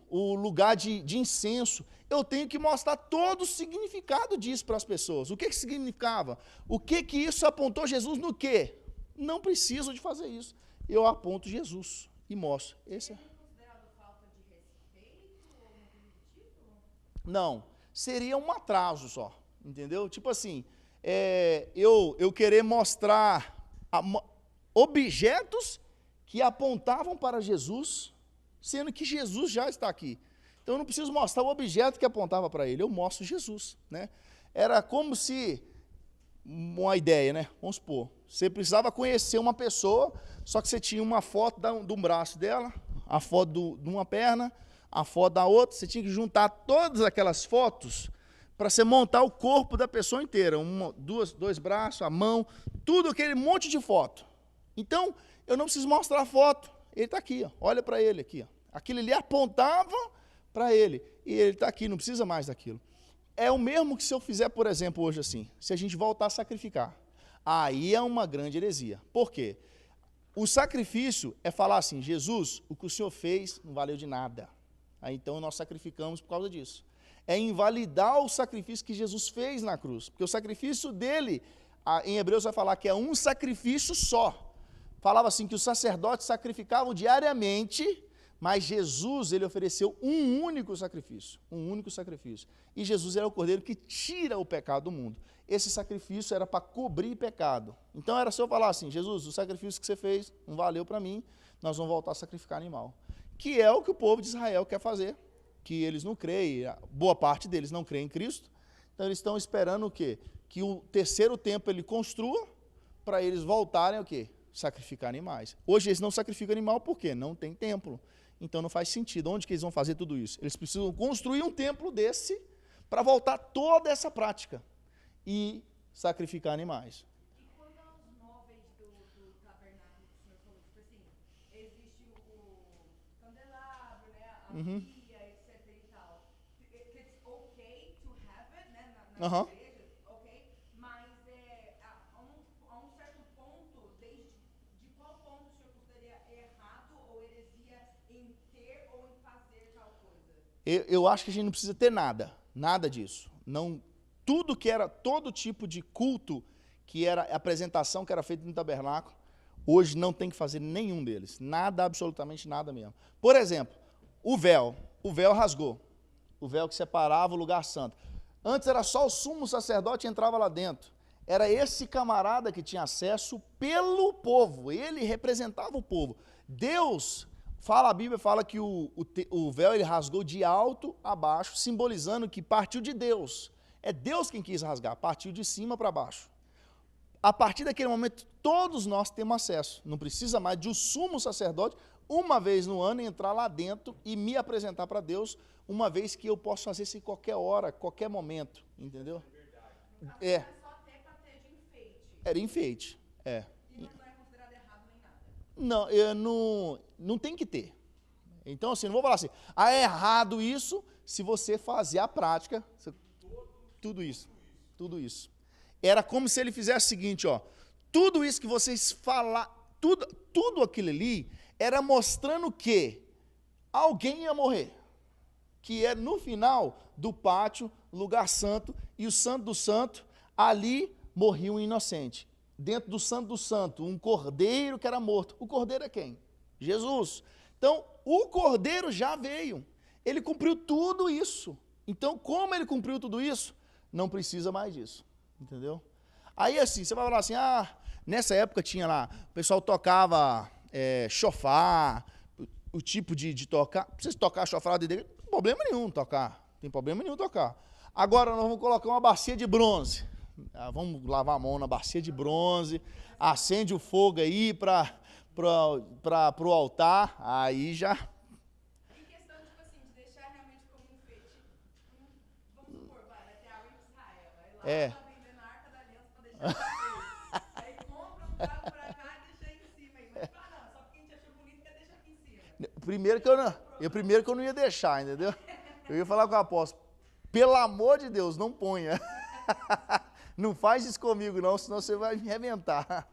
o lugar de incenso, eu tenho que mostrar todo o significado disso para as pessoas. O que significava? O que isso apontou Jesus no quê? Não preciso de fazer isso. Eu aponto Jesus e mostro. Esse é. Não, seria um atraso só, entendeu? Tipo assim, eu querer mostrar objetos que apontavam para Jesus, sendo que Jesus já está aqui. Então eu não preciso mostrar o objeto que apontava para ele, eu mostro Jesus, né? Era como se, uma ideia, né? Vamos supor, você precisava conhecer uma pessoa, só que você tinha uma foto de um braço dela, a foto de uma perna, a foto da outra, você tinha que juntar todas aquelas fotos para você montar o corpo da pessoa inteira, dois braços, a mão, tudo aquele monte de foto. Então, eu não preciso mostrar a foto, ele está aqui, olha para ele aqui. Aquilo ali apontava para ele, e ele está aqui, não precisa mais daquilo. É o mesmo que se eu fizer, por exemplo, hoje assim, se a gente voltar a sacrificar. Aí é uma grande heresia. Por quê? O sacrifício é falar assim, Jesus, o que o Senhor fez não valeu de nada. Aí, então nós sacrificamos por causa disso. É invalidar o sacrifício que Jesus fez na cruz. Porque o sacrifício dele, em Hebreus vai falar que é um sacrifício só. Falava assim que os sacerdotes sacrificavam diariamente, mas Jesus, ele ofereceu um único sacrifício. Um único sacrifício. E Jesus era o cordeiro que tira o pecado do mundo. Esse sacrifício era para cobrir pecado. Então era só eu falar assim, Jesus, o sacrifício que você fez não valeu para mim, nós vamos voltar a sacrificar animal. Que é o que o povo de Israel quer fazer, que eles não creem, boa parte deles não crê em Cristo, então eles estão esperando o quê? Que o terceiro templo ele construa, para eles voltarem o quê? Sacrificar animais. Hoje eles não sacrificam animal por quê? Não tem templo. Então não faz sentido. Onde que eles vão fazer tudo isso? Eles precisam construir um templo desse para voltar toda essa prática e sacrificar animais. E quanto aos móveis do tabernáculo que o senhor falou, tipo assim, existe o candelabro, né, a pia, etc e tal. It's okay to have it, né, na igreja, ok, mas a um certo ponto, de qual ponto o senhor consideraria errado ou heresia em ter ou em fazer tal coisa? Eu acho que a gente não precisa ter nada disso. Não, tudo que era, todo tipo de culto, que era a apresentação que era feita no tabernáculo, hoje não tem que fazer nenhum deles. Nada, absolutamente nada mesmo. Por exemplo, o véu rasgou. O véu que separava o lugar santo. Antes era só o sumo sacerdote que entrava lá dentro. Era esse camarada que tinha acesso pelo povo. Ele representava o povo. Deus, A Bíblia fala que o véu ele rasgou de alto a baixo, simbolizando que partiu de Deus. É Deus quem quis rasgar, partiu de cima para baixo. A partir daquele momento, todos nós temos acesso. Não precisa mais de um sumo sacerdote, uma vez no ano, entrar lá dentro e me apresentar para Deus, uma vez que eu posso fazer isso em qualquer hora, qualquer momento, entendeu? É. Era só até para ter de enfeite. Era enfeite, é. E não é considerado errado nem nada. Não tem que ter. Então, assim, não vou falar assim, é errado isso se você fazer a prática, tudo isso. Era como se ele fizesse o seguinte, ó, tudo isso que vocês falaram, tudo aquilo ali, era mostrando que alguém ia morrer, que é no final do pátio, lugar santo, e o santo do santo, ali morria um inocente. Dentro do santo do santo, um cordeiro que era morto. O cordeiro é quem? Jesus. Então, o cordeiro já veio. Ele cumpriu tudo isso. Então, como ele cumpriu tudo isso, não precisa mais disso. Entendeu? Aí, assim, você vai falar assim, nessa época tinha lá, o pessoal tocava chofar, o tipo de tocar. Precisa tocar chofar de igreja, não tem problema nenhum tocar. Tem problema nenhum tocar. Agora nós vamos colocar uma bacia de bronze. Vamos lavar a mão na bacia de bronze, acende o fogo aí para o altar, aí já... Em questão, tipo assim, de deixar realmente como enfeite, vamos supor, vai ter água em Israel, aí lá tá vendendo a Arca da Aliança para deixar enfeite. Aí compra um carro para cá e deixa aí em cima aí. Mas não, só porque a gente achou bonito quer deixar aqui em cima. Primeiro que eu não ia deixar, entendeu? Eu ia falar com o apóstolo, pelo amor de Deus, não ponha. Não faz isso comigo não, senão você vai me arrebentar.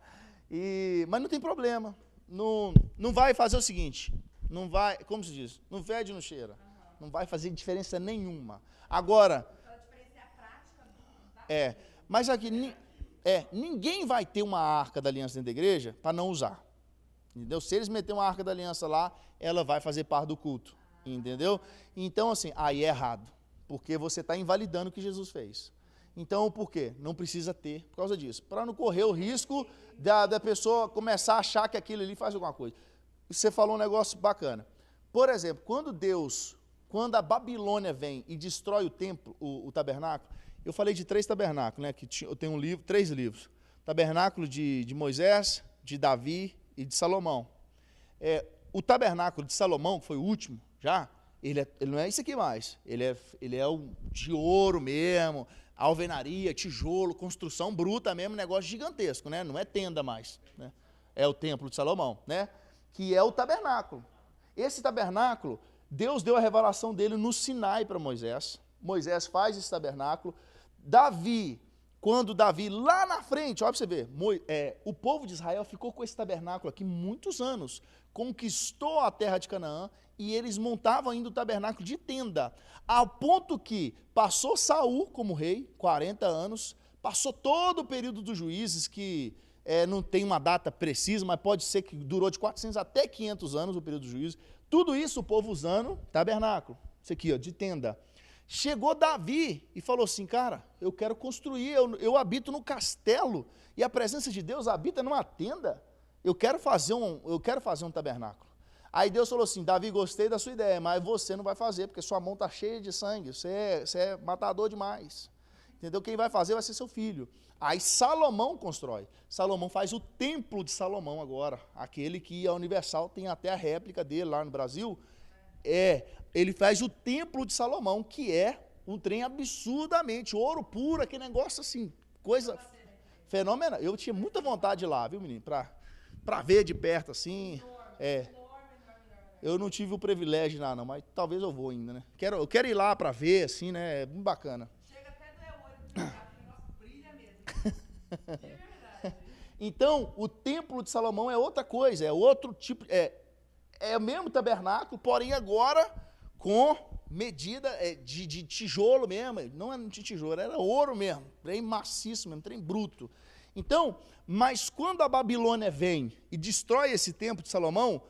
Mas não tem problema. Não vai fazer o seguinte, não vai, como se diz, não fede, não cheira. Não vai fazer diferença nenhuma. Agora, Ela diferencia a prática mas aqui, ninguém vai ter uma arca da aliança dentro da igreja para não usar. Entendeu? Se eles meterem uma arca da aliança lá, ela vai fazer parte do culto. Entendeu? Então, assim, aí é errado. Porque você está invalidando o que Jesus fez. Então, por quê? Não precisa ter por causa disso. Para não correr o risco da pessoa começar a achar que aquilo ali faz alguma coisa. Você falou um negócio bacana. Por exemplo, quando a Babilônia vem e destrói o templo, o tabernáculo, eu falei de 3 tabernáculos, né? Que eu tenho 3 livros. Tabernáculo de Moisés, de Davi e de Salomão. O tabernáculo de Salomão, que foi o último já, ele não é isso aqui mais. Ele é de ouro mesmo, alvenaria, tijolo, construção bruta mesmo, negócio gigantesco, né? Não é tenda mais, né? É o templo de Salomão, né? Que é o tabernáculo. Esse tabernáculo, Deus deu a revelação dele no Sinai para Moisés. Moisés faz esse tabernáculo. Quando Davi, lá na frente, olha para você ver, o povo de Israel ficou com esse tabernáculo aqui muitos anos, conquistou a terra de Canaã, e eles montavam ainda o tabernáculo de tenda, ao ponto que passou Saul como rei, 40 anos, passou todo o período dos juízes, que não tem uma data precisa, mas pode ser que durou de 400 até 500 anos o período dos juízes, tudo isso o povo usando tabernáculo, isso aqui, ó, de tenda. Chegou Davi e falou assim, cara, eu quero construir, eu habito no castelo, e a presença de Deus habita numa tenda, eu quero fazer um tabernáculo. Aí Deus falou assim, Davi, gostei da sua ideia, mas você não vai fazer, porque sua mão está cheia de sangue, você é matador demais. Entendeu? Quem vai fazer vai ser seu filho. Aí Salomão constrói. Salomão faz o templo de Salomão agora, aquele que a Universal tem até a réplica dele lá no Brasil. Ele faz o templo de Salomão, que é um trem absurdamente, ouro puro, aquele negócio assim, coisa fenomenal. Eu tinha muita vontade de ir lá, viu, menino? Para ver de perto assim, Eu não tive o privilégio lá, não, mas talvez eu vou ainda, né? Eu quero ir lá para ver, assim, né? É muito bacana. Chega até doer o olho, porque o negócio brilha mesmo. De verdade. Então, o templo de Salomão é outra coisa, é outro tipo, é o mesmo tabernáculo, porém agora com medida de tijolo mesmo, não era de tijolo, era ouro mesmo, trem maciço mesmo, trem bruto. Então, mas quando a Babilônia vem e destrói esse templo de Salomão,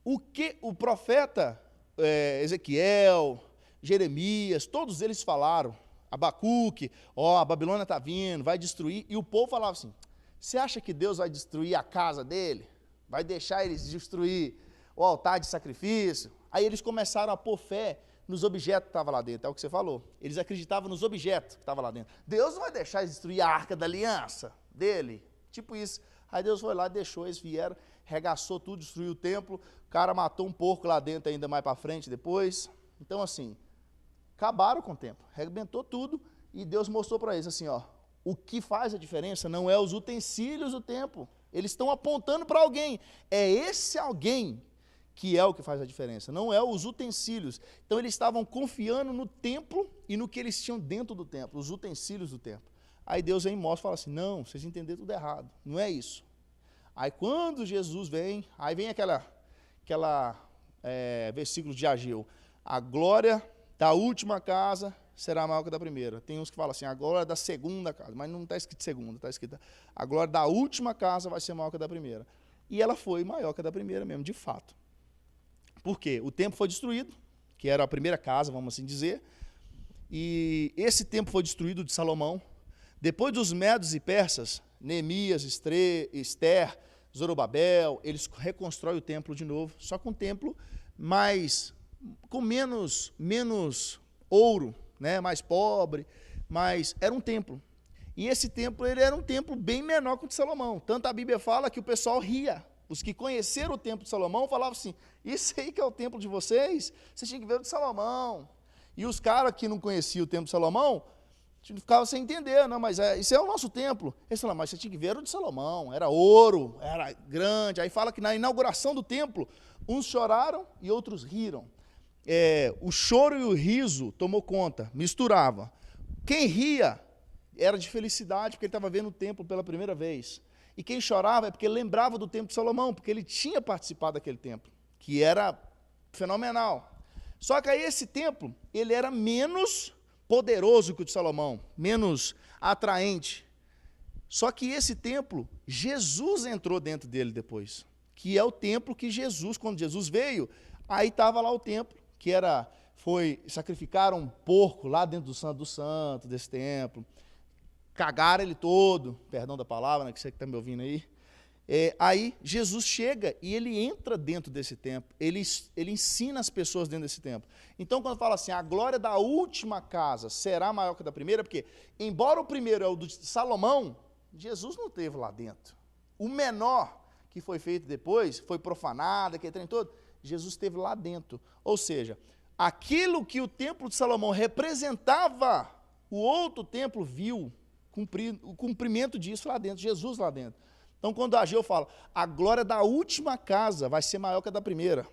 o que o profeta Ezequiel, Jeremias, todos eles falaram, Abacuque, a Babilônia está vindo, vai destruir, e o povo falava assim, você acha que Deus vai destruir a casa dele? Vai deixar eles destruir o altar de sacrifício. Aí eles começaram a pôr fé nos objetos que estavam lá dentro, é o que você falou. Eles acreditavam nos objetos que estavam lá dentro. Deus não vai deixar eles destruir a arca da aliança dele, tipo isso. Aí Deus foi lá, deixou, eles vieram, regaçou tudo, destruiu o templo, o cara matou um porco lá dentro ainda mais para frente depois. Então assim, acabaram com o templo, arrebentou tudo e Deus mostrou para eles assim, ó, o que faz a diferença não é os utensílios do templo, eles estão apontando para alguém, é esse alguém que é o que faz a diferença, não é os utensílios. Então eles estavam confiando no templo e no que eles tinham dentro do templo, os utensílios do templo. Aí Deus vem e mostra e fala assim, não, vocês entenderam tudo errado, não é isso. Aí quando Jesus vem, aí vem aquela versículo de Ageu, a glória da última casa será maior que a da primeira. Tem uns que falam assim, a glória da segunda casa, mas não está escrito segunda, está escrito a glória da última casa vai ser maior que a da primeira. E ela foi maior que a da primeira mesmo, de fato. Por quê? O templo foi destruído, que era a primeira casa, vamos assim dizer, e esse templo foi destruído de Salomão. Depois dos medos e persas, Neemias, Ester, Zorobabel, eles reconstroem o templo de novo, só com um templo com menos ouro, né, mais pobre, mas era um templo. E esse templo ele era um templo bem menor que o de Salomão. Tanto a Bíblia fala que o pessoal ria. Os que conheceram o templo de Salomão falavam assim, isso aí que é o templo de vocês, vocês tinham que ver o de Salomão. E os caras que não conheciam o templo de Salomão, ficavam sem entender, não, mas isso é o nosso templo. Eles falaram, mas você tinha que ver o de Salomão, era ouro, era grande. Aí fala que na inauguração do templo, uns choraram e outros riram. O choro e o riso tomou conta, misturava. Quem ria era de felicidade, porque ele estava vendo o templo pela primeira vez. E quem chorava é porque lembrava do templo de Salomão, porque ele tinha participado daquele templo, que era fenomenal. Só que aí esse templo, ele era menos poderoso que o de Salomão, menos atraente. Só que esse templo, Jesus entrou dentro dele depois, que é o templo que Jesus, quando Jesus veio, aí estava lá o templo, que sacrificaram um porco lá dentro do santo desse templo, cagaram ele todo, perdão da palavra, né, que você que está me ouvindo aí. Aí Jesus chega e ele entra dentro desse templo, ele ensina as pessoas dentro desse templo. Então quando fala assim, a glória da última casa será maior que a da primeira, porque embora o primeiro é o de Salomão, Jesus não esteve lá dentro. O menor que foi feito depois, foi profanado, aquele trem todo, Jesus esteve lá dentro. Ou seja, aquilo que o templo de Salomão representava, o outro templo viu o cumprimento disso lá dentro, Jesus lá dentro. Então, quando Ageu fala, a glória da última casa vai ser maior que a da primeira,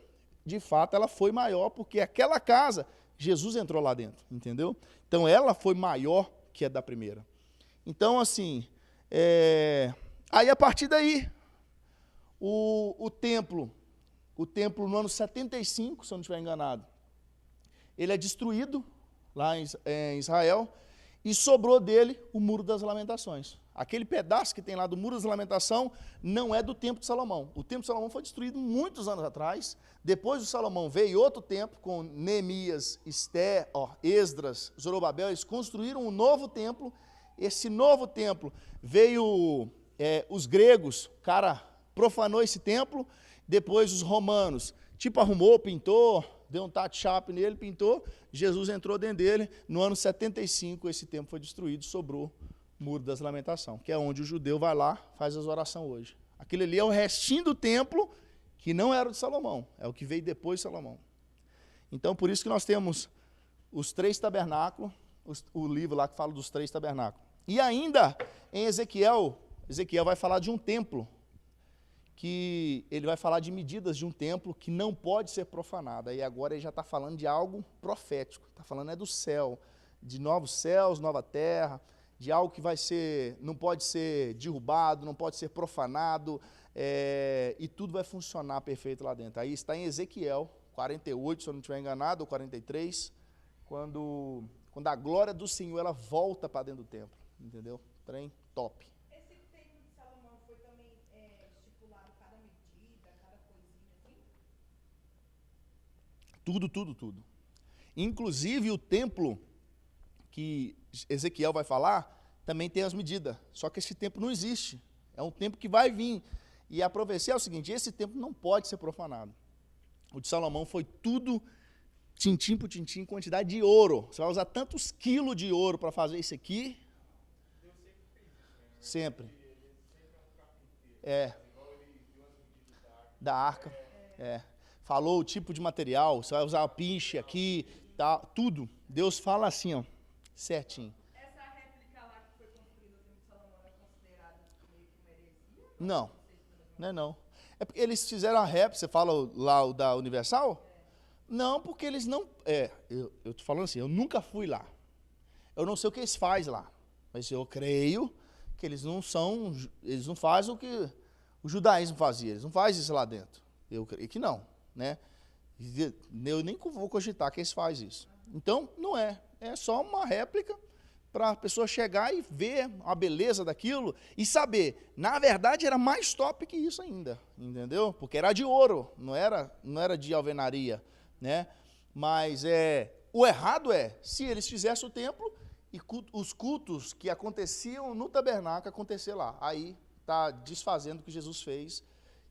de fato, ela foi maior, porque aquela casa, Jesus entrou lá dentro, entendeu? Então, ela foi maior que a da primeira. Então, assim, aí a partir daí, o templo no ano 75, se eu não estiver enganado, ele é destruído lá em Israel, e sobrou dele o Muro das Lamentações. Aquele pedaço que tem lá do Muro das Lamentações não é do Templo de Salomão. O Templo de Salomão foi destruído muitos anos atrás. Depois do Salomão veio outro templo com Neemias, Esdras, Zorobabel. Eles construíram um novo templo. Esse novo templo veio os gregos, o cara profanou esse templo. Depois os romanos, arrumou, pintou, deu um touch-up nele, pintou. Jesus entrou dentro dele. No ano 75, esse templo foi destruído, sobrou o Muro das Lamentações, que é onde o judeu vai lá, faz as orações hoje. Aquele ali é o restinho do templo, que não era de Salomão, é o que veio depois de Salomão. Então, por isso que nós temos os 3 tabernáculos, o livro lá que fala dos 3 tabernáculos. E ainda, em Ezequiel vai falar de um templo, que ele vai falar de medidas de um templo que não pode ser profanado. Aí agora ele já está falando de algo profético, está falando do céu, de novos céus, nova terra, de algo que não pode ser derrubado, não pode ser profanado, e tudo vai funcionar perfeito lá dentro. Aí está em Ezequiel 48, se eu não estiver enganado, ou 43, quando a glória do Senhor ela volta para dentro do templo, entendeu? Trem top. Esse templo de Salomão foi também estipulado cada medida, cada coisinha assim? Tudo. Inclusive o templo que Ezequiel vai falar, também tem as medidas. Só que esse templo não existe. É um templo que vai vir. E a profecia é o seguinte, esse templo não pode ser profanado. O de Salomão foi tudo tintim por tintim, quantidade de ouro. Você vai usar tantos quilos de ouro para fazer isso aqui? Sempre. Da arca. Falou o tipo de material, você vai usar pinche aqui, tá, tudo. Deus fala assim, ó, certinho. Essa réplica lá que foi construída no de Salomão é considerada meio que uma heresia? Não, não é não. É porque eles fizeram a réplica, você fala lá o da Universal? Não, porque eles não... eu tô falando assim, eu nunca fui lá. Eu não sei o que eles fazem lá. Mas eu creio que eles não fazem o que o judaísmo fazia. Eles não fazem isso lá dentro. Eu creio que não, né? Eu nem vou cogitar que eles fazem isso. Então, não é. É só uma réplica para a pessoa chegar e ver a beleza daquilo e saber. Na verdade, era mais top que isso ainda, entendeu? Porque era de ouro, não era de alvenaria, né? Mas o errado se eles fizessem o templo e os cultos que aconteciam no tabernáculo acontecer lá. Aí está desfazendo o que Jesus fez,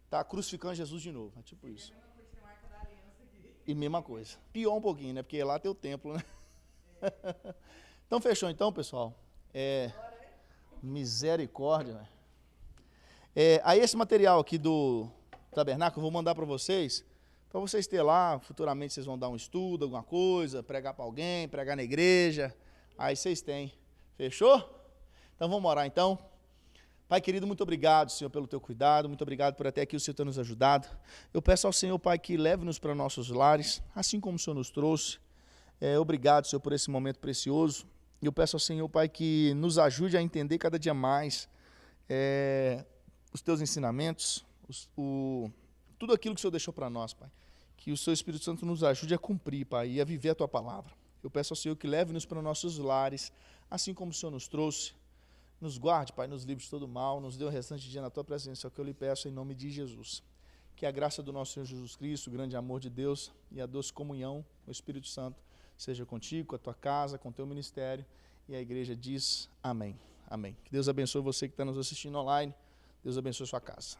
está crucificando Jesus de novo. É tipo isso. E mesma coisa. Pior um pouquinho, né? Porque lá tem o templo, né? Então, fechou então, pessoal? Misericórdia, né? Aí esse material aqui do tabernáculo eu vou mandar para vocês terem lá, futuramente vocês vão dar um estudo, alguma coisa, pregar para alguém, pregar na igreja, aí vocês têm. Fechou? Então vamos orar então. Pai querido, muito obrigado, Senhor, pelo teu cuidado, muito obrigado por até aqui o Senhor ter nos ajudado. Eu peço ao Senhor, Pai, que leve-nos para nossos lares, assim como o Senhor nos trouxe. Obrigado, Senhor, por esse momento precioso. Eu peço ao Senhor, Pai, que nos ajude a entender cada dia mais os teus ensinamentos, tudo aquilo que o Senhor deixou para nós, Pai. Que o Seu Espírito Santo nos ajude a cumprir, Pai, e a viver a Tua palavra. Eu peço ao Senhor que leve-nos para nossos lares, assim como o Senhor nos trouxe. Nos guarde, Pai, nos livre de todo mal, nos dê o restante dia na Tua presença, é o que eu lhe peço em nome de Jesus. Que a graça do nosso Senhor Jesus Cristo, o grande amor de Deus e a doce comunhão, o Espírito Santo, seja contigo, com a tua casa, com o teu ministério. E a igreja diz amém. Amém. Que Deus abençoe você que está nos assistindo online. Deus abençoe sua casa.